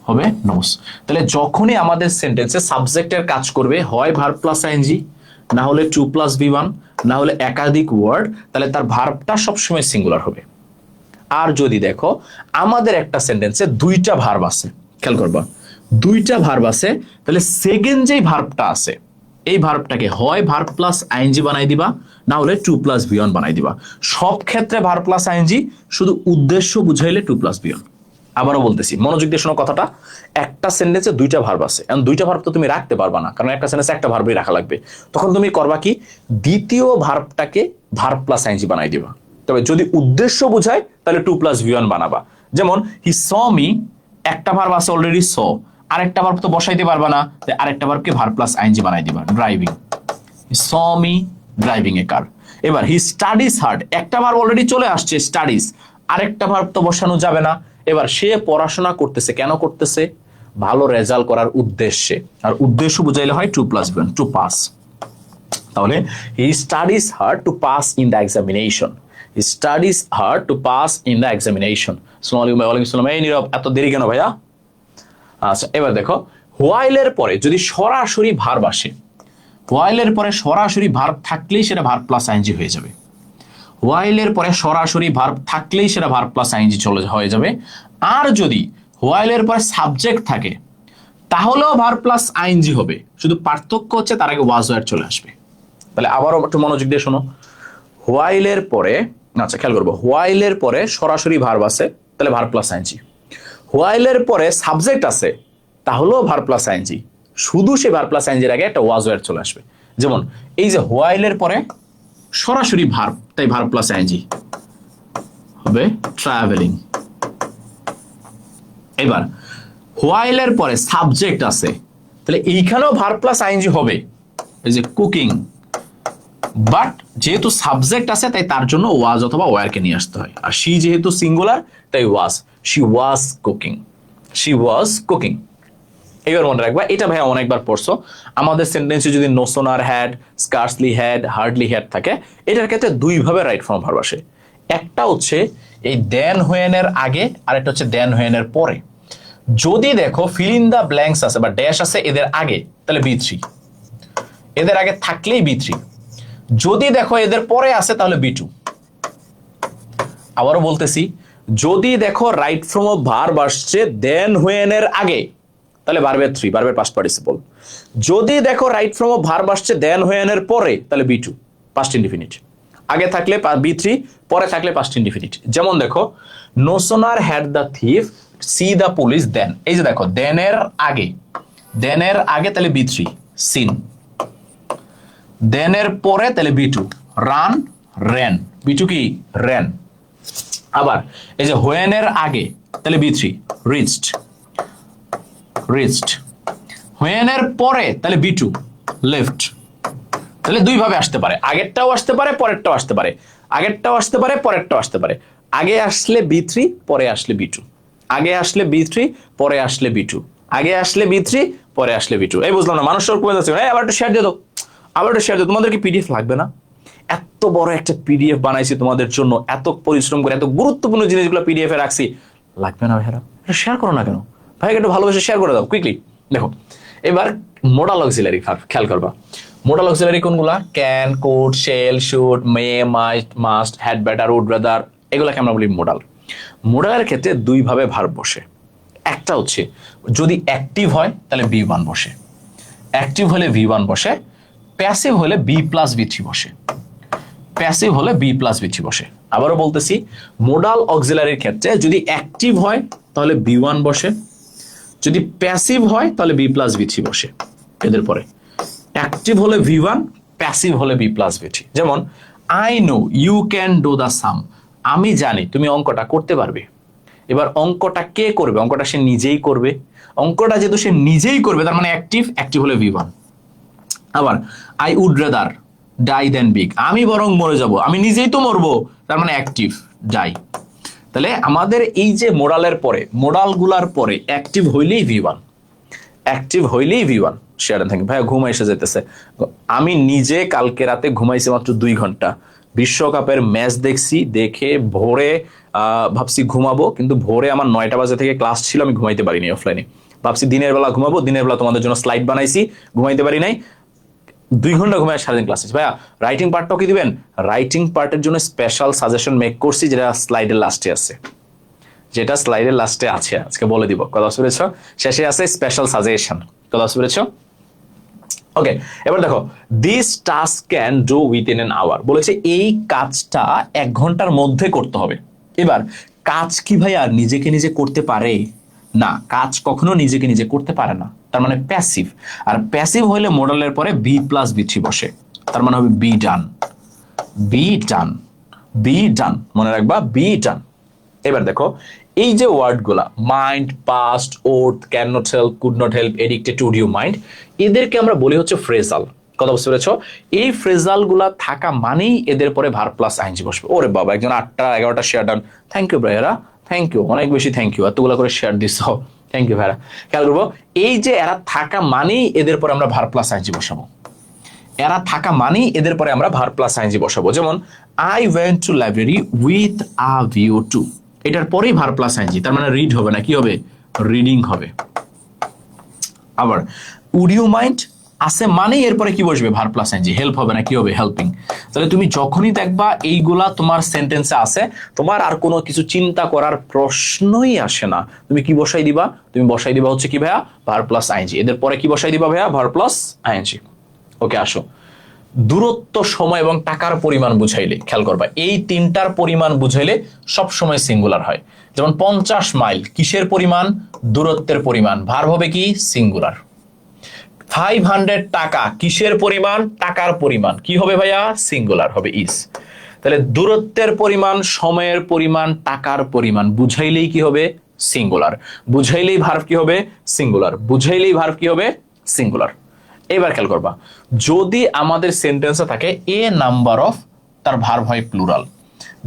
Speaker 1: হবে নোস। তাহলে যখনই আমাদের সেন্টেন্সে সাবজেক্টের কাজ করবে, হয় ভার্ব প্লাস আইএনজি, না হলে টু প্লাস বি ওয়ান, না হলে একাধিক ওয়ার্ড, তাহলে তার ভার্বটা সবসময় সিঙ্গুলার হবে। আর যদি দেখো আমাদের একটা সেন্টেন্সে দুইটা ভার্ব আছে, খেয়াল করবা, দুইটা ভার্ব আছে, তাহলে সেকেন্ড যেই ভার্বটা আছে এই ভার্বটাকে হয় ভার্ব প্লাস আইএনজি বানাই দিবা, না হলে টু প্লাস বি ওয়ান বানাই দিবা। সব ক্ষেত্রে ভার্ব প্লাস আইএনজি, শুধু উদ্দেশ্য বুঝাইলে টু প্লাস বি ওয়ান। আবারও বলতেছি, মনোযোগ দিয়ে শোনো কথাটা। একটা সেন্টেন্সে দুইটা ভার্ব আছে, এখন দুইটা ভার্ব তো তুমি রাখতে পারবা না, কারণ একটা সেন্টেন্সে একটা ভার্বই রাখা লাগবে। তখন তুমি করবা কি, দ্বিতীয় ভার্বটাকে ভার্ব প্লাস আইএনজি বানাই দিবা। তবে যদি উদ্দেশ্য বুঝায় তাহলে টু প্লাস বি ওয়ান বানাবা। যেমন হি স মি, একটা ভার্ব আছে অলরেডি স, আরেকটা ভার্ব তো বসাইতে পারবা না, আরেকটা ভার্বকে ভার্ব প্লাস আইএনজি বানাই দিবা। ড্রাইভিং, হি স মি ড্রাইভিং এ কার। এবার হি স্টাডিজ হার্ড, একটা ভার্ব অলরেডি চলে আসছে স্টাডিজ, আরেকটা ভার্ব তো বসানো যাবে না। এবার সে পড়াশোনা করতেছে, কেন করতেছে? ভালো রেজাল্ট করার উদ্দেশ্যে। আর উদ্দেশ্য বুঝাইলে হয় to plus V one, to pass. তাহলে he studies hard to pass in the examination, he studies hard to pass in the examination. ওয়ালাইকুম আসসালাম। এই নীরব, এত দেরি কেন ভাইয়া? আচ্ছা, এবার দেখো হোয়াইলের পরে যদি সরাসরি ভার্ব আসে, হোয়াইলের পরে সরাসরি ভার্ব থাকলেই সেটা ভার্ব প্লাস আইএনজি হয়ে যাবে। হোয়াইলের পরে সরাসরি ভার্ব থাকলেই সেটা ভার্ব প্লাস আইএনজি হয়ে যাবে। আর যদি হোয়াইলের পরে সাবজেক্ট থাকে তাহলেও ভার্ব প্লাস আইএনজি হবে, শুধু পার্থক্য হচ্ছে তার আগে ওয়াজ ওয়ার চলে আসবে। তাহলে আবারও একটু মনোযোগ দিয়ে শোনো। হোয়াইলের পরে, আচ্ছা খেয়াল করবো, হোয়াইলের পরে সরাসরি ভার্ব আছে, তাহলে ভার্ব প্লাস আইএনজি। হোয়াইলের পরে সাবজেক্ট আছে, তাহলেও ভার্ব প্লাস আইএনজি, শুধু সেই ভার্ব প্লাস আইএনজির আগে একটা ওয়াজ ওয়ার চলে আসবে। যেমন এই যে হোয়াইলের পরে সরাসরি ভার্ব, তাই ভার্ব প্লাস আইএনজি হবে ট্রাভেলিং। এবার হোয়াইলের পরে সাবজেক্ট আছে, তাহলে এইখানেও ভার্ব প্লাস আইএনজি হবে, এই যে কুকিং। বাট যেহেতু সাবজেক্ট আছে তাই তার জন্য ওয়াজ অথবা ওয়ারকে নিয়ে আসতে হয়। আর শি যেহেতু সিঙ্গুলার তাই was, she was cooking, she was cooking. এবার মনে রাখবা, এটা ভাই অনেকবার পড়ছো, আমাদের সেন্টেন্সে যদি no sooner had, scarcely had, hardly had থাকে, এটার ক্ষেত্রে দুই ভাবে রাইট ফর্ম ভার্ব আসে। একটা হচ্ছে এই দেন হোয়েনের আগে, আর একটা হচ্ছে দেন হোয়েনের পরে। যদি দেখো ফিল ইন দ্য ব্ল্যাঙ্কস আছে বা ড্যাশ আছে এদের আগে, তাহলে বি থ্রি, এদের আগে থাকলেই বি থ্রি। যদি দেখো এদের পরে আছে তাহলে বি টু। আবারও বলতেছি, যদি দেখো রাইট ফর্ম অফ ভার্ব আসছে দেন হোয়েনের আগে, তাহলে ভার্বের থ্রি, ভার্বের পাস্ট পার্টিসিপল। যদি দেখো রাইট ফর্ম অফ ভার্ব আসছে দেন হোয়েনের পরে, তাহলে বি টু, পাস্ট ইনডিফিনিট। আগে থাকলে বি থ্রি, পরে থাকলে পাস্ট ইনডিফিনিট। যেমন দেখো no sooner had the thief see the police than, এই যে দেখো দেনের আগে, দেনের আগে তাহলে বি থ্রি, সিন। দেনের পরে তাহলে V two, run ran, V two কি রেন। আবার এই যে হোয়েনের আগে তাহলে বি থ্রি, রিচড, রিচড। হোয়েনের পরে তাহলে বি টু, লেফট। তাহলে দুই ভাবে আসতে পারে, আগেরটাও আসতে পারে পরেরটাও আসতে পারে, আগেরটাও আসতে পারে পরেরটাও আসতে পারে। আগে আসলে বি থ্রি, পরে আসলে বি টু, আগে আসলে বি থ্রি, পরে আসলে বি টু, আগে আসলে বি থ্রি, পরে আসলে বি টু। এই বুঝলাম না, মানুষ কমে যাচ্ছে, আবার একটু শেয়ার দিয়ে দাও, আবার একটু শেয়ার দিও। তোমাদের কি পিডিএফ লাগবে না? এত বড় একটা পিডিএফ বানাইছি তোমাদের জন্য, এত পরিশ্রম করে এত গুরুত্বপূর্ণ জিনিসগুলো পিডিএফ এ রাখছি, লাগবে না ভাইরা? এটা শেয়ার করো না কেন ভাই? একটু ভালোবেসে শেয়ার করে দাও কুইকলি। দেখো এবার মোডাল অক্সিলারি ভার্ব খেয়াল করবা। মোডাল অক্সিলারি কোনগুলা? Can, could, shall, should, may, might, must, had better, would rather, এগুলাকে আমরা বলি মোডাল। মোডালের ক্ষেত্রে দুই ভাবে ভার্ব বসে। একটা হচ্ছে যদি অ্যাক্টিভ হয় তাহলে বি ওয়ান বসে, অ্যাক্টিভ হলে ভি ওয়ান বসে, প্যাসিভ হলে বি প্লাস বি থ্রি বসে, প্যাসিভ হলে বি প্লাস বি থ্রি বসে। আবারও বলতেছি, মোডাল অক্সিলারির ক্ষেত্রে যদি অ্যাক্টিভ হয় তাহলে বি ওয়ান বসে, যদি প্যাসিভ হয় তাহলে বি প্লাস বি থ্রি বসে। এদের পরে অ্যাক্টিভ হলে ভি ওয়ান, প্যাসিভ হলে বি প্লাস বি থ্রি। যেমন I know you can do the same, আমি জানি তুমি অঙ্কটা করতে পারবে। এবার অঙ্কটা কে করবে? অঙ্কটা সে নিজেই করবে। অঙ্কটা যেহেতু সে নিজেই করবে তার মানে অ্যাক্টিভ, অ্যাক্টিভ হলে ভি ওয়ান। আবার I would rather, die than beg, আমি বরং মরে যাব, আমি নিজেই তো মরবো, তার মানে অ্যাক্টিভ, ডাই। তাহলে আমাদের এই যে মোডালের পরে, মোডাল গুলার পরে অ্যাক্টিভ হইলেই V1, অ্যাক্টিভ হইলেই V1। শেয়ার থাকে ভাইয়া ঘুম এসে যেতেছে। আমি নিজে কালকে রাতে ঘুমাইছি মাত্র 2 ঘন্টা, বিশ্বকাপের ম্যাচ দেখছি, দেখে ভোরে ভাবছি ঘুমাবো, কিন্তু ভোরে আমার 9টা বাজে থেকে ক্লাস ছিল, আমি ঘুমাইতে পারিনি অফলাইনে। ভাবছি দিনের বেলা ঘুমাবো, দিনের বেলা তোমাদের জন্য স্লাইড বানাইছি, ঘুমাইতে পারি নাই। 2 ঘন্টা ঘুমায় সারাদিন ক্লাস। ভাইয়া রাইটিং পার্টটাও কি দিবেন? রাইটিং পার্টের জন্য স্পেশাল সাজেশন মেক করছি, যেটা স্লাইডের লাস্টে আছে, যেটা স্লাইডের লাস্টে আছে, আজকে বলে দিব। কথা বুঝেছ? শেষে আছে স্পেশাল সাজেশন। কথা বুঝেছ? ওকে, এবার দেখো, this task can do within an hour, বলেছে এই কাজটা 1 ঘন্টার মধ্যে করতে হবে। এবার কাজ কি ভাইয়া নিজেকে নিজে করতে পারে? না, কাজ কখনো নিজেকে নিজে করতে পারে না, তার মানে প্যাসিভ। আর প্যাসিভ হইলে মডেলের পরে বি প্লাস বি3 বসে, তার মানে হবে be done, be done, be done, মনে রাখবা, বি ডান। এবার দেখো, এই যে ওয়ার্ডগুলা mind, past, worth, can not help, could not help, addicted to you mind, এদেরকে আমরা বলি হচ্ছে ফ্রেজাল। কথা বুঝতে পেরেছ? এই ফ্রেজাল গুলা থাকা মানেই এদের পরে ভার প্লাস আইএনজি বসবে। ওরে বাবা, একজন 8টা 11টা শেয়ার ডান, থ্যাংক ইউ ভাইয়ারা, থ্যাংক ইউ, অনেক বেশি থ্যাংক ইউ, এতগুলা করে শেয়ার দিছ, থ্যাংক ইউ ভাইয়ারা। খেয়াল করবো, এই যে এরা থাকা মানেই এদের পরে আমরা ভার প্লাস আইএনজি বসাবো, এরা থাকা মানেই এদের পরে আমরা ভার প্লাস আইএনজি বসাবো। যেমন I went to library with a view to, এটার পরেই ভার প্লাস আইএনজি, তার মানে রিড হবে না, কি হবে? রিডিং হবে। আবার উড ইউ মাইন্ড আছে মানেই এরপরে কি বসবে? Verb plus ING. হেল্প হবে না, কি হবে? হেল্পিং। তাহলে তুমি যখনই দেখবা এইগুলা তোমার সেন্টেন্সে আছে, তোমার আর কোনো কিছু চিন্তা করার প্রশ্নই আসে না, তুমি কি বসাই দিবা? তুমি বসাই দিবা হচ্ছে কি ভাইয়া? Verb plus ING. এদের পরে কি বসাই দিবা ভাইয়া? Verb plus ING. ওকে, আসো, দূরত্ব, সময় এবং টাকার পরিমাণ বুঝাইলে খেয়াল করবা, এই তিনটার পরিমাণ বুঝাইলে সব সময় সিঙ্গুলার হয়। যেমন 50 মাইল কিসের পরিমাণ? দূরত্বের পরিমাণ, ভার্ব হবে কি? সিঙ্গুলার। 500 টাকা কিসের পরিমাণ? টাকার পরিমাণ, কি হবে ভাইয়া? সিঙ্গুলার হবে, ইজ। তাহলে দূরত্বের পরিমাণ, সময়ের পরিমাণ, টাকার পরিমাণ বুঝাইলেই কি হবে? সিঙ্গুলার। বুঝাইলেই ভার্ব কি হবে? সিঙ্গুলার। বুঝাইলেই ভার্ব কি হবে? সিঙ্গুলার। এবার খেয়াল করবা, যদি আমাদের সেন্টেন্সে থাকে এ নাম্বার অফ, তার ভার্ব হয় প্লুরাল।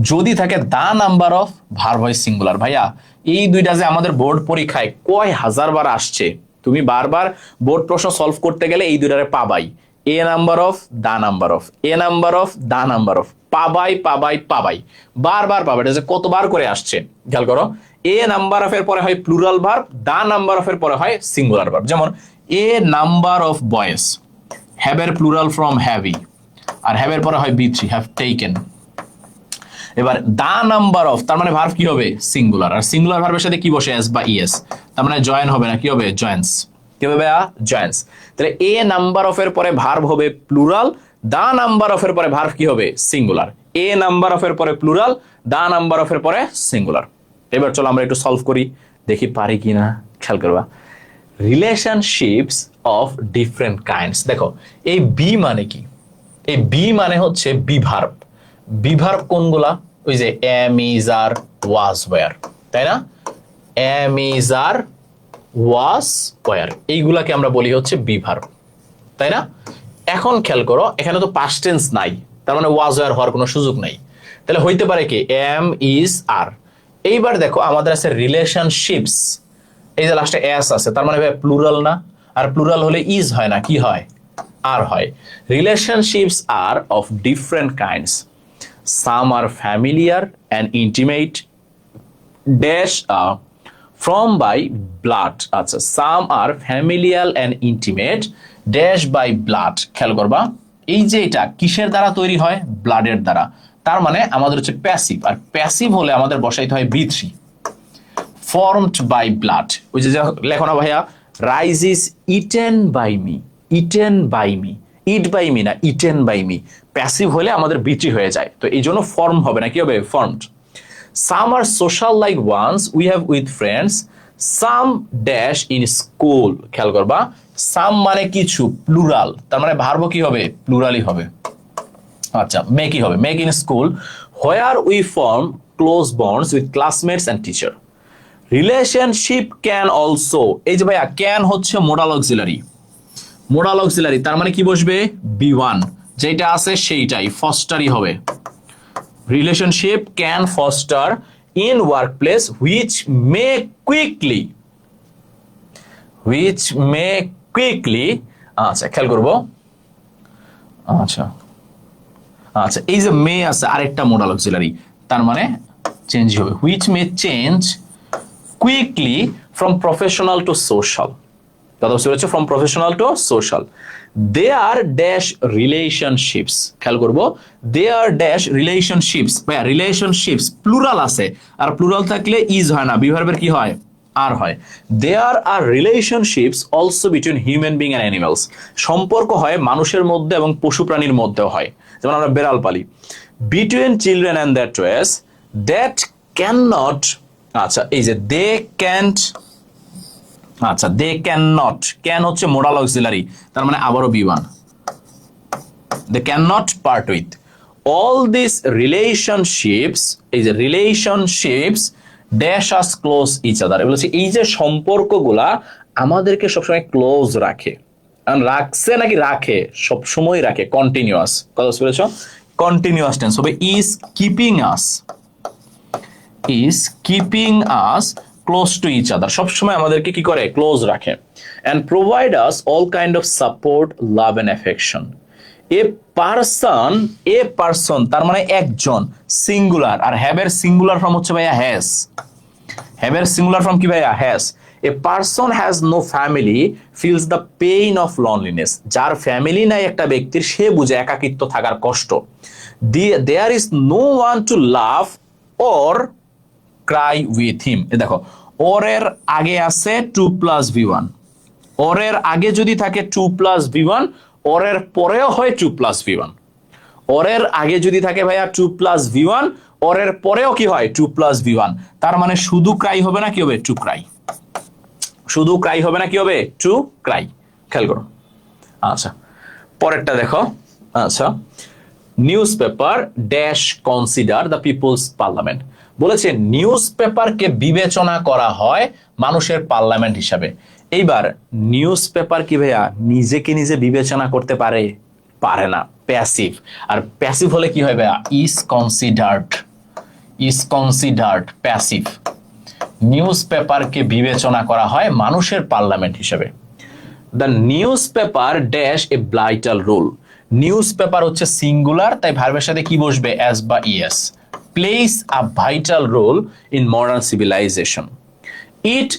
Speaker 1: যদি থাকে দা নাম্বার অফ, ভার্ব হয় সিঙ্গুলার। ভাইয়া এই দুইটা যে আমাদের বোর্ড পরীক্ষায় কয় হাজার বার আসছে, তুমি বারবার বোর্ড প্রশ্ন সলভ করতে গেলে এই দুইটারে পাবাই, a number of, the number of, a number of, the number of, পাবাই পাবাই পাবাই, বারবার পাবে। এটা যে কতবার করে আসছে খেয়াল করো, এ নাম্বার অফ এর পরে হয় plural verb, the number of এর পরে হয় সিঙ্গুলার ভার্ব। যেমন a number of boys, have এর প্লুরাল ফ্রম হ্যাভি, আর হ্যাভ এর পরে হয় বি3, হ্যাভ টেকেন। এবার দা নাম্বার অফ, তার মানে ভার্ব কি হবে? সিঙ্গুলার। আর সিঙ্গুলার ভার্বের সাথে কি বসে? এস বা ইএস, তার মানে জয়েন হবে না, কি হবে? জয়েন্স। কি হবে ভাইয়া? জয়েন্স। তাহলে এ নাম্বার অফ এর পরে ভার্ব হবে প্লুরাল, দা নাম্বার অফ এর পরে ভার্ব কি হবে? সিঙ্গুলার। এ নাম্বার অফ এর পরে প্লুরাল, দা নাম্বার অফ এর পরে সিঙ্গুলার। এবার চলো আমরা একটু সলভ করি, দেখি পারি কিনা। খেয়াল করবা, রিলেশনশিপস অফ ডিফারেন্ট কাইন্ডস। দেখো এই বি মানে কি? এই বি মানে হচ্ছে বিভার্ব। বিভার্ব কোনগুলা? ওই যে am, is, are, was, were, তাই না? Am, is, are, was, were, এইগুলাকে আমরা বলি হচ্ছে বিভার্ব, তাই না? এখন খেয়াল করো, এখানে তো পাস্ট টেন্স নাই, তার মানে ওয়াজ, ওয়্যার হওয়ার কোনো সুযোগ নাই। তাহলে হইতে পারে কি? এম, ইজ, আর। এইবার দেখো আমাদের আছে রিলেশনশিপস, এই যে লাস্টে এস আছে, তার মানে প্লুরাল না? আর প্লুরাল হলে ইজ হয় না, কি হয়? আর হয়। Relationships are of different kinds, some are familiar and intimate dash from by blood. আচ্ছা, some are familiar and intimate dash by blood. খেয়াল করবা, এই যে এটা কিসের দ্বারা তৈরি হয়? ব্লাডের দ্বারা। তার মানে আমাদের হচ্ছে প্যাসিভ, আর প্যাসিভ হলে আমাদের বসাইতে হয় বি3, ফর্মড বাই ব্লাড। ওই যে লেখো না ভাইয়া, rice is eaten by me, eaten by me, eat by me না, ইটেন বাই মি। প্যাসিভ হলে আমাদের বি3 হয়ে যায়, তো এই জন্য ফর্ম হবে না, কি হবে? Formed. Some are social like ones we have with friends, some dash in school. খেয়াল করবা, সাম মানে কিছু, প্লুরাল, তার মানে ভার্ব কি হবে? প্লুরালই হবে। আচ্ছা, মেক কি হবে? Make in school, where we form close bonds with classmates and teacher. Relationship can also, এই যে ভাইয়া ক্যান হচ্ছে মোডাল অক্সিলারি, মোডাল অক্সিলারি, তার মানে কি বসবে? বি1। যেটা আছে সেইটাই ফস্টারই হবে। Relationship can foster in workplace which may quickly আচ্ছা খেয়াল করবো। আচ্ছা আচ্ছা এই যে মে আছে আরেকটা মোডাল অক্সিলারি, তার মানে চেঞ্জ হবে, which may change quickly from professional to social. কথা বুঝতে পেরেছো? From professional to social. They are dash relationships, খেয়াল করবো, দে আর ড্যাশ রিলেশনশিপস। ভাইয়া রিলেশনশিপস প্লুরাল আছে, আর প্লুরাল থাকলে ইজ হয় না, বিভার্বের কি হয়? আর হয়। There are relationships also between human being and animals. সম্পর্ক হয় মানুষের মধ্যে এবং পশু প্রাণীর মধ্যেও হয়, যেমন আমরা বেড়াল পালি। Between children and that ways that can not, আচ্ছা এই যে দে ক্যান্ট, আচ্ছা দে ক্যান নট, ক্যান হচ্ছে মোডাল অক্সিলারি, তার মানে আবারও বি1, they can not part with all this relationships, এই যে relationships dash us close each other. এগুলো হচ্ছে এই যে সম্পর্কগুলা আমাদেরকে সবসময় ক্লোজ রাখে, রাখছে নাকি রাখে, সবসময় রাখে, কন্টিনিউয়াস। কথা বুঝতে পেরেছ? কন্টিনিউয়াস টেন্স হবে is keeping us close to each other, সবসময় আমাদেরকে কি করে? ক্লোজ রাখে। And provide us all kind of support, love and affection. A person তার মানে একজন, সিঙ্গুলার, আর হ্যাভের সিঙ্গুলার ফর্ম হচ্ছে ভাইয়া হ্যাজ। হ্যাভের সিঙ্গুলার ফর্ম কি ভাইয়া? Has. A person has no family feels the pain of loneliness. যার ফ্যামিলি নাই একটা ব্যক্তির, সে বুঝে একাকিত্ব থাকার কষ্ট। There is no one to love or cry with him. দেখো ওরের আগে আছে 2+v1, ওরের আগে যদি থাকে 2+v1, ওরের পরেও হয় 2+v1। ওরের আগে যদি থাকে ভাইয়া 2+v1, ওরের পরেও কি হয়? 2+v1। তার মানে শুধু ক্রাই হবে না, কি হবে? To Cry. শুধু ক্রাই হবে না, কি হবে? To cry. খেয়াল করো। আচ্ছা পরেরটা দেখো। আচ্ছা newspaper dash consider the people's parliament. বলেছে নিউজ পেপারকে বিবেচনা করা হয় মানুষের পার্লামেন্ট হিসাবে। এইবার নিউজ পেপার কি ভাইয়া নিজেকে নিজে বিবেচনা করতে পারে? পারে না, প্যাসিভ। আর প্যাসিভ হলে কি হয় ভাইয়া? Is considered passive. নিউজ পেপারকে বিবেচনা করা হয় মানুষের পার্লামেন্ট হিসেবে। The newspaper dash a vital role. Newspaper হচ্ছে সিঙ্গুলার, তাই ভার্বের সাথে কি বসবে? অ্যাজ বা ES. Plays a vital role in modern civilization. It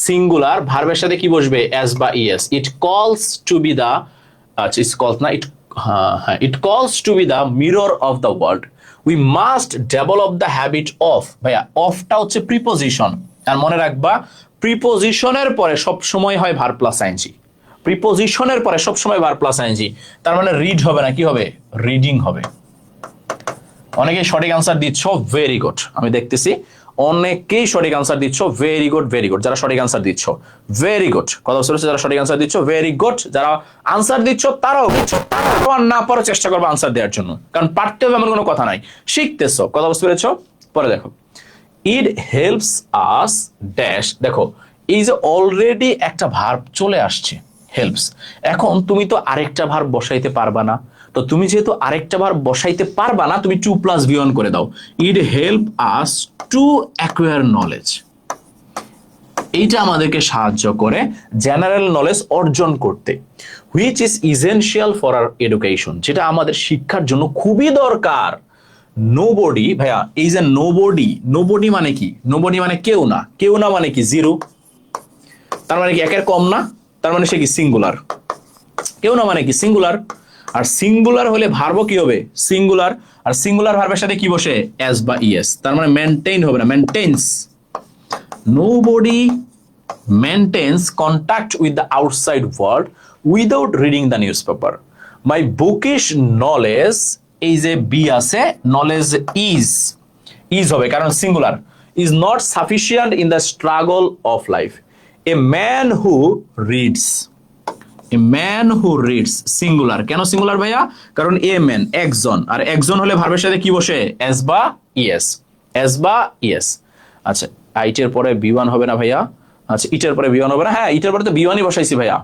Speaker 1: singular, ভার্বের সাথে কি বসবে? অ্যাজ বা ES. It calls to be the, আচ্ছা ইটস কলস না, it calls to be the mirror of the world. We must develop the habit of. ভাইয়া অফটা হচ্ছে preposition, আর মনে রাখবা প্রিপোজিশনের পরে সব সময় হয় ভার্ব প্লাস আইএনজি। প্রিপোজিশনের পরে সব সময় ভার্ব প্লাস আইএনজি, তার মানে রিড হবে না, কি হবে? রিডিং হবে। অনেকেই সঠিক আনসার দিচ্ছ, ভেরি গুড। আমি দেখতেছি অনেকেই সঠিক আনসার দিচ্ছ, ভেরি গুড ভেরি গুড। যারা সঠিক আনসার দিচ্ছ ভেরি গুড। কথা বলছে যারা সঠিক আনসার দিচ্ছ ভেরি গুড। যারা আনসার দিচ্ছ তারাও না পারো চেষ্টা করবো আনসার দেওয়ার জন্য, কারণ পারতে হবে এমন কোনো কথা নাই, শিখতেছো। কথা বুঝতে পেরেছো? পরে দেখো ইট হেল্পস আস ড্যাশ। দেখো এই যে অলরেডি একটা ভার্ব চলে আসছে হেল্পস, এখন তুমি তো আরেকটা ভার্ব বসাইতে পারবা না। তো তুমি যেহেতু আরেকটা ভার্ব বসাইতে পারবা না, তুমি 2+v1 করে দাও। It help us to acquire knowledge. এইটা আমাদেরকে সাহায্য করে জেনারেল নলেজ অর্জন করতে। Which is essential for our education, যেটা আমাদের শিক্ষার জন্য খুবই দরকার। নোবডি, ভাইয়া এই যে নোবডি মানে কি? নোবডি মানে কেউ না। কেউ না মানে কি? জিরো। তার মানে কি একের কম না, তার মানে সে কি? সিঙ্গুলার। কেউ না মানে কি? সিঙ্গুলার। আর সিঙ্গুলার হলে ভার্ব কি হবে? সিঙ্গুলার। আর সিঙ্গুলার ভার্বের সাথে কি বসে? এস বা ইএস। তার মানে মেনটেইন হবে না, maintains. Nobody maintains contact with the outside world without reading the newspaper. My bookish knowledge, এই যে বি আছে, নলেজ ইজ হবে কারণ singular. Is not sufficient in the struggle of life. A man who reads, a man who reads singular. কেন singular ভাইয়া? কারণ a man একজন, আর একজন হলে ভার্বের সাথে কি বসে? এস বা ইএস। এস বা ইএস। আচ্ছা আইটের পরে বি1 হবে না ভাইয়া? আচ্ছা ইটের পরে বি1 হবে না? হ্যাঁ ইটের পরে তো বি1ই বসাইছি ভাইয়া।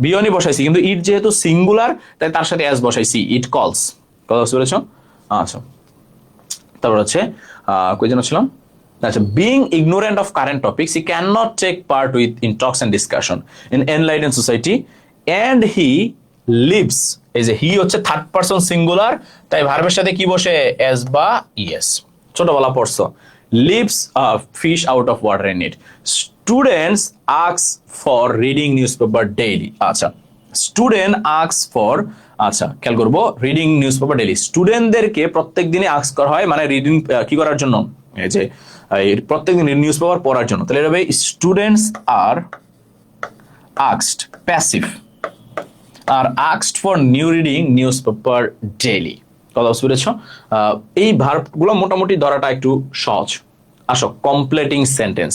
Speaker 1: বিয়নই বসাইছি, কিন্তু ইট যেহেতু সিঙ্গুলার তাই তার সাথে অ্যাজ বসাইছি, ইট কলস। কথা বুঝতে পেরেছো? আচ্ছা, তারপর হচ্ছে কই যেন ছিলাম? আচ্ছা, being ignorant of current topics he can not take part with in talks and discussion in enlighten society and he lives. এই যে হি হচ্ছে থার্ড পারসন সিঙ্গুলার, তাই ভার্বের সাথে কি বসে? এস বা ইএস। ছোটবেলা পড়ছো। Lives fish out of water in it. Students ask for reading newspaper daily. আচ্ছা, স্টুডেন্ট আস্ক ফর, আচ্ছা খেয়াল করবো, রিডিং নিউজ পেপার ডেইলি। স্টুডেন্টদেরকে প্রত্যেক দিনই আস্ক করা হয়, মানে রিডিং কি করার জন্য? এই যে প্রত্যেকদিন নিউজ পেপার পড়ার জন্য। তাহলে এটা হবে students are asked, passive, are asked for new reading newspaper daily. কথা বুঝতে পেরেছ? এই ভার্বগুলো মোটামুটি ধরাটা একটু সহজ। আসো, কমপ্লিটিং সেন্টেন্স,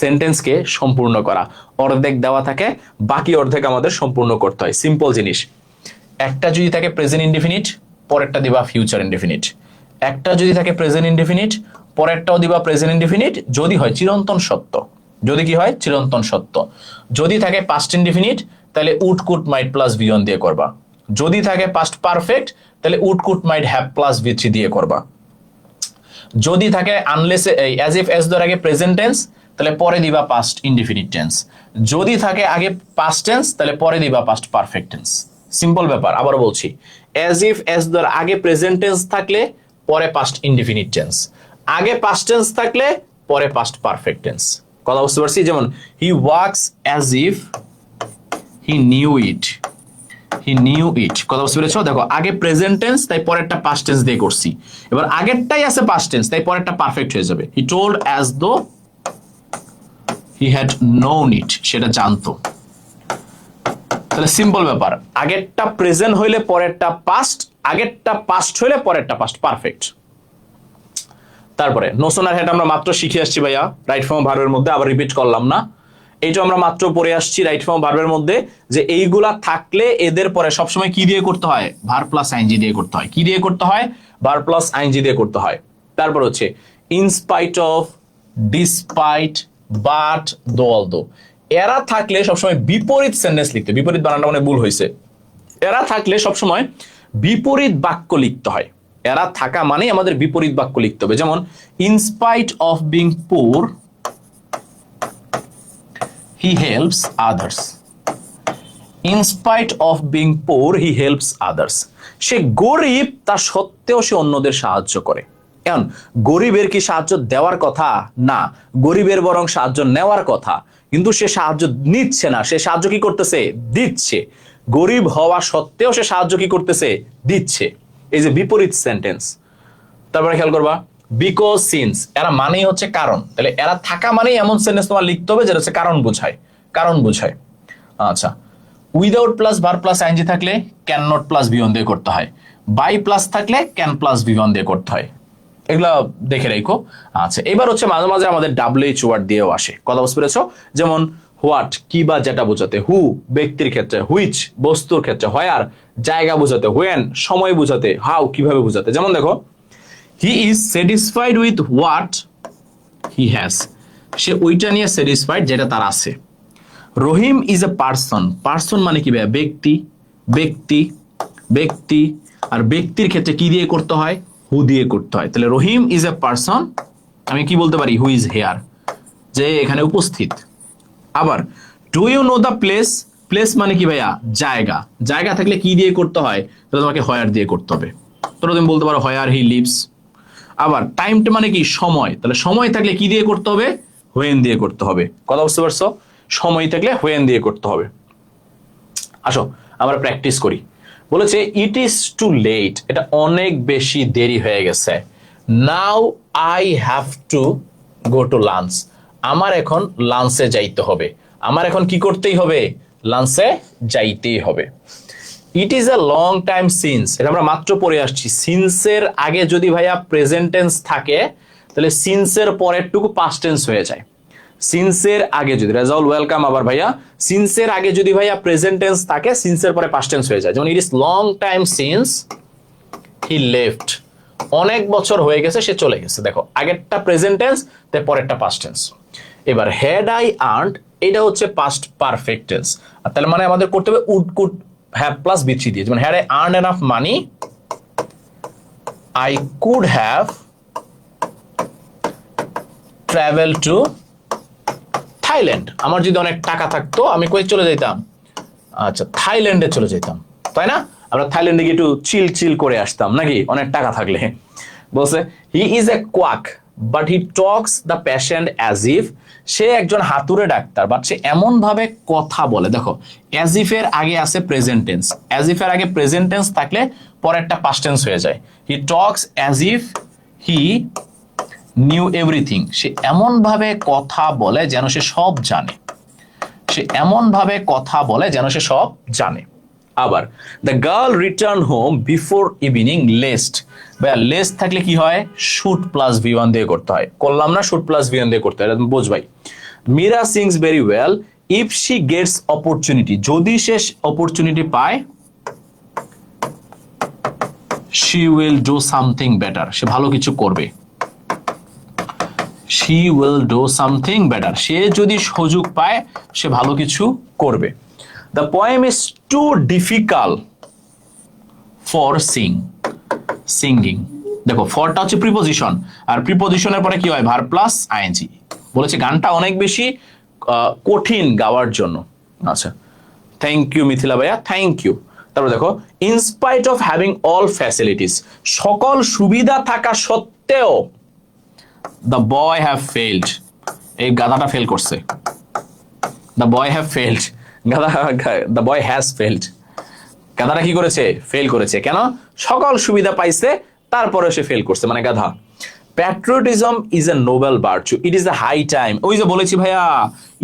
Speaker 1: সেন্টেন্সকে সম্পূর্ণ করা। অর্ধেক দেওয়া থাকে, বাকি অর্ধেক আমাদের সম্পূর্ণ করতে হয়। সিম্পল জিনিস, একটা যদি থাকে প্রেজেন্ট ইনডেফিনিট, পরেরটা দিবা ফিউচার ইনডেফিনিট। একটা যদি থাকে প্রেজেন্ট ইনডেফিনিট, পরেরটাও দিবা প্রেজেন্ট ইনডেফিনিট, যদি হয় চিরন্তন সত্য। যদি কি হয়? চিরন্তন সত্য। যদি থাকে পাস্ট ইনডেফিনিট, তাহলে would could might plus V one দিয়ে করবা। যদি থাকে পাস্ট পারফেক্ট, তাহলে would could might have plus V three দিয়ে করবা। যদি থাকে আনলেস অ্যাজ ইফ এস ধর আগে প্রেজেন্ট টেন্স, তাহলে পরে দিবা পাস্ট ইনডেফিনিট টেন্স। যদি থাকে আগে পাস্ট টেন্স, তাহলে পরে দিবা পাস্ট পারফেক্ট টেন্স। সিম্পল ব্যাপার। আবার বলছি, অ্যাজ ইফ এস ধর আগে প্রেজেন্ট টেন্স থাকলে পরে পাস্ট ইনডেফিনিট টেন্স, আগে পাস্ট টেন্স থাকলে পরে পাস্ট পারফেক্ট টেন্স। কথা বুঝতে পারছি? যেমন he works as if he knew it, he knew it. কথা বুঝতে পেরেছো? দেখো, আগে প্রেজেন্ট টেন্স, তাই পরেরটা পাস্ট টেন্স দিয়ে করছি। এবার আগেরটাই আছে পাস্ট টেন্স, তাই পরেরটা পারফেক্ট হয়ে যাবে। He told as though he had known ইট, সেটা জানতো। তাহলে সিম্পল ব্যাপার, আগেরটা প্রেজেন্ট হইলে পরেরটা পাস্ট, আগেরটা পাস্ট হইলে পরেরটা পাস্ট পারফেক্ট। তারপরে নোশন আর হেড আমরা মাত্র শিখে আসছি ভাইয়া, রাইট ফর্ম ভার্বের মধ্যে, আবার রিপিট করলাম না। এইটা আমরা মাত্র পড়ে আসছি রাইট ফর্ম ভার্বের মধ্যে, যে এইগুলা থাকলে এদের পরে সবসময় কি দিয়ে করতে হয়? ভার্ব প্লাস আইএনজি দিয়ে করতে হয়। কি দিয়ে করতে হয়? ভার্ব প্লাস আইএনজি দিয়ে করতে হয়। তারপর হচ্ছে ইনস্পাইট অফ, ডিসপাইট, বাট, দো, অলদো। এরা থাকলে সবসময় বিপরীত সেন্টেন্স লিখতে, বিপরীত বানানটা মানে ভুল হয়েছে। এরা থাকলে সবসময় বিপরীত বাক্য লিখতে হয়। এরা থাকা মানে আমাদের বিপরীত বাক্য লিখতে হবে। যেমন in spite of being poor he helps others. In spite of being poor he helps others. সে গরিব, তা সত্ত্বেও সে অন্যদের সাহায্য করে। এখন গরিবের কি সাহায্য দেওয়ার কথা? না, গরিবের বরং সাহায্য নেওয়ার কথা, কিন্তু সে সাহায্য নিচ্ছে না। সে সাহায্য কি করতেছে? দিচ্ছে। গরিব হওয়া সত্ত্বেও সে সাহায্য কি করতেছে? দিচ্ছে। এই যে বিপরীত সেন্টেন্স। তারপরে খেয়াল করবা, বিকজ সিন্স, এরা মানেই হচ্ছে কারণ। তাহলে এরা থাকা মানেই এমন সেন্টেন্স তোমার লিখতে হবে যেটা হচ্ছে কারণ বোঝায়, কারণ বোঝায়। আচ্ছা, without plus verb plus ING থাকলে can not plus V one দিয়ে করতে হয়। বাই প্লাস থাকলে ক্যান প্লাস ভি ওয়ান দিয়ে করতে হয়। এগুলা দেখে রাখো। আচ্ছা, এবার হচ্ছে মাঝে মাঝে আমাদের ডাব্লিউএইচ ওয়ার্ড দিয়েও আসে। কথা বুঝতে পেরেছো? যেমন হোয়াট, কি বা যেটা বোঝাতে, হু ব্যক্তির ক্ষেত্রে, হুইচ বস্তুর ক্ষেত্রে, হোয়ার জায়গা বোঝাতে, হোয়েন সময় বোঝাতে, হাউ কিভাবে বোঝাতে। যেমন দেখো, he is satisfied with what he has, সে ওইটা নিয়ে স্যাটিসফাইড যেটা তার আছে। Rahim is a person, person মানে কি ভাইয়া? ব্যক্তি, ব্যক্তি, ব্যক্তি। আর ব্যক্তির ক্ষেত্রে কি দিয়ে করতে হয়? হু দিয়ে করতে হয়। তাহলে রহিম ইজ এ পার্সন, আমি কি বলতে পারি? হু ইজ হেয়ার, যে এখানে উপস্থিত। আবার do you know the place, place মানে কি ভাইয়া? জায়গা, জায়গা থাকলে কি দিয়ে করতে হয়? তাহলে তোমাকে হোয়ার দিয়ে করতে হবে। তোমরা তুমি বলতে পারো হোয়ার হি লিভস। আবার টাইমটা মানে কি? সময়, তাহলে সময় থাকলে কি দিয়ে করতে হবে? হোয়েন দিয়ে করতে হবে। কথা বুঝতে পারছো? সময় থাকলে হোয়েন দিয়ে করতে হবে। আসো আমরা প্র্যাকটিস করি। বলেছে ইট ইজ টু লেট, এটা অনেক বেশি দেরি হয়ে গেছে। Now I have to go to lunch, আমার এখন লাঞ্চে যাইতে হবে। আমার এখন কি করতেই হবে? লাঞ্চে যাইতেই হবে। ইট is a long time since, এটা আমরা মাত্র পড়ে আসছি। সিন্সের আগে যদি ভাইয়া প্রেজেন্ট টেন্স থাকে, তাহলে সিন্সের পরেরটুকু পাস্ট টেন্স হয়ে যায়। সিন্সের আগে যদি, রেজাউল ওয়েলকাম, আবার ভাইয়া সিন্সের আগে যদি ভাইয়া প্রেজেন্ট টেন্স থাকে, সিন্সের পরে পাস্ট টেন্স হয়ে যায়। যেমন it is long time since he left, অনেক বছর হয়ে গেছে সে চলে গেছে। দেখো আগেরটা প্রেজেন্ট টেন্স, তাই পরেরটা পাস্ট টেন্স। এবার হ্যাড আই আর্নড এটা হচ্ছে পাস্ট পারফেক্ট টেন্স। আর তাহলে মানে আমাদের করতে হবে would could have plus V three দিয়ে, যেমন had I earn enough money, I could have travel to Thailand. আমার যদি অনেক টাকা থাকতো আমি কই চলে যেতাম, আচ্ছা থাইল্যান্ডে চলে যেতাম, তাই না? আমরা থাইল্যান্ডে গিয়ে একটু চিল চিল করে আসতাম নাকি অনেক টাকা থাকলে। বলছে he is a quack but he talks the patient as if, সে একজন হাতুড়ে ডাক্তার বাট সে এমন ভাবে কথা বলে। দেখো অ্যাজ ইফ এর আগে আছে প্রেজেন্ট টেন্স, অ্যাজ ইফ এর আগে প্রেজেন্ট টেন্স থাকলে পরেরটা পাস্ট টেন্স হয়ে যায়। He talks as if he knew everything, সে এমন ভাবে কথা বলে যেন সে সব জানে, সে এমন ভাবে কথা বলে যেন সে সব জানে। আবার the girl return home before evening lest, ভাইয়া লেস্ট থাকলে কি হয়, শুট প্লাস ভি ওয়ান দিয়ে করতে হয়, করলাম না, শুট প্লাস ভি ওয়ান দিয়ে করতে হয়, বুঝ ভাই। Meera sings very well if she gets opportunity, যদি সে অপরচুনিটি পায়, she will do something better, সে ভালো কিছু করবে, she will do something better, সে যদি সুযোগ পায় সে ভালো কিছু করবে। The poem is too difficult for singing, দেখো ফরটা হচ্ছে প্রিপোজিশন, আর প্রিপোজিশনের পরে কি হয়, ভার্ব প্লাস আইএনজি। বলেছে গানটা অনেক বেশি কঠিন গাওয়ার জন্য। আচ্ছা থ্যাংক ইউ মিথিলা ভাইয়া, থ্যাংক ইউ। তারপর দেখো in spite of having all facilities, সকল সুবিধা থাকা সত্ত্বেও the boy have failed, এই গাধাটা ফেল করছে, the boy have failed, the boy has failed, গাধাটা কি করেছে, ফেল করেছে। কেন, সকল সুবিধা পাইছে তারপরে সে ফেল করছে, মানে গাধা। Patriotism is a noble virtue, it is a high time, ওই যে বলেছি ভাইয়া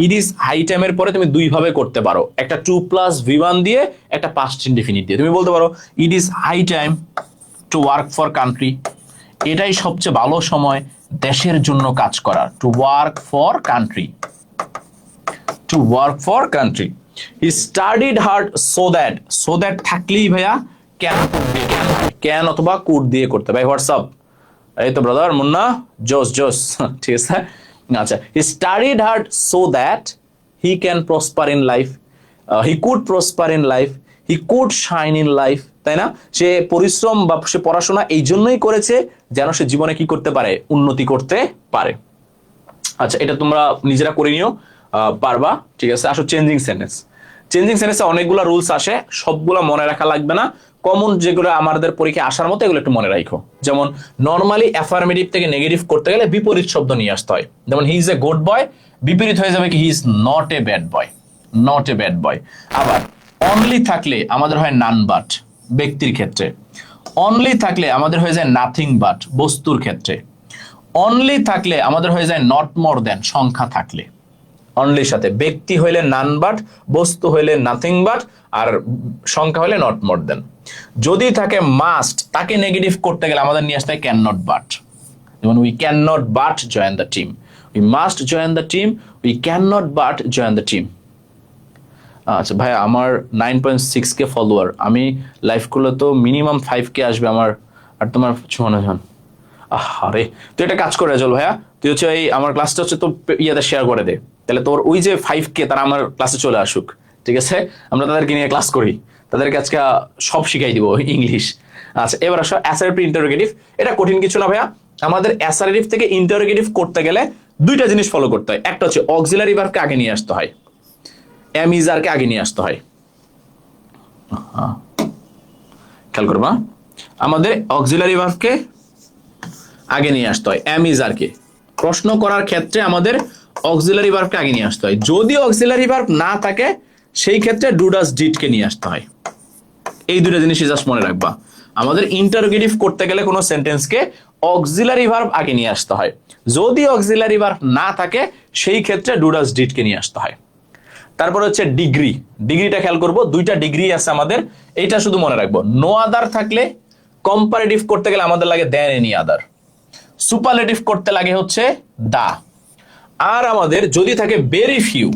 Speaker 1: ইট ইজ হাই টাইমের পরে তুমি দুই ভাবে করতে পারো, একটা টু প্লাস ভি ওয়ান দিয়ে, একটা পাস্ট ইনডিফিনিট দিয়ে। তুমি বলতে পারো it is high time to work for country, এটাই সবচেয়ে ভালো সময় দেশের জন্য কাজ করার, to work for country, to work for country. He studied hard so that থাকলেই ভাইয়া ক্যান অথবা কুড দিয়ে করতে ভাই। হোয়াটসঅ্যাপ, এই তো ব্রাদার মুন্না, জোস জোস, ঠিক আছে। আচ্ছা হি studied hard so that he can prosper in life, he could prosper in life, he could shine in life, তাই না? সে পরিশ্রম বা সে পড়াশোনা এই জন্যই করেছে যেন সে জীবনে কি করতে পারে, উন্নতি করতে পারে। আচ্ছা এটা তোমরা নিজেরা করে নিও, পারবা, ঠিক আছে। আসো চেঞ্জিং সেন্টেন্স, চেঞ্জিং সেন্টেন্সে অনেকগুলো রুলস আসে, সবগুলো মনে রাখা লাগবে না, কমন যেগুলো আমাদের পরীক্ষায় আসার মতো এগুলো একটু মনে রাখো। যেমন নর্মালি অ্যাফার্মেটিভ থেকে নেগেটিভ করতে গেলে বিপরীত শব্দ নিয়ে আসতে হয়, যেমন he is a good boy, বিপরীত হয়ে যাবে কি হি is not a bad boy, not a bad boy. আবার অনলি থাকলে আমাদের হয় নান বাট ব্যক্তির ক্ষেত্রে, অনলি থাকলে আমাদের হয়ে যায় নাথিং বাট বস্তুর ক্ষেত্রে, অনলি থাকলে আমাদের হয়ে যায় নট মোর দেন সংখ্যা থাকলে। অনলির সাথে ব্যক্তি হইলে নান বাট, বস্তু হইলে নাথিং বাট, আর সংখ্যা হইলে নট মোর দেন। যদি থাকে মাস্ট, তাকে নেগেটিভ করতে গেলে আমাদের নিয়ে আসতে হয় ক্যান নট বাট, যেমন we can not but join the team, we must join the team, we can not but join the team. আচ্ছা ভাই আমার 9.6K ফলোয়ার, আমি লাইভ করলে তো মিনিমাম 5K আসবে আমার, আর তোমার মনে হন আরে তুই একটা কাজ করে চল ভাইয়া, তুই হচ্ছে এই আমার ক্লাসটা হচ্ছে তো ইয়াতে শেয়ার করে দে, তাহলে তোর ওই যে 5K তারা আমার ক্লাসে চলে আসুক, ঠিক আছে? আমরা তাদেরকে নিয়ে ক্লাস করি, তাদেরকে আজকে সব শিখাই দিব ইংলিশ। আচ্ছা এবার আসো অ্যাসারেটিভ ইন্টারোগেটিভ, এটা কঠিন কিছু না ভাইয়া। আমাদের অ্যাসারেটিভ থেকে ইন্টারোগেটিভ করতে গেলে দুইটা জিনিস ফলো করতে হয়, একটা হচ্ছে অক্সিলারি ভার্বকে আগে নিয়ে আসতে হয়, এমিজারকে আগে নিয়ে আসতে হয়। খেয়াল করবা আমাদের অক্সিলারি ভার্বকে আগে নিয়ে আসতে হয়, এমিজারকে প্রশ্ন করার ক্ষেত্রে আমাদের অক্সিলারি ভার্বকে আগে নিয়ে আসতে হয়। যদি অক্সিলারি ভার্ব না থাকে সেই ক্ষেত্রে ডু ডাজ ডিড কে নিয়ে আসতে হয়। এই দুটো জিনিস জাস্ট মনে রাখবা, আমাদের ইন্টারোগেটিভ করতে গেলে কোনো সেন্টেন্সকে অক্সিলারি ভার্ব আগে নিয়ে আসতে হয়, যদি অক্সিলারি ভার্ব না থাকে সেই ক্ষেত্রে ডু ডাজ ডিড কে নিয়ে আসতে হয়। তারপর হচ্ছে ডিগ্রি, ডিগ্রিটা খেয়াল করবো, দুইটা ডিগ্রি আছে আমাদের, এইটা শুধু মনে রাখবো। নো আদার থাকলে কম্পারেটিভ করতে গেলে আমাদের লাগে দেন এনি আদার, সুপারলেটিভ করতে লাগে হচ্ছে দা। আর আমাদের যদি থাকে ভেরি ফিউ,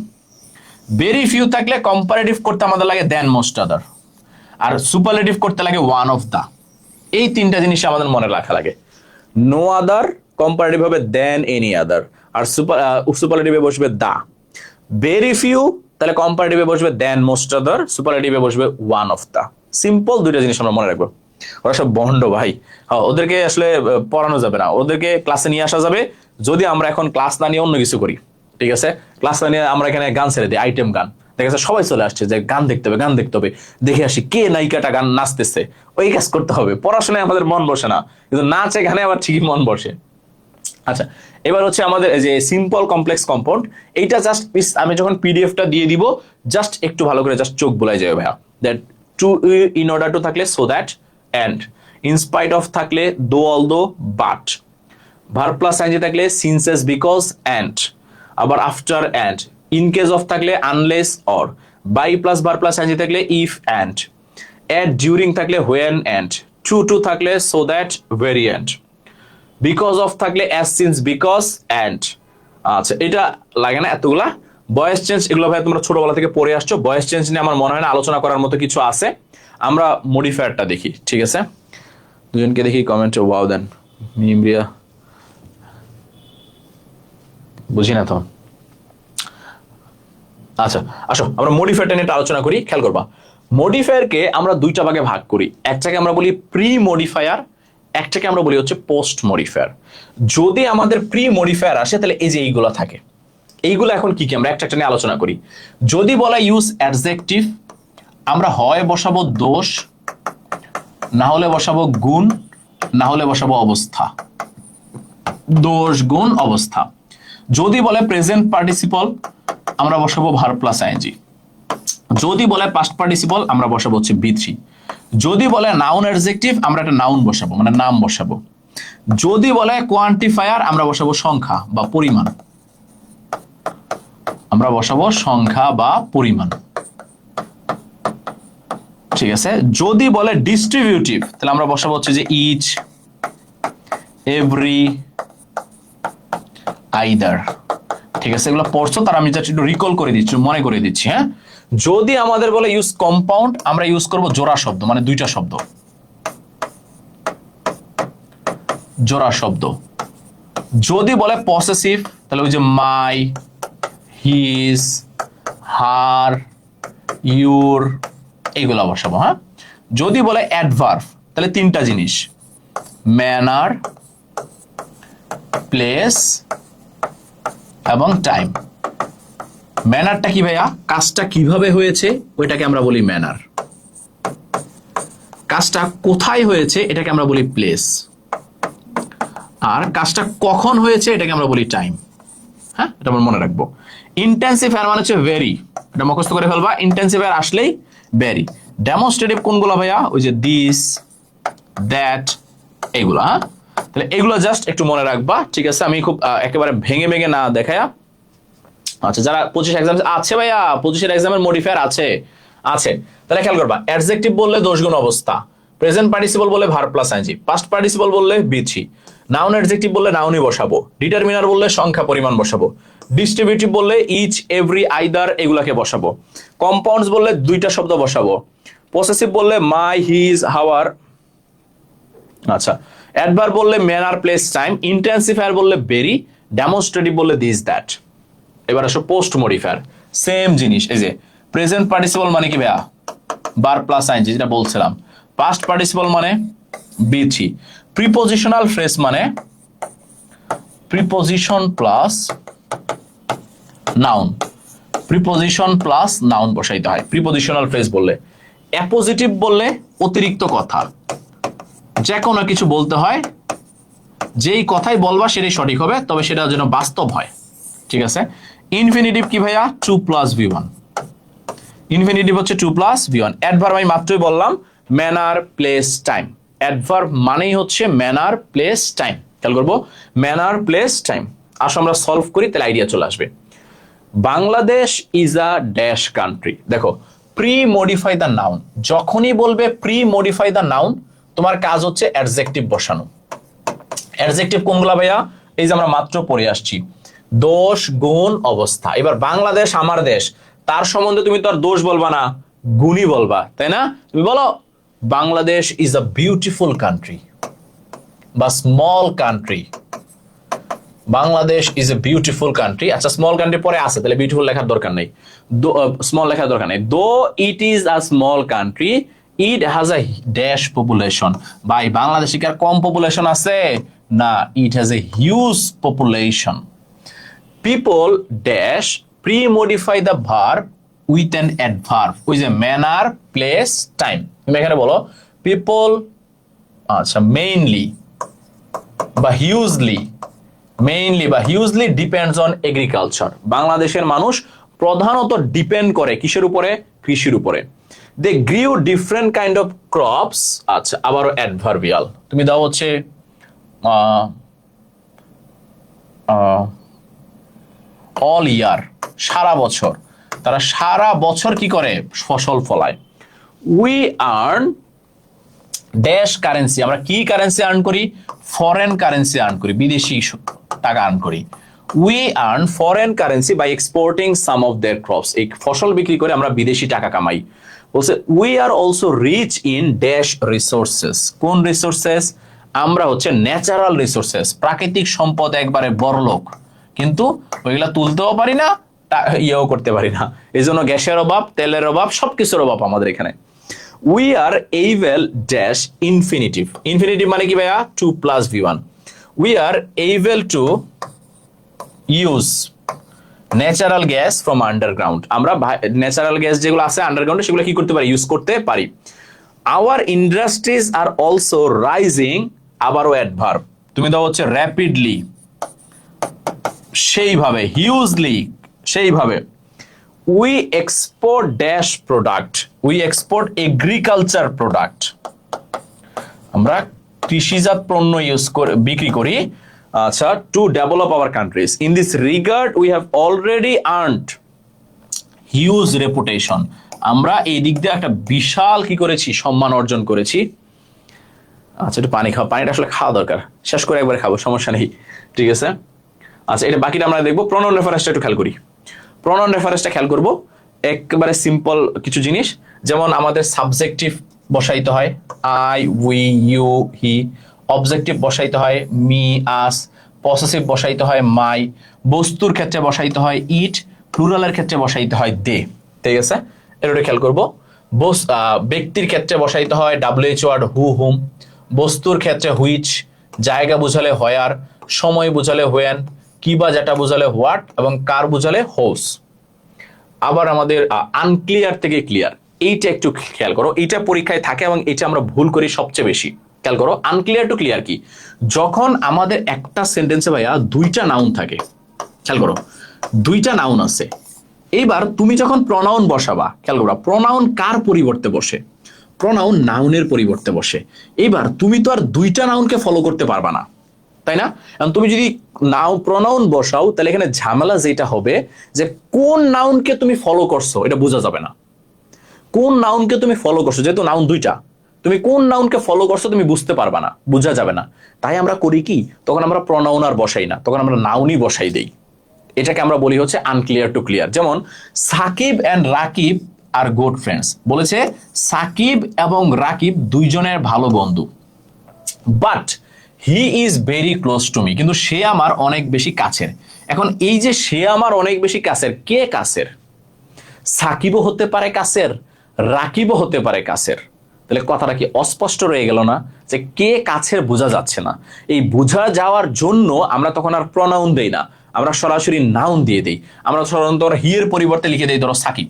Speaker 1: ভেরি ফিউ থাকলে কম্পারেটিভ করতে আমাদের লাগে দেন মোস্ট আদার, আর সুপারলেটিভ করতে লাগে ওয়ান অফ দা। এই তিনটা জিনিস আমাদের মনে রাখা লাগে। নো আদার কম্পারেটিভ হবে দেন এনি আদার, আর সুপারলেটিভে বসবে দা। ভেরি ফিউ তাহলে কম্পারেটিভে বসবে দেন মোস্ট আদার, সুপারলেটিভে বসবে ওয়ান অফ দা। সিম্পল দুইটা জিনিস আমরা মনে রাখবো। ওরা সব বন্ড ভাই, হ্যাঁ ওদেরকে আসলে পড়ানো যাবে না, ওদেরকে ক্লাসে নিয়ে আসা যাবে যদি আমরা এখন ক্লাস না নিয়ে অন্য কিছু করি। ঠিক আছে, ক্লাস না নিয়ে আমরা এখানে গান ছেড়ে দিই, আইটেম গান, দেখা যাচ্ছে সবাই চলে আসছে যে গান দেখতে হবে, গান দেখতে হবে, দেখে আসি কে নায়িকাটা গান নাচতেছে, ওই কাজ করতে হবে। পড়াশোনায় আমাদের মন বসে না, কিন্তু নাচে গানে আবার ঠিকই মন বসে। আচ্ছা, এবার হচ্ছে আমাদের যে সিম্পল কমপ্লেক্স কম্পাউন্ড, এইটা জাস্ট আমি যখন পিডিএফটা দিয়ে দিব জাস্ট একটু ভালো করে জাস্ট চোখ বোলাই যাবে ভাইয়া। That to in order to থাকলে so that, and in spite of থাকলে though although but, verb plus ING থাকলে সিন্সেস বিকজ অ্যান্ড, আবার after and, in case of থাকলে unless or, by plus verb plus ING থাকলে if and, at during থাকলে when and, to থাকলে so that very and, because of থাকলে as since because and. আচ্ছা, এটা লাগে না এতগুলা। ভয়েস চেঞ্জ এগুলো ভাই তোমরা ছোটবেলা থেকে পড়ে আসছো, ভয়েস চেঞ্জ নিয়ে আমার মনে হয় না আলোচনা করার মতো কিছু আছে। আমরা মডিফায়ারটা দেখি, ঠিক আছে? দুজনকে দেখি কমেন্টে ওয়াও দেন। মিমরিয়া বুঝি না তো। আচ্ছা আসো আমরা মডিফায়ারটা নিয়ে আলোচনা করি। খেয়াল করবা, মডিফায়ারকে আমরা দুইটা ভাগে ভাগ করি। একটাকে আমরা বলি প্রি মডিফায়ার, একটাকে আমরা বলি হচ্ছে পোস্ট মডিফায়ার। যদি আমাদের প্রি মডিফায়ার আসে তাহলে এই যে এইগুলো থাকে, এইগুলো এখন কি কি আমরা একটা একটা নিয়ে আলোচনা করি। যদি বলা ইউজ অ্যাডজেক্টিভ, আমরা হয় বসাবো দোষ, না হলে বসাবো গুণ, না হলে বসাবো অবস্থা। দোষ গুণ অবস্থা। যদি বলে প্রেজেন্ট পার্টিসিপল, আমরা বসাবো ভার্ব প্লাস আইএনজি। যদি বলে পাস্ট পার্টিসিপল, আমরা বসাবো হচ্ছে বি3। যদি বলে নাউন অ্যাডজেক্টিভ, আমরা একটা নাউন বসাবো, মানে নাম বসাবো। যদি বলে কোয়ান্টিফায়ার, আমরা বসাবো সংখ্যা বা পরিমাণ, আমরা বসাবো সংখ্যা বা পরিমাণ। ঠিক আছে, যদি বলে ডিস্ট্রিবিউটিভ, তাহলে আমরা বসাবো হচ্ছে যে ইচ, এভরি, আইদার। ঠিক আছে, এগুলো পড়ছো তার আমি জাস্ট একটু রিকল করে দিচ্ছি, মনে করে দিচ্ছি। হ্যাঁ, যদি আমাদের বলে ইউজ কম্পাউন্ড, আমরা ইউজ করব জোড়া শব্দ, মানে দুইটা শব্দ, জোড়া শব্দ। যদি বলে পসেসিভ, তাহলে ওই যে মাই, হিজ, হার, ইউর, এইগুলো বসাবো। হ্যাঁ, যদি বলে অ্যাডভার্ব, তাহলে তিনটা জিনিস, ম্যানার, প্লেস এবং টাইম। ম্যানারটা কি ভাইয়া? কাজটা কিভাবে হয়েছে ওইটাকে আমরা বলি ম্যানার। কাজটা কোথায় হয়েছে এটাকে আমরা বলি প্লেস। আর কাজটা কখন হয়েছে এটাকে আমরা বলি টাইম। হ্যাঁ, এটা আমরা মনে রাখবো। ইন্টেন্সিফায়ার মানে হচ্ছে ভেরি, এটা মুখস্থ করে ফেলবা। ইন্টেন্সিফায়ার আসলেই ভেরি। ডেমনস্ট্রেটিভ কোনগুলো ভাইয়া? ওই যে দিস, দ্যাট, এইগুলো। হ্যাঁ, তাহলে এগুলো জাস্ট একটু মনে রাখবা। ঠিক আছে, আমি খুব একেবারে ভেঙে ভেঙে না দেখায়া। আচ্ছা, যারা 25 এক্সাম আছে ভাইয়া, 25 এক্সামের মডিফায়ার আছে, তাহলে খেয়াল করবা। অ্যাডজেক্টিভ বললে দোষ গুণ অবস্থা, প্রেজেন্ট পার্টিসিপল বললে verb plus ING, past participle বললে বি3, নাউন অ্যাডজেক্টিভ বললে নাউনই বসাবো, ডিটারমিনার বললে সংখ্যা পরিমাণ বসাবো, ডিস্ট্রিবিউটিভ বললে ইচ, এভরি, আইদার এগুলাকে বসাবো, কম্পাউন্ডস বললে দুইটা শব্দ বসাবো, পসেসিভ বললে মাই, হিজ, হাওয়ার। আচ্ছা, অ্যাডভার্ব বললে ম্যানার, প্লেস, টাইম, ইন্টেন্সিফায়ার বললে ভেরি, ডেমনস্ট্রেটিভ বললে দিস, দ্যাট। এবার আসো পোস্ট মডিফায়ার, সেম জিনিস। এই যে প্রেজেন্ট পার্টিসিপল মানে কি ভাইয়া? ভার্ব প্লাস আইএনজি, যেটা বলছিলাম। পাস্ট পার্টিসিপল মানে বি3। প্রিপোজিশনাল ফ্রেজ মানে preposition plus noun, preposition plus noun বসাইতে হয় প্রিপোজিশনাল ফ্রেজ বললে। অ্যাপোজিটিভ বললে অতিরিক্ত কথা, যে কোনো কিছু বলতে হয়, যেই কথাই বলবা সেটাই সঠিক হবে, তবে সেটা যেন বাস্তব হয়। ঠিক আছে, ইনফিনিটিভ কি ভাইয়া? 2+V1। ইনফিনিটিভ হচ্ছে 2+V1। অ্যাডভার্ব আমি মাত্রই বললাম, ম্যানার, প্লেস, টাইম। অ্যাডভার্ব মানেই হচ্ছে ম্যানার, প্লেস, টাইম। খেয়াল করবো, ম্যানার, প্লেস, টাইম। আসো আমরা সলভ করি, তাহলে আইডিয়া চলে আসবে। Bangladesh is a dash country. দেখো, প্রি মডিফাই দ্য নাউন, যখনই বলবে প্রি মডিফাই দ্য নাউন, তোমার কাজ হচ্ছে অ্যাডজেক্টিভ বসানো। অ্যাডজেক্টিভ কোনগুলা ভাইয়া? এই যে আমরা মাত্র পড়ে আসছি, দোষ, গুণ, অবস্থা। এবার বাংলাদেশ আমার দেশ, তার সম্বন্ধে তুমি তো আর দোষ বলবা না, গুণই বলবা, তাই না? তুমি বলো Bangladesh is a beautiful country বা small country, Bangladesh is a beautiful country. আচ্ছা, স্মল কান্ট্রি পরে আছে, তাহলে বিউটিফুল লেখার দরকার নেই, স্মল লেখার দরকার নেই। Though it is a small country, it has a dash population. ভাই, বাংলাদেশে কি আর কম পপুলেশন আছে? না, it has a huge population. People dash premodify the verb with an adverb with a manner, place, time. তুমি এখানে বলো পিপল, আচ্ছা, মেইনলি বা হিউজলি, মেইনলি বা হিউজলি ডিপেন্ডস অন এগ্রিকালচার। বাংলাদেশের মানুষ প্রধানত ডিপেন্ড করে কিসের উপরে? কৃষির উপরে। They grew different kind of crops. আচ্ছা, আবারও অ্যাডভার্বিয়াল। তুমি দাও হচ্ছে অল ইয়ার, সারা বছর। তারা সারা বছর কি করে? ফসল ফলায়। We earn dash currency. আমরা কি কারেন্সি আর্ন করি? ফরেন কারেন্সি আর্ন করি, বিদেশি টাকা আর্ন করি। We earn foreign currency by exporting some of their crops. এই ফসল বিক্রি করে আমরা বিদেশি টাকা কামাই। বলছে we are also rich in dash resources. কোন রিসোর্সেস? আমরা হচ্ছে ন্যাচারাল রিসোর্সেস, প্রাকৃতিক সম্পদ একবারে বড়লোক, কিন্তু ওইগুলা তুলতেও পারি না, ইয়েও করতে পারি না। এই জন্য গ্যাসের অভাব, তেলের অভাব, সবকিছুর অভাব আমাদের এখানে। We are avail dash infinitive. Infinitive মানে কি ভাইয়া? 2 + V1। We are avail to use natural gas from underground. আমরা ন্যাচারাল গ্যাস যেগুলো আছে আন্ডারগ্রাউন্ডে সেগুলো কি করতে পারি? ইউজ করতে পারি। Our industries are also rising, আবারও অ্যাডভার্ব। তুমি দাও হচ্ছে র্যাপিডলি, সেইভাবে, হিউজলি, সেইভাবে। We export dash product. We export agriculture product. আমরা কৃষিজাত পণ্য বিক্রি করি। আচ্ছা, to develop our countries. In this regard we have already earned huge reputation. আমরা এই দিক দিয়ে একটা বিশাল কি করেছি? সম্মান অর্জন করেছি। আচ্ছা, একটু পানি খাওয়া, পানিটা আসলে খাওয়া দরকার, শেষ করে একবারে খাবো, সমস্যা নেই, ঠিক আছে। আচ্ছা, এটা বাকিটা আমরা দেখবো। প্রনাউন রেফারেন্সটা একটু খেয়াল করি। প্রনাউন রেফারেন্সটা খেয়াল করবো, একেবারে সিম্পল কিছু জিনিস। যেমন আমাদের সাবজেক্টিভ বসাইতে হয় I, we, you, he. Objective বসাইতে হয় মি, আস। পসেসিভ বসাইতে হয় মাই। বস্তুর ক্ষেত্রে বসাইতে হয় ইট। প্লুরালের ক্ষেত্রে বসাইতে হয় দে, ঠিক আছে। এটা খেয়াল করবো। ব্যক্তির ক্ষেত্রে বসাইতে হয় WH ওয়ার্ড হু, হুম। বস্তুর ক্ষেত্রে হুইচ। জায়গা বুঝালে হোয়ার। সময় বুঝালে হোয়েন। কি বা যেটা বুঝালে হোয়াট, এবং কার বুঝালে হোস। আবার আমাদের আনক্লিয়ার থেকে ক্লিয়ার, এইটা একটু খেয়াল করো। এইটা পরীক্ষায় থাকে এবং এটা আমরা ভুল করি সবচেয়ে বেশি। খেয়াল করো, আনক্লিয়ার টু ক্লিয়ার কি? যখন আমাদের একটা সেন্টেন্সে ভাইয়া দুইটা নাউন থাকে। খেয়াল করো, দুইটা নাউন আছে। এইবার তুমি যখন প্রনাউন বসাবা, খেয়াল করো, প্রনাউন কার পরিবর্তে বসে? প্রনাউন নাউনের পরিবর্তে বসে। এইবার তুমি তো আর দুইটা নাউনকে ফলো করতে পারবা না, তাই না? এখন তুমি যদি প্রনাউন বসাও, তাহলে এখানে ঝামেলা যেটা হবে যে কোন নাউনকে তুমি ফলো করছো এটা বোঝা যাবে না। কোন নাউনকে তুমি ফলো করছো, যেহেতু নাউন দুইটা, তুমি কোন নাউনকে ফলো করছো তুমি বুঝতে পারবা না, বোঝা যাবে না। তাই আমরা করি কি, তখন আমরা প্রনাউন আর বসাই না, তখন আমরা নাউনই বসাই দেই। এটাকে আমরা বলি হচ্ছে আনক্লিয়ার টু ক্লিয়ার। যেমন Sakib and Rakib are good friends. বলেছে সাকিব এবং রাকিব দুইজনের ভালো বন্ধু, but he is very close to me, কিন্তু সে আমার অনেক বেশি কাছের। এখন এই যে সে আমার অনেক বেশি কাছের, কে কাছের? সাকিবও হতে পারে কাছের, রাকিবও হতে পারে কাছের। তাহলে কথাটা কি অস্পষ্ট রয়ে গেল না? যে কে কাছের বোঝা যাচ্ছে না। এই বোঝা যাওয়ার জন্য আমরা তখন আর প্রনাউন দেই না, আমরা সরাসরি নাউন দিয়ে দিই। আমরা সাধারণত হি এর পরিবর্তে লিখে দিই ধরো সাকিব।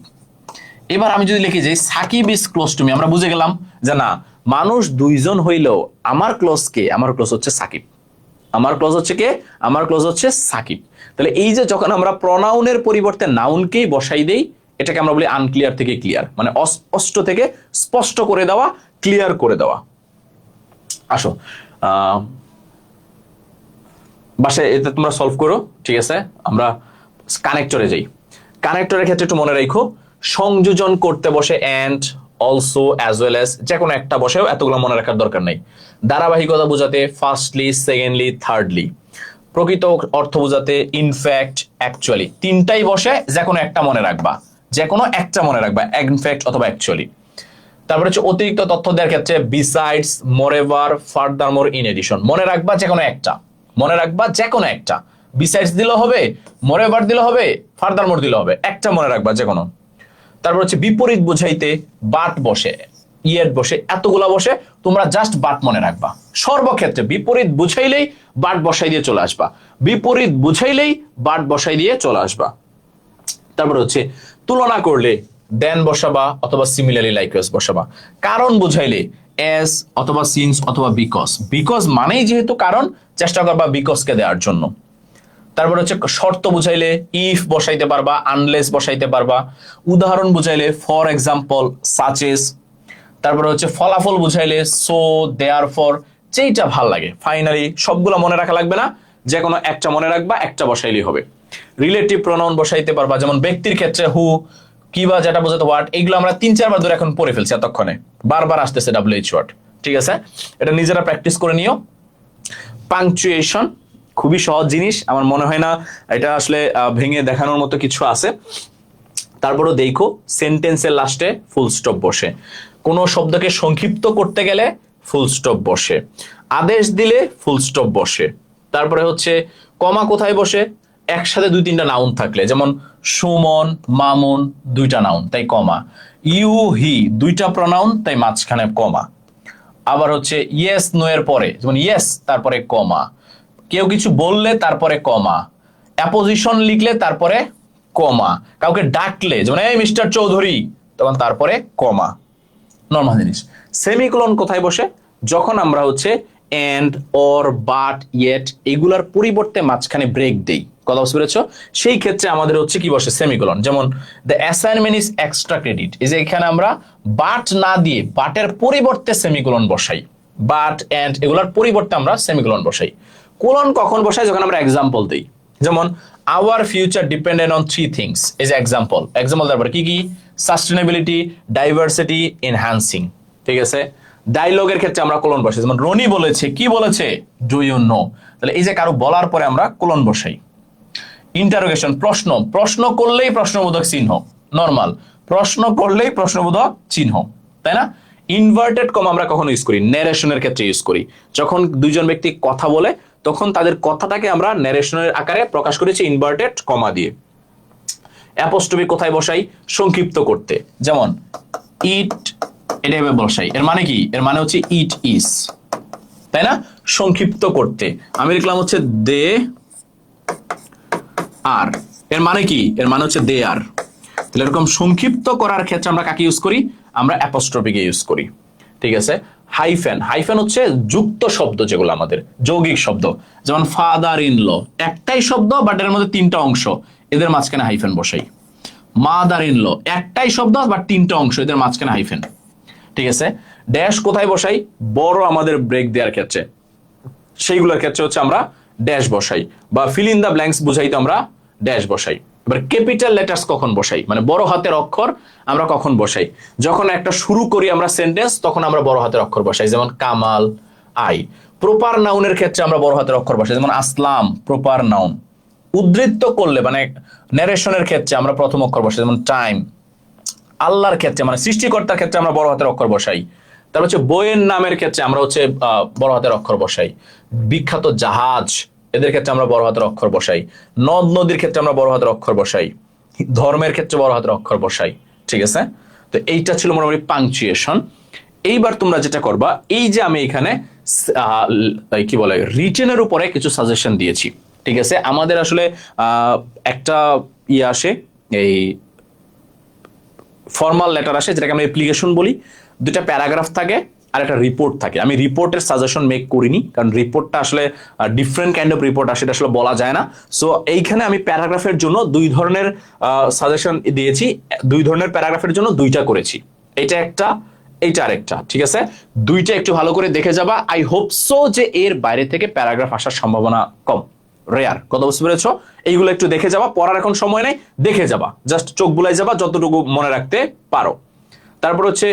Speaker 1: এবার আমি যদি লিখে যাই Sakib is close to me, আমরা বুঝে গেলাম যে না, মানুষ দুইজন হইলেও আমার ক্লোজ কে? আমার ক্লোজ হচ্ছে সাকিব। আমার ক্লোজ হচ্ছে কে? আমার ক্লোজ হচ্ছে সাকিব। তাহলে এই যে যখন আমরা প্রনাউনের পরিবর্তে নাউনকেই বসাই দেই, এটাকে আমরা বলি আনক্লিয়ার থেকে ক্লিয়ার, মানে অস্পষ্ট থেকে স্পষ্ট করে দেওয়া, ক্লিয়ার করে দেওয়া। আসো বাসায় এটা তোমরা সলভ করো, ঠিক আছে। আমরা কানেক্টরে যাই। কানেক্টরের ক্ষেত্রে একটু মনে রাখো, সংযোজন করতে বসে and, also, as well as, যে কোনো একটা বসেও, এতগুলো মনে রাখার দরকার নেই। ধারাবাহিকতা বোঝাতে ফার্স্টলি, সেকেন্ডলি, থার্ডলি। প্রকৃত অর্থ বোঝাতে ইনফ্যাক্ট, অ্যাকচুয়ালি, তিনটাই বসে, যে কোনো একটা মনে রাখবা, যে কোনো একটা মনে রাখবা, ইনফ্যাক্ট অথবা অ্যাকচুয়ালি। তারপরে হচ্ছে অতিরিক্ত তথ্য দেওয়ার ক্ষেত্রে বিসাইডস, মোরএভার, ফার্দারমোর, ইন এডিশন। মনে রাখবা যে কোনো একটা, মনে রাখবা যে কোনো একটা। বিসাইডস দিলে হবে, মোরেওভার দিলে হবে, ফার্দারমোর দিলে হবে, একটা মনে রাখবা যে কোনো। তারপর হচ্ছে বিপরীত বুঝাইতে বাট বসে, ইয়েট বসে, এতগুলা বসে, তোমরা জাস্ট বাট মনে রাখবা। সর্বক্ষেত্রে বিপরীত বুঝাইলেই বাট বসাই দিয়ে চলে আসবা, বিপরীত বুঝাইলেই বাট বসাই দিয়ে চলে আসবা। তারপর হচ্ছে তুলনা করলে দেন বসাবা অথবা সিমিলারলি লাইকওয়াইজ বসাবা। কারণ বুঝাইলে এস অথবা সিন্স অথবা বিকজ, বিকজ মানেই যেহেতু কারণ, চেষ্টা করবা বিকজকে দেওয়ার জন্য। তারপর হচ্ছে শর্ত বুঝাইলে ইফ বসাইতে পারবা, আনলেস বসাইতে পারবা। উদাহরণ বুঝাইলে ফর এক্সাম্পল, সাচেস। তারপর হচ্ছে ফলাফল বুঝাইলে সো, দেয়ারফর, যেইটা ভাল লাগে। ফাইনালি সবগুলো মনে রাখা লাগবে না, যে কোনো একটা মনে রাখবা, একটা বসাইলেই হবে। রিলেটিভ প্রোনাউন বসাইতে পারবা, যেমন ব্যক্তির ক্ষেত্রে হু, কিবা যেটা বোঝাতে হোয়াট, এগুলো আমরা 3-4 বার ধরে এখন পড়ে ফেলছি, এতক্ষণে বারবার আসতেছে WH ওয়ার্ড। ঠিক আছে, এটা নিজেরা প্র্যাকটিস করে নিও। পাংচুয়েশন খুবই সহজ জিনিস, আমার মনে হয় না এটা আসলে ভেঙে দেখানোর মতো কিছু আছে। তারপরও দেখো সেন্টেন্সের লাস্টে ফুল স্টপ বসে, কোনো শব্দকে সংক্ষিপ্ত করতে গেলে ফুল স্টপ বসে, আদেশ দিলে ফুল স্টপ বসে। তারপরে হচ্ছে কমা কোথায় বসে, একসাথে 2-3টা নাউন থাকলে, যেমন সুমন, মামুন, 2টা নাউন তাই কমা, ইউ হি 2টা প্রনাউন তাই মাঝখানে কমা। আবার হচ্ছে ইয়েস নো এর পরে, যেমন ইয়েস তারপরে কমা, কেউ কিছু বললে তারপরে কমা, অ্যাপোজিশন লিখলে তারপরে কমা, কাউকে ডাকলে যেমন এই মিস্টার চৌধুরী তখন তারপরে কমা, নর্মাল জিনিস। সেমিকোলন কোথায় বসে, যখন আমরা হচ্ছে এন্ড, অর, বাট, ইয়েট এগুলার পরিবর্তে মাঝখানে ব্রেক দেই, কথা বুঝতে পেরেছো? সেই ক্ষেত্রে আমাদের হচ্ছে কি বসে, সেমিকোলন। যেমন the assignment is extra credit, এই যে এখানে আমরা বাট না দিয়ে বাটের পরিবর্তে সেমিকোলন বসাই, বাট এন্ড এগুলার পরিবর্তে আমরা সেমিকোলন বসাই। কোলন কখন বসাই, যখন আমরা এক্সাম্পল দিই, যেমন our future dependent on 3 things, এই যে এক্সাম্পল, এক্সাম্পল তারপরে কি কি, সাস্টেনেবিলিটি, ডাইভার্সিটি, এনহ্যান্সিং। ঠিক আছে, ডায়লগের ক্ষেত্রে আমরা কোলন বসাই, যেমন রনি বলেছে, কি বলেছে, ডু ইউ নো, তাহলে এই যে কারো বলার পরে আমরা কোলন বসাই। ইন্টারোগেশন, প্রশ্ন, প্রশ্ন করলেই প্রশ্নবোধক চিহ্ন, নরমাল, প্রশ্ন করলেই প্রশ্নবোধক চিহ্ন, তাই না? ইনভার্টেড কমা আমরা কখন ইউজ করি, ন্যারেশনের ক্ষেত্রে ইউজ করি, যখন দুইজন ব্যক্তি কথা বলে তখন তাদের কথাটাকে আমরা ন্যারেশনের আকারে প্রকাশ করেছি ইনভার্টেড কমা দিয়ে। অ্যাপোস্ট্রফি কোথায় বসাই, সংক্ষিপ্ত করতে, যেমন ইট, এটা এভাবে বসাই, এর মানে কি, এর মানে হচ্ছে ইট ইজ, তাই না? সংক্ষিপ্ত করতে আমি লিখলাম হচ্ছে দে আর, এর মানে কি, এর মানে হচ্ছে দে আর। তাহলে এরকম সংক্ষিপ্ত করার ক্ষেত্রে আমরা কাকে ইউজ করি, আমরা অ্যাপোস্ট্রফিকে ইউজ করি। ঠিক আছে, হাইফেন, হাইফেন হচ্ছে যুক্ত শব্দ, যেগুলো আমাদের যৌগিক শব্দ, যেমন ফাদার ইন ল, একটাই শব্দ বাট এর মধ্যে 3টা অংশ, এদের মাঝখানে হাইফেন বসাই। মাদার ইন ল, একটাই শব্দ বাট 3টা অংশ, এদের মাঝখানে হাইফেন। ঠিক আছে, ড্যাশ কোথায় বসাই, বড় আমাদের ব্রেক দেওয়ার ক্ষেত্রে, সেইগুলোর ক্ষেত্রে হচ্ছে আমরা ড্যাশ বসাই, বা ফিল ইন দ্য ব্ল্যাঙ্কস বুঝাইতে আমরা ড্যাশ বসাই। এবার ক্যাপিটাল লেটার্স কখন বসাই, মানে বড় হাতের অক্ষর আমরা কখন বসাই, যখন একটা শুরু করি আমরা সেন্টেন্স তখন আমরা বড় হাতের অক্ষর বসাই, যেমন কামাল, আই। প্রপার নাউনের ক্ষেত্রে আমরা বড় হাতের অক্ষর বসাই, যেমন আসলাম, প্রপার নাউন। উদ্ধৃত করলে মানে ন্যারেশনের ক্ষেত্রে আমরা প্রথম অক্ষর বসাই, যেমন টাইম। আল্লাহর ক্ষেত্রে মানে সৃষ্টিকর্তার ক্ষেত্রে আমরা বড় হাতের অক্ষর বসাই। তারপর হচ্ছে বইয়ের নামের ক্ষেত্রে আমরা হচ্ছে বড় হাতের অক্ষর বসাই। বিখ্যাত জাহাজ, এদের ক্ষেত্রে আমরা বড় হাতের অক্ষর বসাই। নদ নদীর ক্ষেত্রে আমরা বড় হাতের অক্ষর বসাই। ধর্মের ক্ষেত্রে বড় হাতের অক্ষর বসাই। ঠিক আছে, তো এইটা ছিল মোটামুটি পাংচুয়েশন। এইবার তোমরা যেটা করবা, এই যে আমি এখানে কি বলে রিটেনের উপরে কিছু সাজেশন দিয়েছি। ঠিক আছে, আমাদের আসলে একটা আসে, এই ফর্মাল লেটার আসে, যেটাকে আমরা অ্যাপ্লিকেশন বলি। 2টা প্যারাগ্রাফ থাকে আর একটা রিপোর্ট থাকে। আমি রিপোর্টের সাজেশন মেক করিনি, কারণ রিপোর্টটা আসলে ডিফারেন্ট কাইন্ড অফ রিপোর্ট আসে, এটা আসলে বলা যায় না। সো এইখানে আমি প্যারাগ্রাফের জন্য 2 ধরনের সাজেশন দিয়েছি, 2 ধরনের প্যারাগ্রাফের জন্য 2টা করেছি, এটা একটা, এইটা আরেকটা। ঠিক আছে, 2টা একটু ভালো করে দেখে যাবা। আই হোপ সো যে এর বাইরে থেকে প্যারাগ্রাফ আসার সম্ভাবনা কম, রেয়ার, কথা বুঝতে পেরেছো? এইগুলো একটু দেখে যাবা, পড়ার এখন সময় নেই, দেখে যাবা, জাস্ট চোখ বুলাই যাবা যতটুকু মনে রাখতে পারো। তারপর হচ্ছে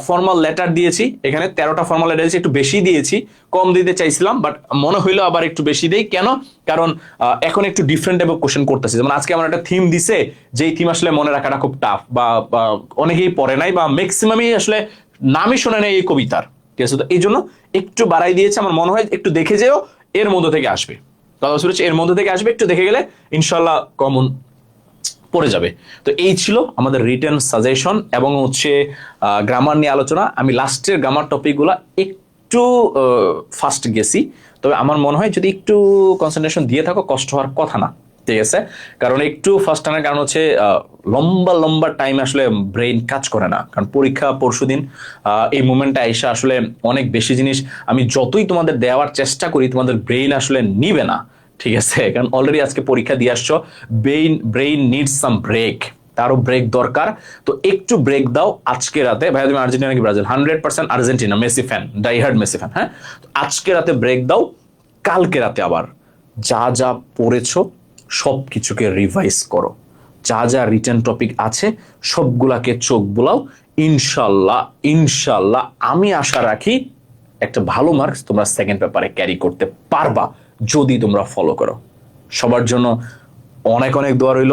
Speaker 1: ফর্মাল লেটার দিয়েছি, এখানে 13টা ফর্মাল লেটার দিয়েছি, একটু বেশি দিয়েছি, কম দিতে চাইছিলাম বাট মনে হইলো আবার একটু বেশি দেই। কেন? কারণ এখন একটু ডিফারেন্ট টাইপ অফ কোশ্চেন করতেছি। যেমন আজকে আমার একটা থিম দিছে, যেই থিম আসলে মনে রাখাটা খুব টাফ, বা অনেকেই পড়ে নাই, বা ম্যাক্সিমামই আসলে নামই শোনে নাই এই কবিতার। ঠিক আছে, তো এই জন্য একটু বাড়াই দিয়েছে। আমার মনে হয় একটু দেখে যেও, এর মধ্য থেকে আসবে। কথা বুঝতে পেরেছি? এর মধ্যে থেকে আসবে, একটু দেখে গেলে ইনশাল্লাহ কমন পড়ে যাবে। তো এই ছিল আমাদের রিটেন সাজেশন এবং হচ্ছে গ্রামার নিয়ে আলোচনা। আমি লাস্টের গ্রামার টপিকগুলো একটু ফাস্ট গেছি, তবে আমার মনে হয় যদি একটু কনসেন্ট্রেশন দিয়ে থাকো কষ্ট হওয়ার কথা না, ঠিক আছে? কারণ একটু ফার্স্ট টানার কারণ হচ্ছে লম্বা লম্বা টাইম আসলে ব্রেইন কাজ করে না, কারণ পরীক্ষা পরশুদিন। এই মোমেন্টে আইসা আসলে অনেক বেশি জিনিস আমি যতই তোমাদের দেওয়ার চেষ্টা করি তোমাদের ব্রেইন আসলে নিবে না, ঠিক আছে? কারণ অলরেডি আজকে পরীক্ষা দিয়ে আসছো, ব্রেইন নিডস সাম ব্রেক, তারও ব্রেক দরকার। তো একটু ব্রেক দাও আজকে রাতে। ভাই তুমি আর্জেন্টিনা নাকি Brazil? 100% Argentina, Messi fan, diehard Messi fan. হ্যাঁ, আজকে রাতে ব্রেক দাও, কালকে রাতে আবার যা যা পড়েছো সব কিছুকে রিভাইজ করো, যা যা রিটেন টপিক আছে সবগুলাকে চোখ বুলাও। ইনশাল্লাহ ইনশাল্লাহ আমি আশা রাখি একটা ভালো মার্কস তোমরা সেকেন্ড পেপারে ক্যারি করতে পারবা যদি তোমরা ফলো করো। সবার জন্য অনেক অনেক দোয়া রইল,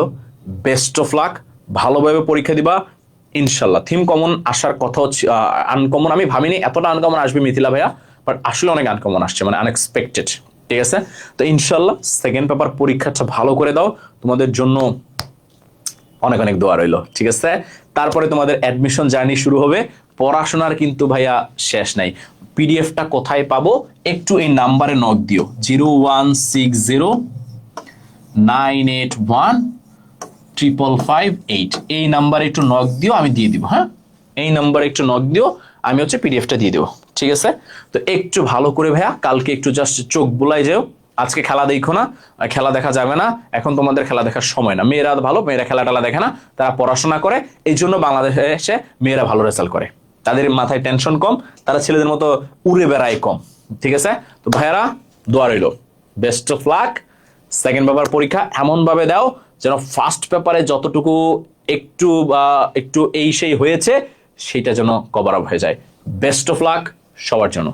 Speaker 1: বেস্ট অফ লাক, ভালোভাবে পরীক্ষা দিবা ইনশাল্লাহ। থিম কমন আসার কথা হচ্ছে, আনকমন আমি ভাবিনি এতটা আনকমন আসবে মিথিলা ভাইয়া, বাট আসলে অনেক আনকমন আসছে, মানে আনএক্সপেক্টেড, ঠিক আছে? তো ইনশাল্লাহ সেকেন্ড পেপার পরীক্ষাটা ভালো করে দাও, তোমাদের জন্য অনেক অনেক দোয়া রইল, ঠিক আছে? তারপরে তোমাদের অ্যাডমিশন জার্নি শুরু হবে। পড়াশোনার কিন্তু ভাইয়া শেষ নাই। পিডিএফটা কোথায় পাবো? একটু এই নাম্বারে নক দিও, 01609815558, এই নাম্বারে একটু নক দিও, আমি দিয়ে দিব। হ্যাঁ, এই নাম্বারে একটু নক দিও, আমি হচ্ছে পিডিএফটা দিয়ে দেবো, ঠিক আছে? তো একটু ভালো করে ভাইয়া কালকে একটু জাস্ট চোখ বুলাই যাও। আজকে খেলা দেখো না, খেলা দেখা যাবে না, এখন তোমাদের খেলা দেখার সময় না। মেয়েরা ভালো, মেয়েরা খেলা টেলা দেখে না, তারা পড়াশোনা করে, এই জন্য বাংলাদেশে এসে মেয়েরা ভালো রেজাল্ট করে, তাদের মাথায় টেনশন কম, তারা ছেলেদের মতো উড়ে বেড়ায় কম, ঠিক আছে? তো ভাইয়ারা দোয়া রইল, best of luck. Second paper পরীক্ষা এমন ভাবে দাও যেন ফার্স্ট পেপারে যতটুকু একটু এই সেই হয়েছে সেটা যেন কভার আপ হয়ে যায়। বেস্ট অফ লাক সবার জন্য।